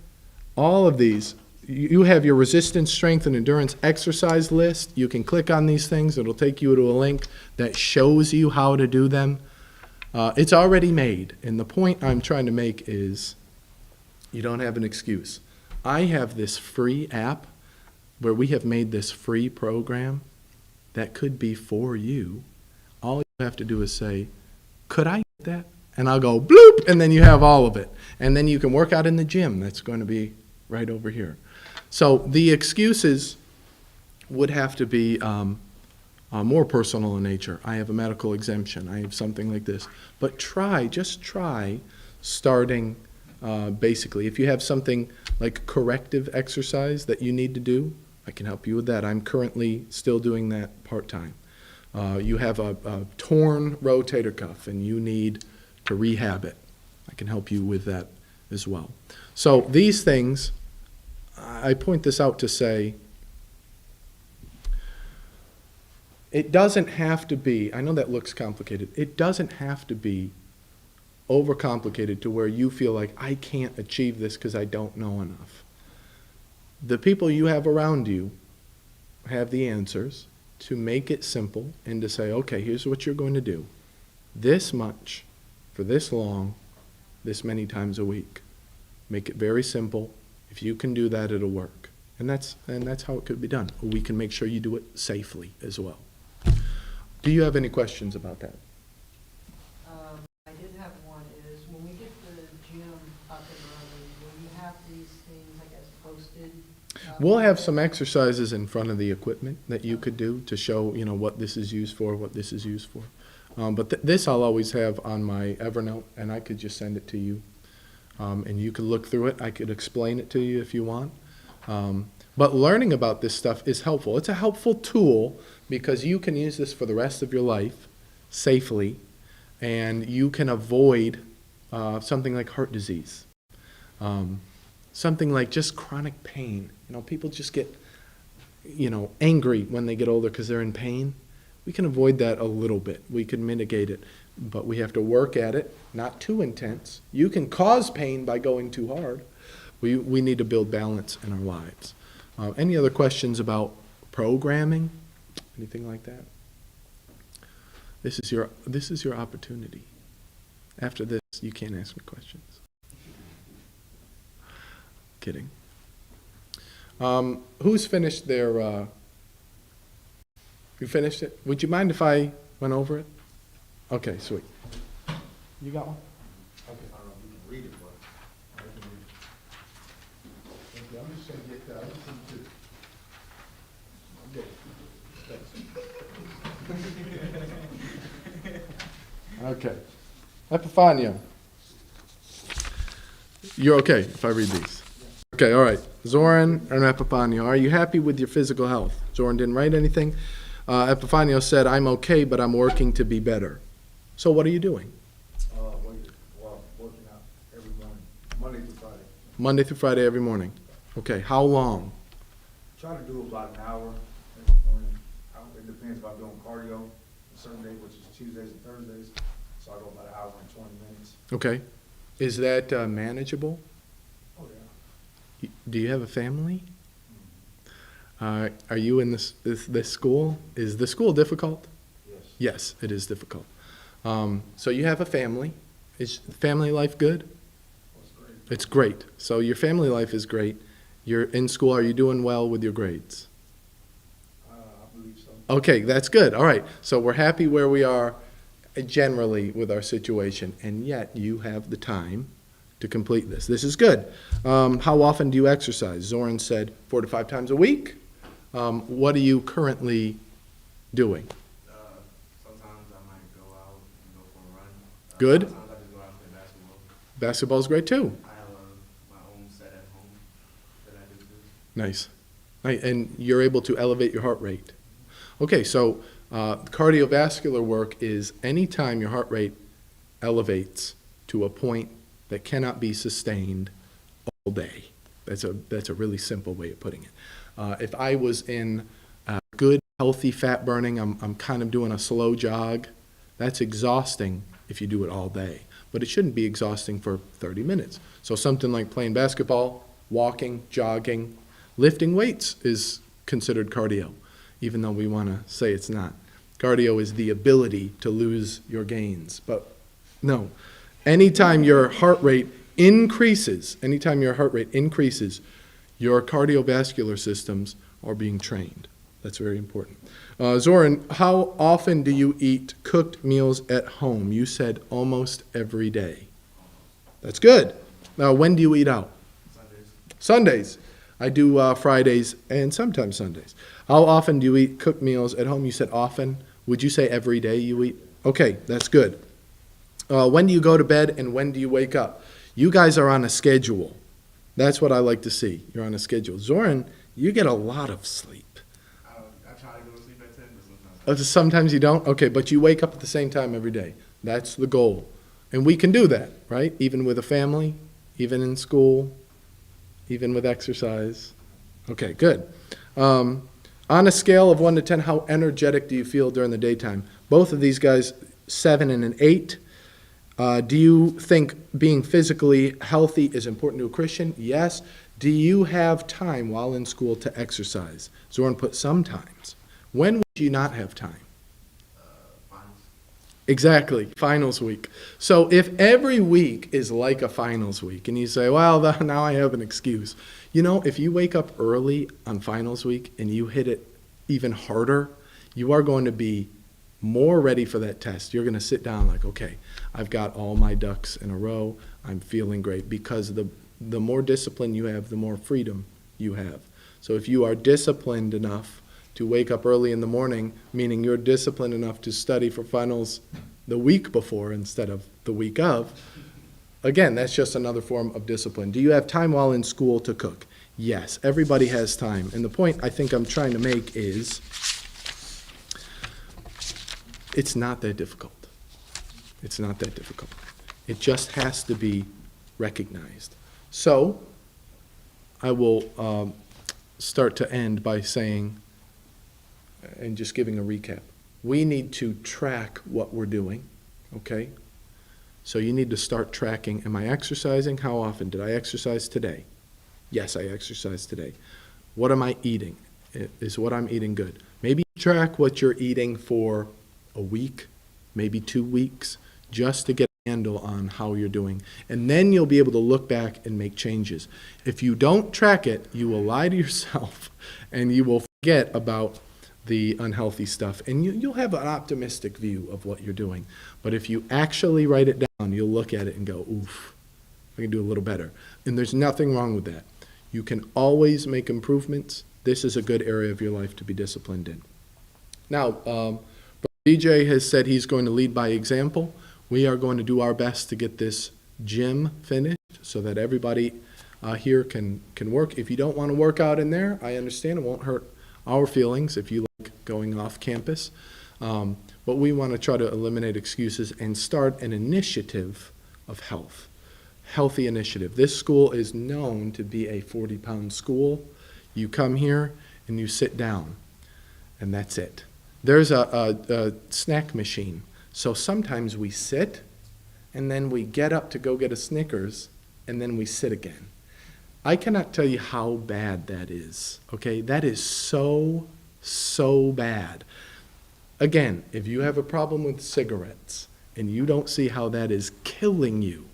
all of these. You have your resistance, strength, and endurance exercise list. You can click on these things. It'll take you to a link that shows you how to do them. It's already made, and the point I'm trying to make is you don't have an excuse. I have this free app where we have made this free program that could be for you. All you have to do is say, could I get that? And I'll go bloop, and then you have all of it. And then you can work out in the gym. That's going to be right over here. So the excuses would have to be more personal in nature. I have a medical exemption. I have something like this. But just try starting basically. If you have something like corrective exercise that you need to do, I can help you with that. I'm currently still doing that part-time. You have a torn rotator cuff and you need to rehab it. I can help you with that as well. So these things, I point this out to say, it doesn't have to be, I know that looks complicated, it doesn't have to be overcomplicated to where you feel like, I can't achieve this because I don't know enough. The people you have around you have the answers to make it simple and to say, okay, here's what you're going to do. This much, for this long, this many times a week. Make it very simple. If you can do that, it'll work. And that's how it could be done. We can make sure you do it safely as well. Do you have any questions about that? I did have one, is when we get the gym up and running, will you have these things, I guess, posted? We'll have some exercises in front of the equipment that you could do to show, what this is used for, what this is used for. But this I'll always have on my Evernote, and I could just send it to you. And you could look through it. I could explain it to you if you want. But learning about this stuff is helpful. It's a helpful tool because you can use this for the rest of your life safely, and you can avoid something like heart disease, something like just chronic pain. People just get, angry when they get older because they're in pain. We can avoid that a little bit. We can mitigate it, but we have to work at it, not too intense. You can cause pain by going too hard. We need to build balance in our lives. Any other questions about programming? Anything like that? This is your opportunity. After this, you can't ask me questions. Kidding. Who's finished their? You finished it? Would you mind if I went over it? Okay, sweet. You got one? Okay. I don't know if you can read it, but I can read it. Okay, I'm just going to get that. Okay. Epiphania. You're okay if I read these? Okay, all right. Zoran and Epiphania, are you happy with your physical health? Zoran didn't write anything. Epiphania said, I'm okay, but I'm working to be better. So what are you doing? Working out every morning, Monday through Friday. Monday through Friday every morning. Okay, how long? Try to do about an hour every morning. It depends if I'm doing cardio a certain day, which is Tuesdays and Thursdays, so I go about an hour and 20 minutes. Okay. Is that manageable? Oh, yeah. Do you have a family? Are you in this school? Is the school difficult? Yes. Yes, it is difficult. So you have a family. Is family life good? That's great. It's great. So your family life is great. You're in school. Are you doing well with your grades? I believe so. Okay, that's good. All right. So we're happy where we are generally with our situation, and yet you have the time to complete this. This is good. How often do you exercise? Zoran said 4 to 5 times a week. What are you currently doing? Sometimes I might go out and go for a run. Good. Sometimes I just go out and play basketball. Basketball's great too. I have my own set at home that I do too. Nice. Right, and you're able to elevate your heart rate. Okay, so cardiovascular work is anytime your heart rate elevates to a point that cannot be sustained all day. That's a really simple way of putting it. If I was in good, healthy fat burning, I'm kind of doing a slow jog. That's exhausting if you do it all day. But it shouldn't be exhausting for 30 minutes. So something like playing basketball, walking, jogging, lifting weights is considered cardio, even though we want to say it's not. Cardio is the ability to lose your gains. But no, anytime your heart rate increases, your cardiovascular systems are being trained. That's very important. Zoran, how often do you eat cooked meals at home? You said almost every day. That's good. Now, when do you eat out? Sundays. I do Fridays and sometimes Sundays. How often do you eat cooked meals at home? You said often. Would you say every day you eat? Okay, that's good. When do you go to bed and when do you wake up? You guys are on a schedule. That's what I like to see. You're on a schedule. Zoran, you get a lot of sleep. I try to go to sleep at 10, but sometimes. Sometimes you don't? Okay, but you wake up at the same time every day. That's the goal. And we can do that, right? Even with a family, even in school, even with exercise. Okay, good. On a scale of 1 to 10, how energetic do you feel during the daytime? Both of these guys, 7 and an 8. Do you think being physically healthy is important to a Christian? Yes. Do you have time while in school to exercise? Zoran put sometimes. When would you not have time? Finals. Exactly, finals week. So if every week is like a finals week, and you say, well, now I have an excuse. You know, if you wake up early on finals week and you hit it even harder, you are going to be more ready for that test. You're going to sit down like, okay, I've got all my ducks in a row. I'm feeling great, because the more discipline you have, the more freedom you have. So if you are disciplined enough to wake up early in the morning, meaning you're disciplined enough to study for finals the week before instead of the week of, again, that's just another form of discipline. Do you have time while in school to cook? Yes, everybody has time. And the point I think I'm trying to make is it's not that difficult. It's not that difficult. It just has to be recognized. So I will start to end by saying, and just giving a recap, we need to track what we're doing, okay? So you need to start tracking, am I exercising? How often? Did I exercise today? Yes, I exercised today. What am I eating? Is what I'm eating good? Maybe track what you're eating for a week, maybe 2 weeks, just to get a handle on how you're doing. And then you'll be able to look back and make changes. If you don't track it, you will lie to yourself and you will forget about the unhealthy stuff. And you'll have an optimistic view of what you're doing. But if you actually write it down, you'll look at it and go, oof, I can do a little better. And there's nothing wrong with that. You can always make improvements. This is a good area of your life to be disciplined in. Now, DJ has said he's going to lead by example. We are going to do our best to get this gym finished so that everybody here can work. If you don't want to work out in there, I understand. It won't hurt our feelings if you like going off campus. But we want to try to eliminate excuses and start an initiative of health. Healthy initiative. This school is known to be a 40-pound school. You come here and you sit down, and that's it. There's a snack machine. So sometimes we sit, and then we get up to go get a Snickers, and then we sit again. I cannot tell you how bad that is, okay? That is so, so bad. Again, if you have a problem with cigarettes, and you don't see how that is killing you,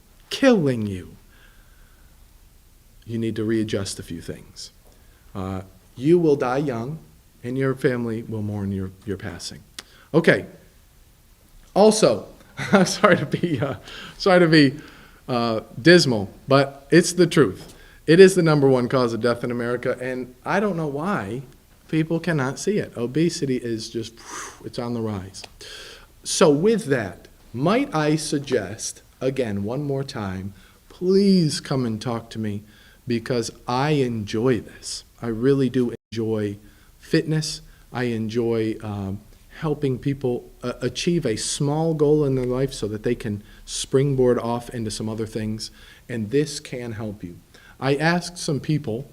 you need to readjust a few things. You will die young, and your family will mourn your passing. Okay. Also, I'm sorry to be dismal, but it's the truth. It is the #1 cause of death in America, and I don't know why people cannot see it. Obesity is just, it's on the rise. So with that, might I suggest, again, one more time, please come and talk to me, because I enjoy this. I really do enjoy fitness. I enjoy helping people achieve a small goal in their life so that they can springboard off into some other things, and this can help you. I asked some people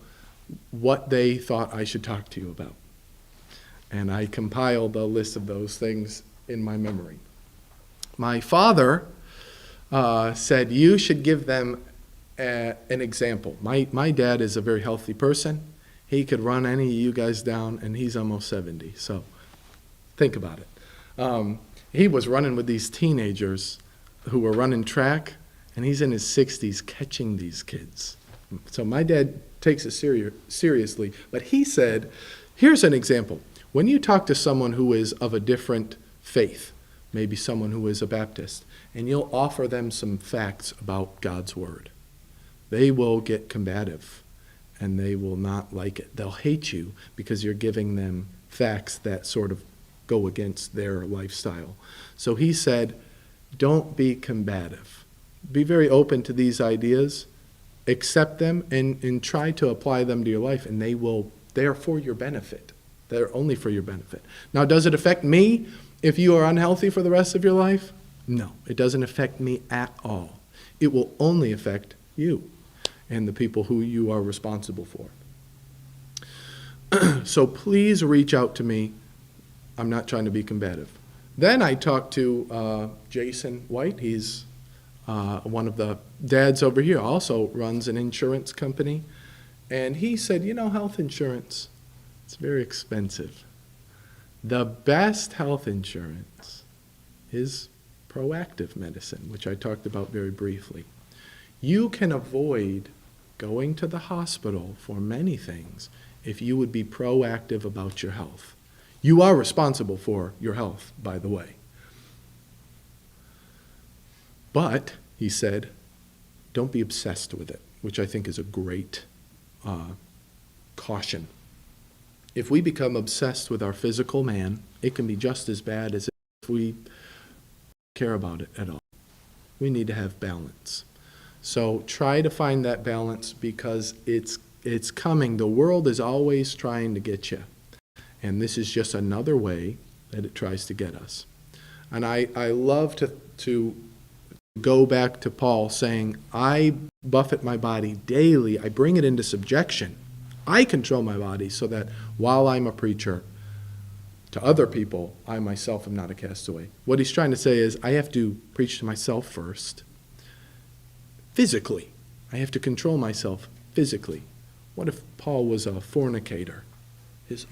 what they thought I should talk to you about, and I compiled a list of those things in my memory. My father said you should give them an example. My dad is a very healthy person. He could run any of you guys down, and he's almost 70, so think about it. He was running with these teenagers who were running track, and he's in his 60s catching these kids. So my dad takes it seriously, but he said, here's an example. When you talk to someone who is of a different faith, maybe someone who is a Baptist, and you'll offer them some facts about God's Word, they will get combative, and they will not like it. They'll hate you because you're giving them facts that sort of go against their lifestyle. So he said, don't be combative. Be very open to these ideas, accept them, and try to apply them to your life, and they are for your benefit. They're only for your benefit. Now, does it affect me if you are unhealthy for the rest of your life? No, it doesn't affect me at all. It will only affect you and the people who you are responsible for. So please reach out to me. I'm not trying to be combative. Then I talked to Jason White. He's one of the dads over here, also runs an insurance company. And he said, health insurance, it's very expensive. The best health insurance is proactive medicine, which I talked about very briefly. You can avoid going to the hospital for many things if you would be proactive about your health. You are responsible for your health, by the way. But, he said, don't be obsessed with it, which I think is a great caution. If we become obsessed with our physical man, it can be just as bad as if we care about it at all. We need to have balance. So try to find that balance, because it's coming. The world is always trying to get you. And this is just another way that it tries to get us. And I love to go back to Paul saying, I buffet my body daily. I bring it into subjection. I control my body so that while I'm a preacher to other people, I myself am not a castaway. What he's trying to say is I have to preach to myself first. Physically. I have to control myself physically. What if Paul was a fornicator?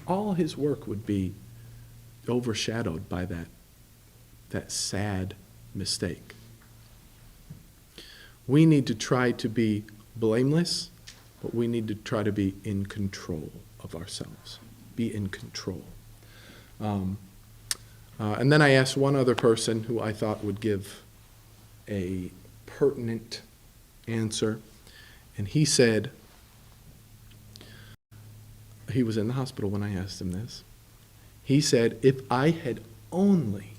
All his work would be overshadowed by that sad mistake. We need to try to be blameless, but we need to try to be in control of ourselves. Be in control. And then I asked one other person who I thought would give a pertinent answer, and he said, he was in the hospital when I asked him this. He said, if I had only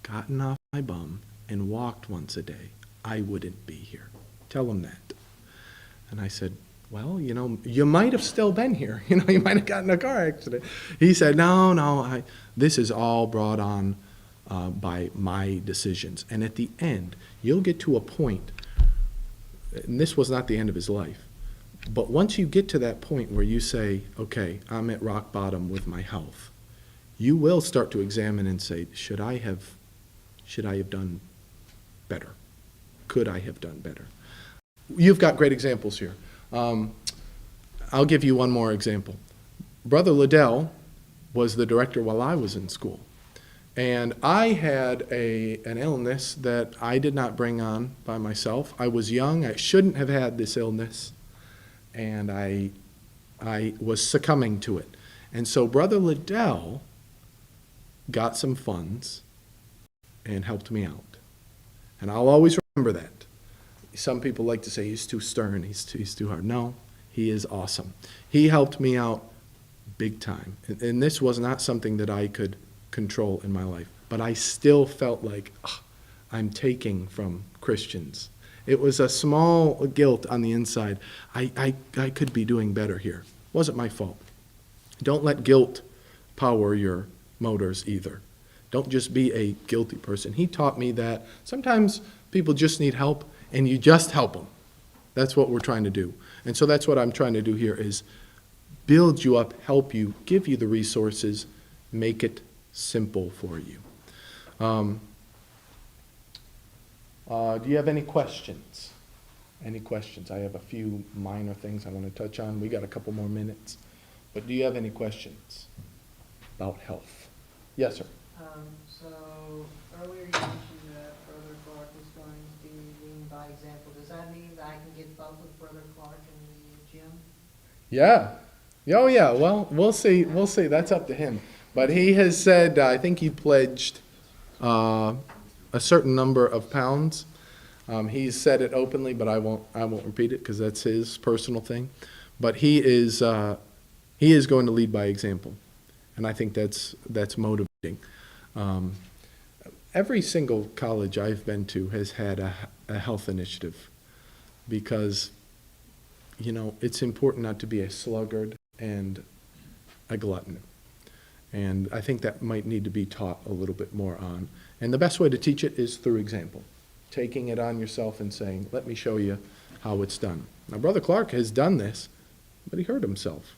gotten off my bum and walked once a day, I wouldn't be here. Tell him that. And I said, well, you might have still been here. You might have gotten in a car accident. He said, no, this is all brought on by my decisions. And at the end, you'll get to a point, and this was not the end of his life, but once you get to that point where you say, okay, I'm at rock bottom with my health, you will start to examine and say, should I have done better? Could I have done better? You've got great examples here. I'll give you one more example. Brother Liddell was the director while I was in school. And I had an illness that I did not bring on by myself. I was young. I shouldn't have had this illness. And I was succumbing to it. And so Brother Liddell got some funds and helped me out. And I'll always remember that. Some people like to say he's too stern, he's too hard. No, he is awesome. He helped me out big time. And this was not something that I could control in my life. But I still felt like I'm taking from Christians. It was a small guilt on the inside. I could be doing better here. It wasn't my fault. Don't let guilt power your motors either. Don't just be a guilty person. He taught me that sometimes people just need help, and you just help them. That's what we're trying to do. And so that's what I'm trying to do here is build you up, help you, give you the resources, make it simple for you. Do you have any questions? Any questions? I have a few minor things I want to touch on. We got a couple more minutes. But do you have any questions about health? Yes, sir. So earlier you mentioned that Brother Clark is going to be leading by example. Does that mean that I can get bumped with Brother Clark in the gym? Yeah. Oh, yeah. Well, we'll see. We'll see. That's up to him. But he has said, I think he pledged a certain number of pounds. He's said it openly, but I won't repeat it because that's his personal thing. But he is going to lead by example, and I think that's motivating. Every single college I've been to has had a health initiative because, it's important not to be a sluggard and a glutton. And I think that might need to be taught a little bit more on. And the best way to teach it is through example, taking it on yourself and saying, let me show you how it's done. Now, Brother Clark has done this, but he hurt himself.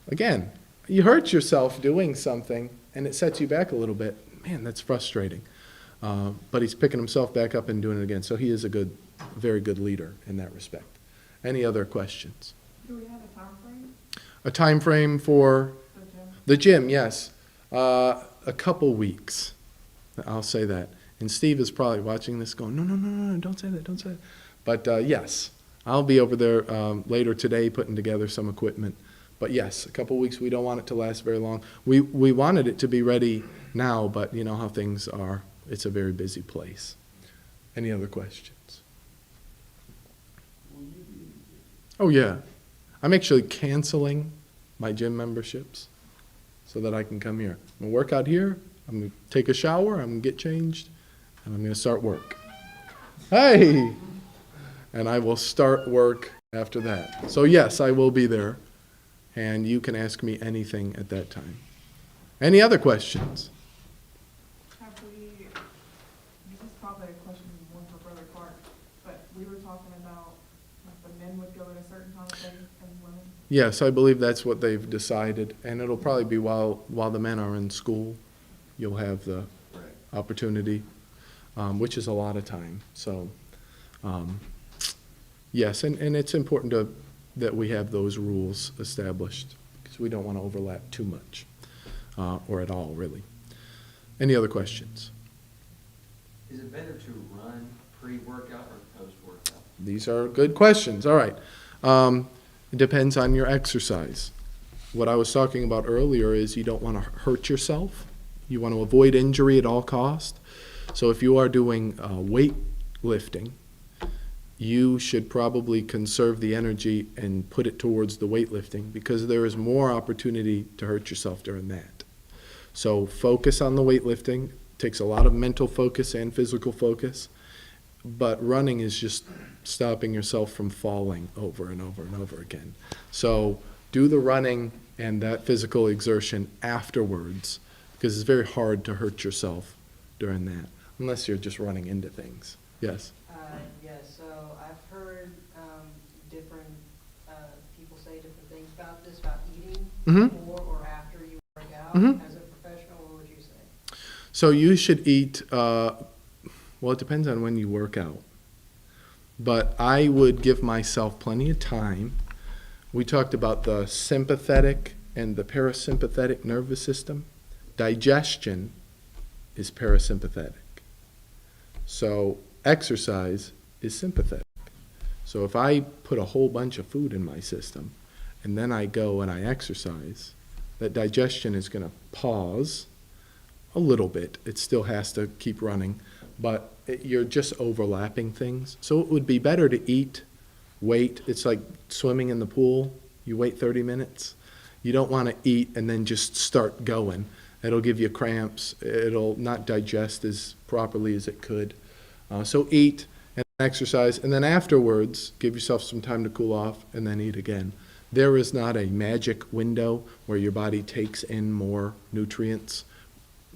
Again, you hurt yourself doing something, and it sets you back a little bit. Man, that's frustrating. But he's picking himself back up and doing it again. So he is a very good leader in that respect. Any other questions? Do we have a time frame? A time frame for The gym? the gym, yes. A couple weeks. I'll say that. And Steve is probably watching this going, no, don't say that, don't say that. But yes, I'll be over there later today putting together some equipment. But yes, a couple weeks. We don't want it to last very long. We wanted it to be ready now, but you know how things are. It's a very busy place. Any other questions? Oh, yeah. I'm actually canceling my gym memberships so that I can come here. I'm going to work out here. I'm going to take a shower. I'm going to get changed. And I'm going to start work. Hey! And I will start work after that. So yes, I will be there. And you can ask me anything at that time. Any other questions? Have we, this is probably a question more for Brother Clark, but we were talking about like the men would go at a certain time of day and women. Yes, I believe that's what they've decided. And it'll probably be while the men are in school. You'll have the opportunity, which is a lot of time. So, yes, and it's important that we have those rules established because we don't want to overlap too much or at all, really. Any other questions? Is it better to run pre-workout or post-workout? These are good questions. All right. It depends on your exercise. What I was talking about earlier is you don't want to hurt yourself. You want to avoid injury at all costs. So if you are doing weight lifting, you should probably conserve the energy and put it towards the weightlifting because there is more opportunity to hurt yourself during that. So focus on the weightlifting. It takes a lot of mental focus and physical focus. But running is just stopping yourself from falling over and over and over again. So do the running and that physical exertion afterwards because it's very hard to hurt yourself during that unless you're just running into things. Yes? Yes, so I've heard different people say different things about this, about eating Mhm. before or after you work out. Mhm. As a professional So you should eat, well, it depends on when you work out. But I would give myself plenty of time. We talked about the sympathetic and the parasympathetic nervous system. Digestion is parasympathetic. So exercise is sympathetic. So if I put a whole bunch of food in my system and then I go and I exercise, that digestion is going to pause a little bit. It still has to keep running, but you're just overlapping things. So it would be better to eat, wait. It's like swimming in the pool. You wait 30 minutes. You don't want to eat and then just start going. It'll give you cramps. It'll not digest as properly as it could. So eat and exercise, and then afterwards, give yourself some time to cool off, and then eat again. There is not a magic window where your body takes in more nutrients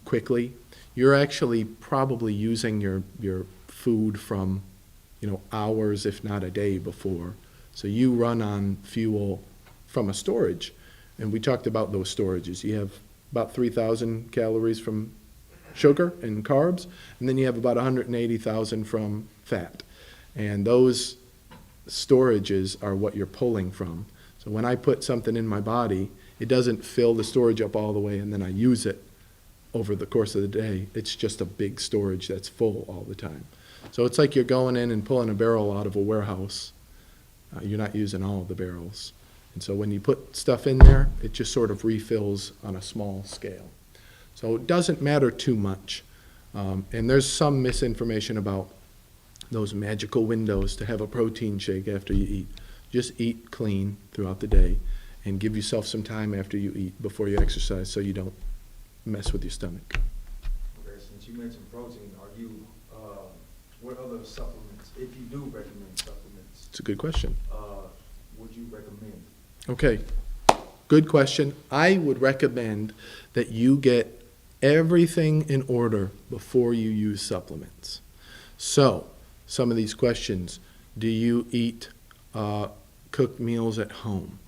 quickly. You're actually probably using your food from, hours, if not a day before. So you run on fuel from a storage, and we talked about those storages. You have about 3,000 calories from sugar and carbs, and then you have about 180,000 from fat. And those storages are what you're pulling from. So when I put something in my body, it doesn't fill the storage up all the way and then I use it over the course of the day. It's just a big storage that's full all the time. So it's like you're going in and pulling a barrel out of a warehouse. You're not using all of the barrels. And so when you put stuff in there, it just sort of refills on a small scale. So it doesn't matter too much. And there's some misinformation about those magical windows to have a protein shake after you eat. Just eat clean throughout the day and give yourself some time after you eat before you exercise so you don't mess with your stomach. Okay, since you mentioned protein, are you, what other supplements, if you do recommend supplements, It's a good question. would you recommend? Okay, good question. I would recommend that you get everything in order before you use supplements. So, some of these questions. Do you eat cooked meals at home?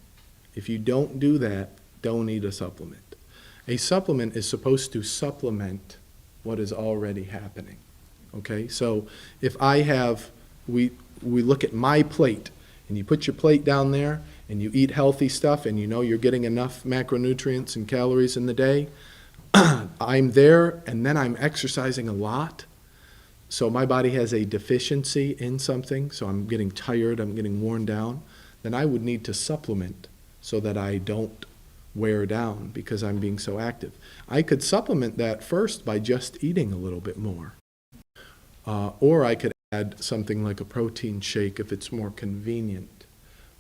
If you don't do that, don't eat a supplement. A supplement is supposed to supplement what is already happening. Okay, so if I have, we look at my plate, and you put your plate down there, and you eat healthy stuff, and you know you're getting enough macronutrients and calories in the day, I'm there, and then I'm exercising a lot, so my body has a deficiency in something, so I'm getting tired, I'm getting worn down, then I would need to supplement so that I don't wear down because I'm being so active. I could supplement that first by just eating a little bit more. Or I could add something like a protein shake if it's more convenient.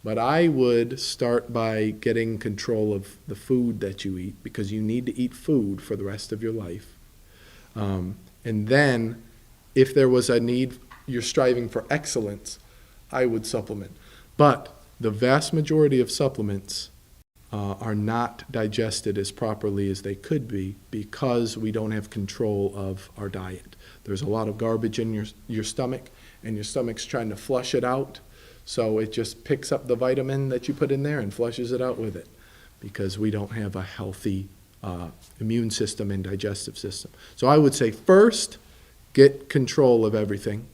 But I would start by getting control of the food that you eat, because you need to eat food for the rest of your life. And then, if there was a need, you're striving for excellence, I would supplement. But the vast majority of supplements are not digested as properly as they could be because we don't have control of our diet. There's a lot of garbage in your stomach, and your stomach's trying to flush it out. So it just picks up the vitamin that you put in there and flushes it out with it, because we don't have a healthy immune system and digestive system. So I would say first, get control of everything.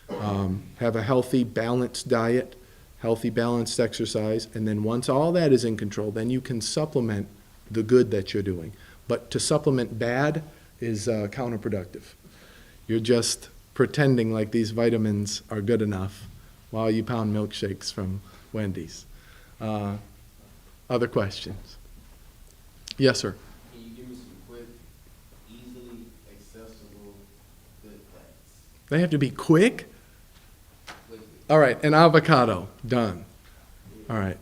Have a healthy, balanced diet, healthy, balanced exercise, and then once all that is in control, then you can supplement the good that you're doing. But to supplement bad is counterproductive. You're just pretending like these vitamins are good enough while you pound milkshakes from Wendy's. Other questions? Yes, sir. Can you give me some quick, easily accessible good fats? They have to be quick? Quickly. All right, an avocado, done. All right,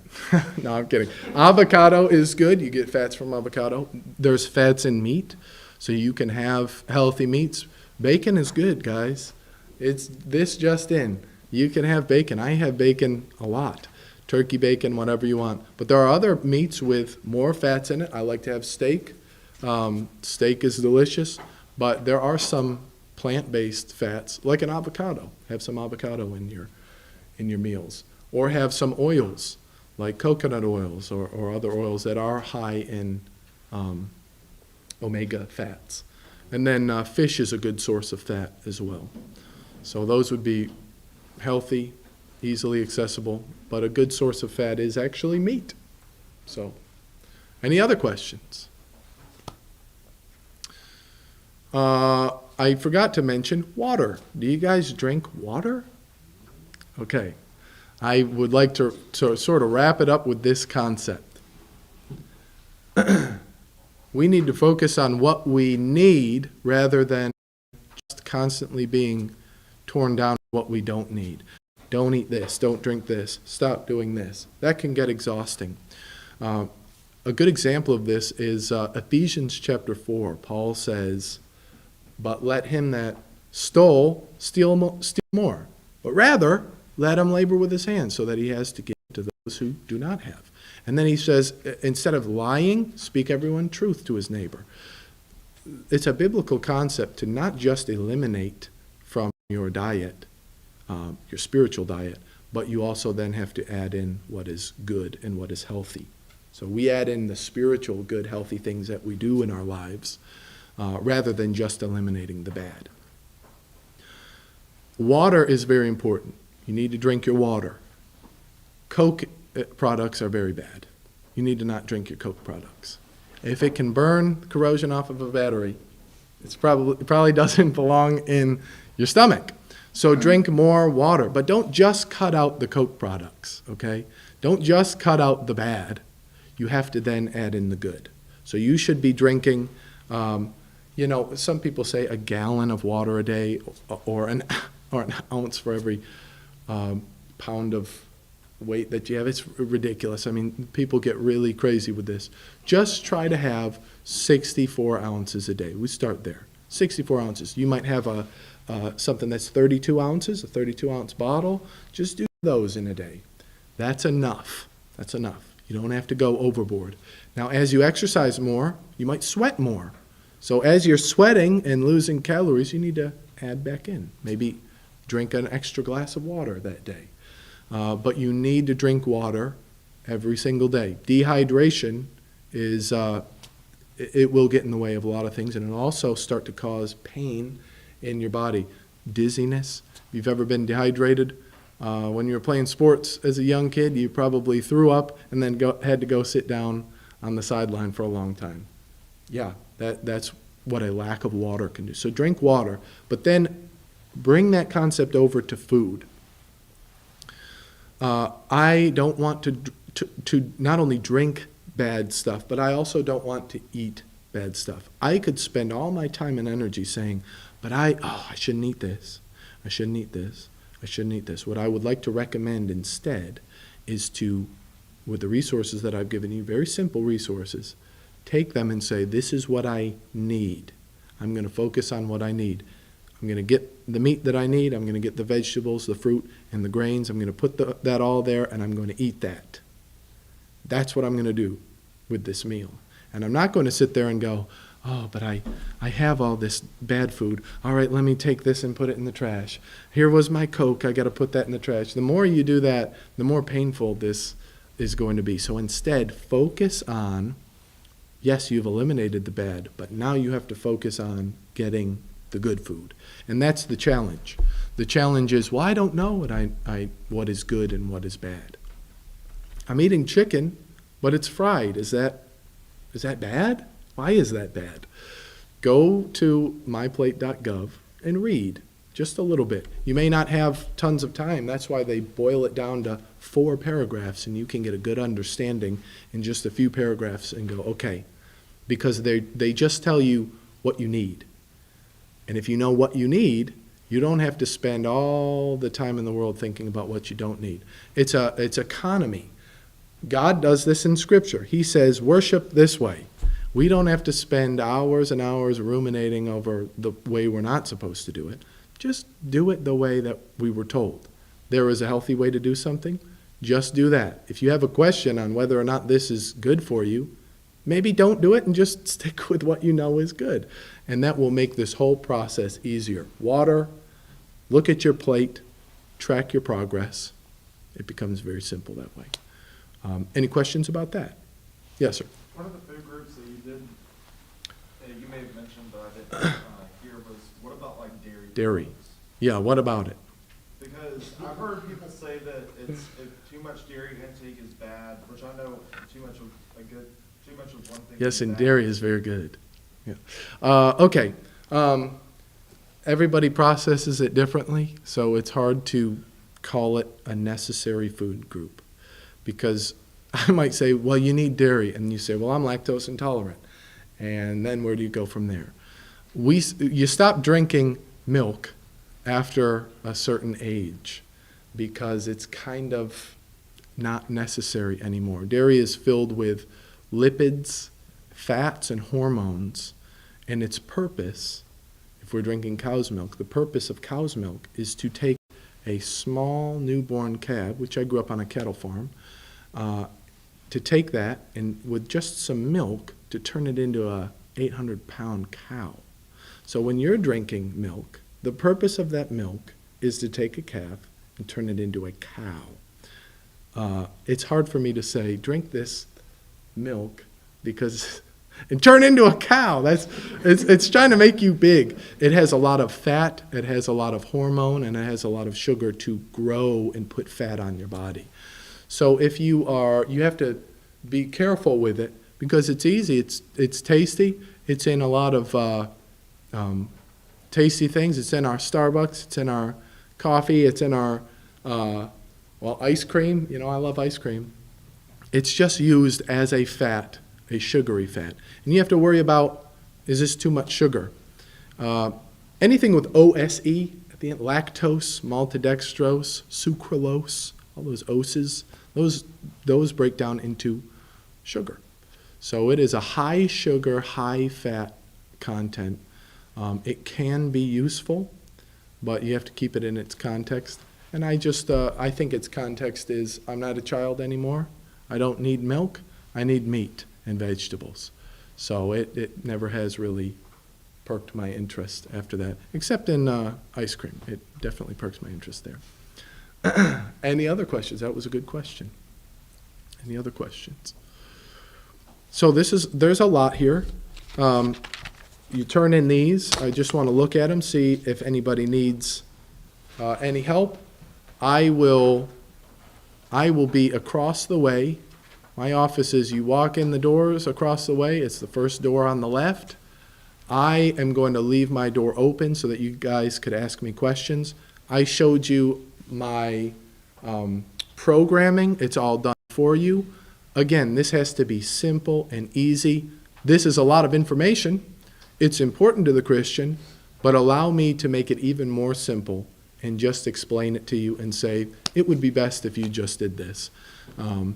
no, I'm kidding. Avocado is good. You get fats from avocado. There's fats in meat, so you can have healthy meats. Bacon is good, guys. It's this just in. You can have bacon. I have bacon a lot. Turkey bacon, whatever you want. But there are other meats with more fats in it. I like to have steak. Steak is delicious, but there are some plant-based fats, like an avocado. Have some avocado in your meals. Or have some oils, like coconut oils or other oils that are high in omega fats. And then fish is a good source of fat as well. So those would be healthy, easily accessible, but a good source of fat is actually meat. So, any other questions? I forgot to mention water. Do you guys drink water? Okay. I would like to sort of wrap it up with this concept. We need to focus on what we need rather than just constantly being torn down what we don't need. Don't eat this, don't drink this, stop doing this. That can get exhausting. A good example of this is Ephesians chapter 4. Paul says, "But let him that stole steal more, but rather let him labor with his hands so that he has to give to those who do not have." And then he says, instead of lying, speak everyone truth to his neighbor. It's a biblical concept to not just eliminate from your diet, your spiritual diet, but you also then have to add in what is good and what is healthy. So we add in the spiritual, good, healthy things that we do in our lives, rather than just eliminating the bad. Water is very important. You need to drink your water. Coke products are very bad. You need to not drink your Coke products. If it can burn corrosion off of a battery, it probably doesn't belong in your stomach. So drink more water, but don't just cut out the Coke products, okay? Don't just cut out the bad. You have to then add in the good. So you should be drinking, some people say a gallon of water a day or an ounce for every pound of weight that you have. It's ridiculous. I mean, people get really crazy with this. Just try to have 64 ounces a day. We start there. 64 ounces. You might have something that's 32 ounces, a 32-ounce bottle. Just do those in a day. That's enough. That's enough. You don't have to go overboard. Now, as you exercise more, you might sweat more. So as you're sweating and losing calories, you need to add back in. Maybe drink an extra glass of water that day. But you need to drink water every single day. Dehydration is, it will get in the way of a lot of things, and it'll also start to cause pain in your body. Dizziness. If you've ever been dehydrated, when you were playing sports as a young kid, you probably threw up and then had to go sit down on the sideline for a long time. Yeah, that's what a lack of water can do. So drink water, but then bring that concept over to food. I don't want to not only drink bad stuff, but I also don't want to eat bad stuff. I could spend all my time and energy saying, but I shouldn't eat this. I shouldn't eat this. I shouldn't eat this. What I would like to recommend instead is to, with the resources that I've given you, very simple resources, take them and say, this is what I need. I'm going to focus on what I need. I'm going to get the meat that I need. I'm going to get the vegetables, the fruit, and the grains. I'm going to put that all there, and I'm going to eat that. That's what I'm going to do with this meal. And I'm not going to sit there and go, oh, but I have all this bad food. All right, let me take this and put it in the trash. Here was my Coke. I got to put that in the trash. The more you do that, the more painful this is going to be. So instead, focus on, yes, you've eliminated the bad, but now you have to focus on getting the good food. And that's the challenge. The challenge is, well, I don't know what is good and what is bad. I'm eating chicken, but it's fried. Is that bad? Why is that bad? Go to myplate.gov and read just a little bit. You may not have tons of time. That's why they boil it down to 4 paragraphs, and you can get a good understanding in just a few paragraphs and go, okay, because they just tell you what you need. And if you know what you need, you don't have to spend all the time in the world thinking about what you don't need. It's economy. God does this in Scripture. He says, worship this way. We don't have to spend hours and hours ruminating over the way we're not supposed to do it. Just do it the way that we were told. There is a healthy way to do something. Just do that. If you have a question on whether or not this is good for you, maybe don't do it and just stick with what you know is good. And that will make this whole process easier. Water, look at your plate, track your progress. It becomes very simple that way. Any questions about that? Yes, sir. One of the food groups that you did, you may have mentioned, but I here was, what about like dairy? Dairy. products? Yeah, what about it? Because I've heard people say that if too much dairy intake is bad, which I know too much of one thing. Yes, is and bad. dairy is very good. Yeah. Okay. Everybody processes it differently, so it's hard to call it a necessary food group. Because I might say, well, you need dairy, and you say, well, I'm lactose intolerant. And then where do you go from there? You stop drinking milk after a certain age because it's kind of not necessary anymore. Dairy is filled with lipids, fats, and hormones, and its purpose, if we're drinking cow's milk, the purpose of cow's milk is to take a small newborn calf, which I grew up on a cattle farm, to take that and with just some milk to turn it into a 800-pound cow. So when you're drinking milk, the purpose of that milk is to take a calf and turn it into a cow. It's hard for me to say, drink this milk because and turn into a cow. It's trying to make you big. It has a lot of fat, it has a lot of hormone, and it has a lot of sugar to grow and put fat on your body. So if you have to be careful with it because it's easy, it's tasty, it's in a lot of tasty things. It's in our Starbucks, it's in our coffee, it's in our, ice cream. You know, I love ice cream. It's just used as a fat, a sugary fat. And you have to worry about, is this too much sugar? Anything with OSE at the end, lactose, maltodextrose, sucralose, all those oses, those break down into sugar. So it is a high sugar, high fat content. It can be useful, but you have to keep it in its context. And I think its context is, I'm not a child anymore. I don't need milk. I need meat and vegetables. So it never has really perked my interest after that, except in ice cream. It definitely perks my interest there. Any other questions? That was a good question. Any other questions? So there's a lot here. You turn in these. I just want to look at them, see if anybody needs any help. I will be across the way. My office is, you walk in the doors across the way. It's the first door on the left. I am going to leave my door open so that you guys could ask me questions. I showed you my programming. It's all done for you. Again, this has to be simple and easy. This is a lot of information. It's important to the Christian, but allow me to make it even more simple and just explain it to you and say, it would be best if you just did this.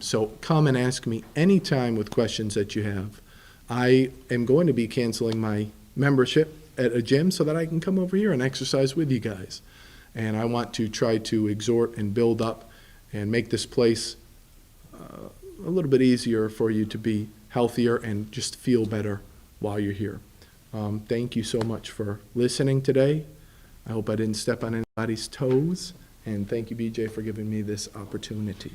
So come and ask me anytime with questions that you have. I am going to be canceling my membership at a gym so that I can come over here and exercise with you guys. And I want to try to exhort and build up and make this place a little bit easier for you to be healthier and just feel better while you're here. Thank you so much for listening today. I hope I didn't step on anybody's toes. And thank you, BJ, for giving me this opportunity.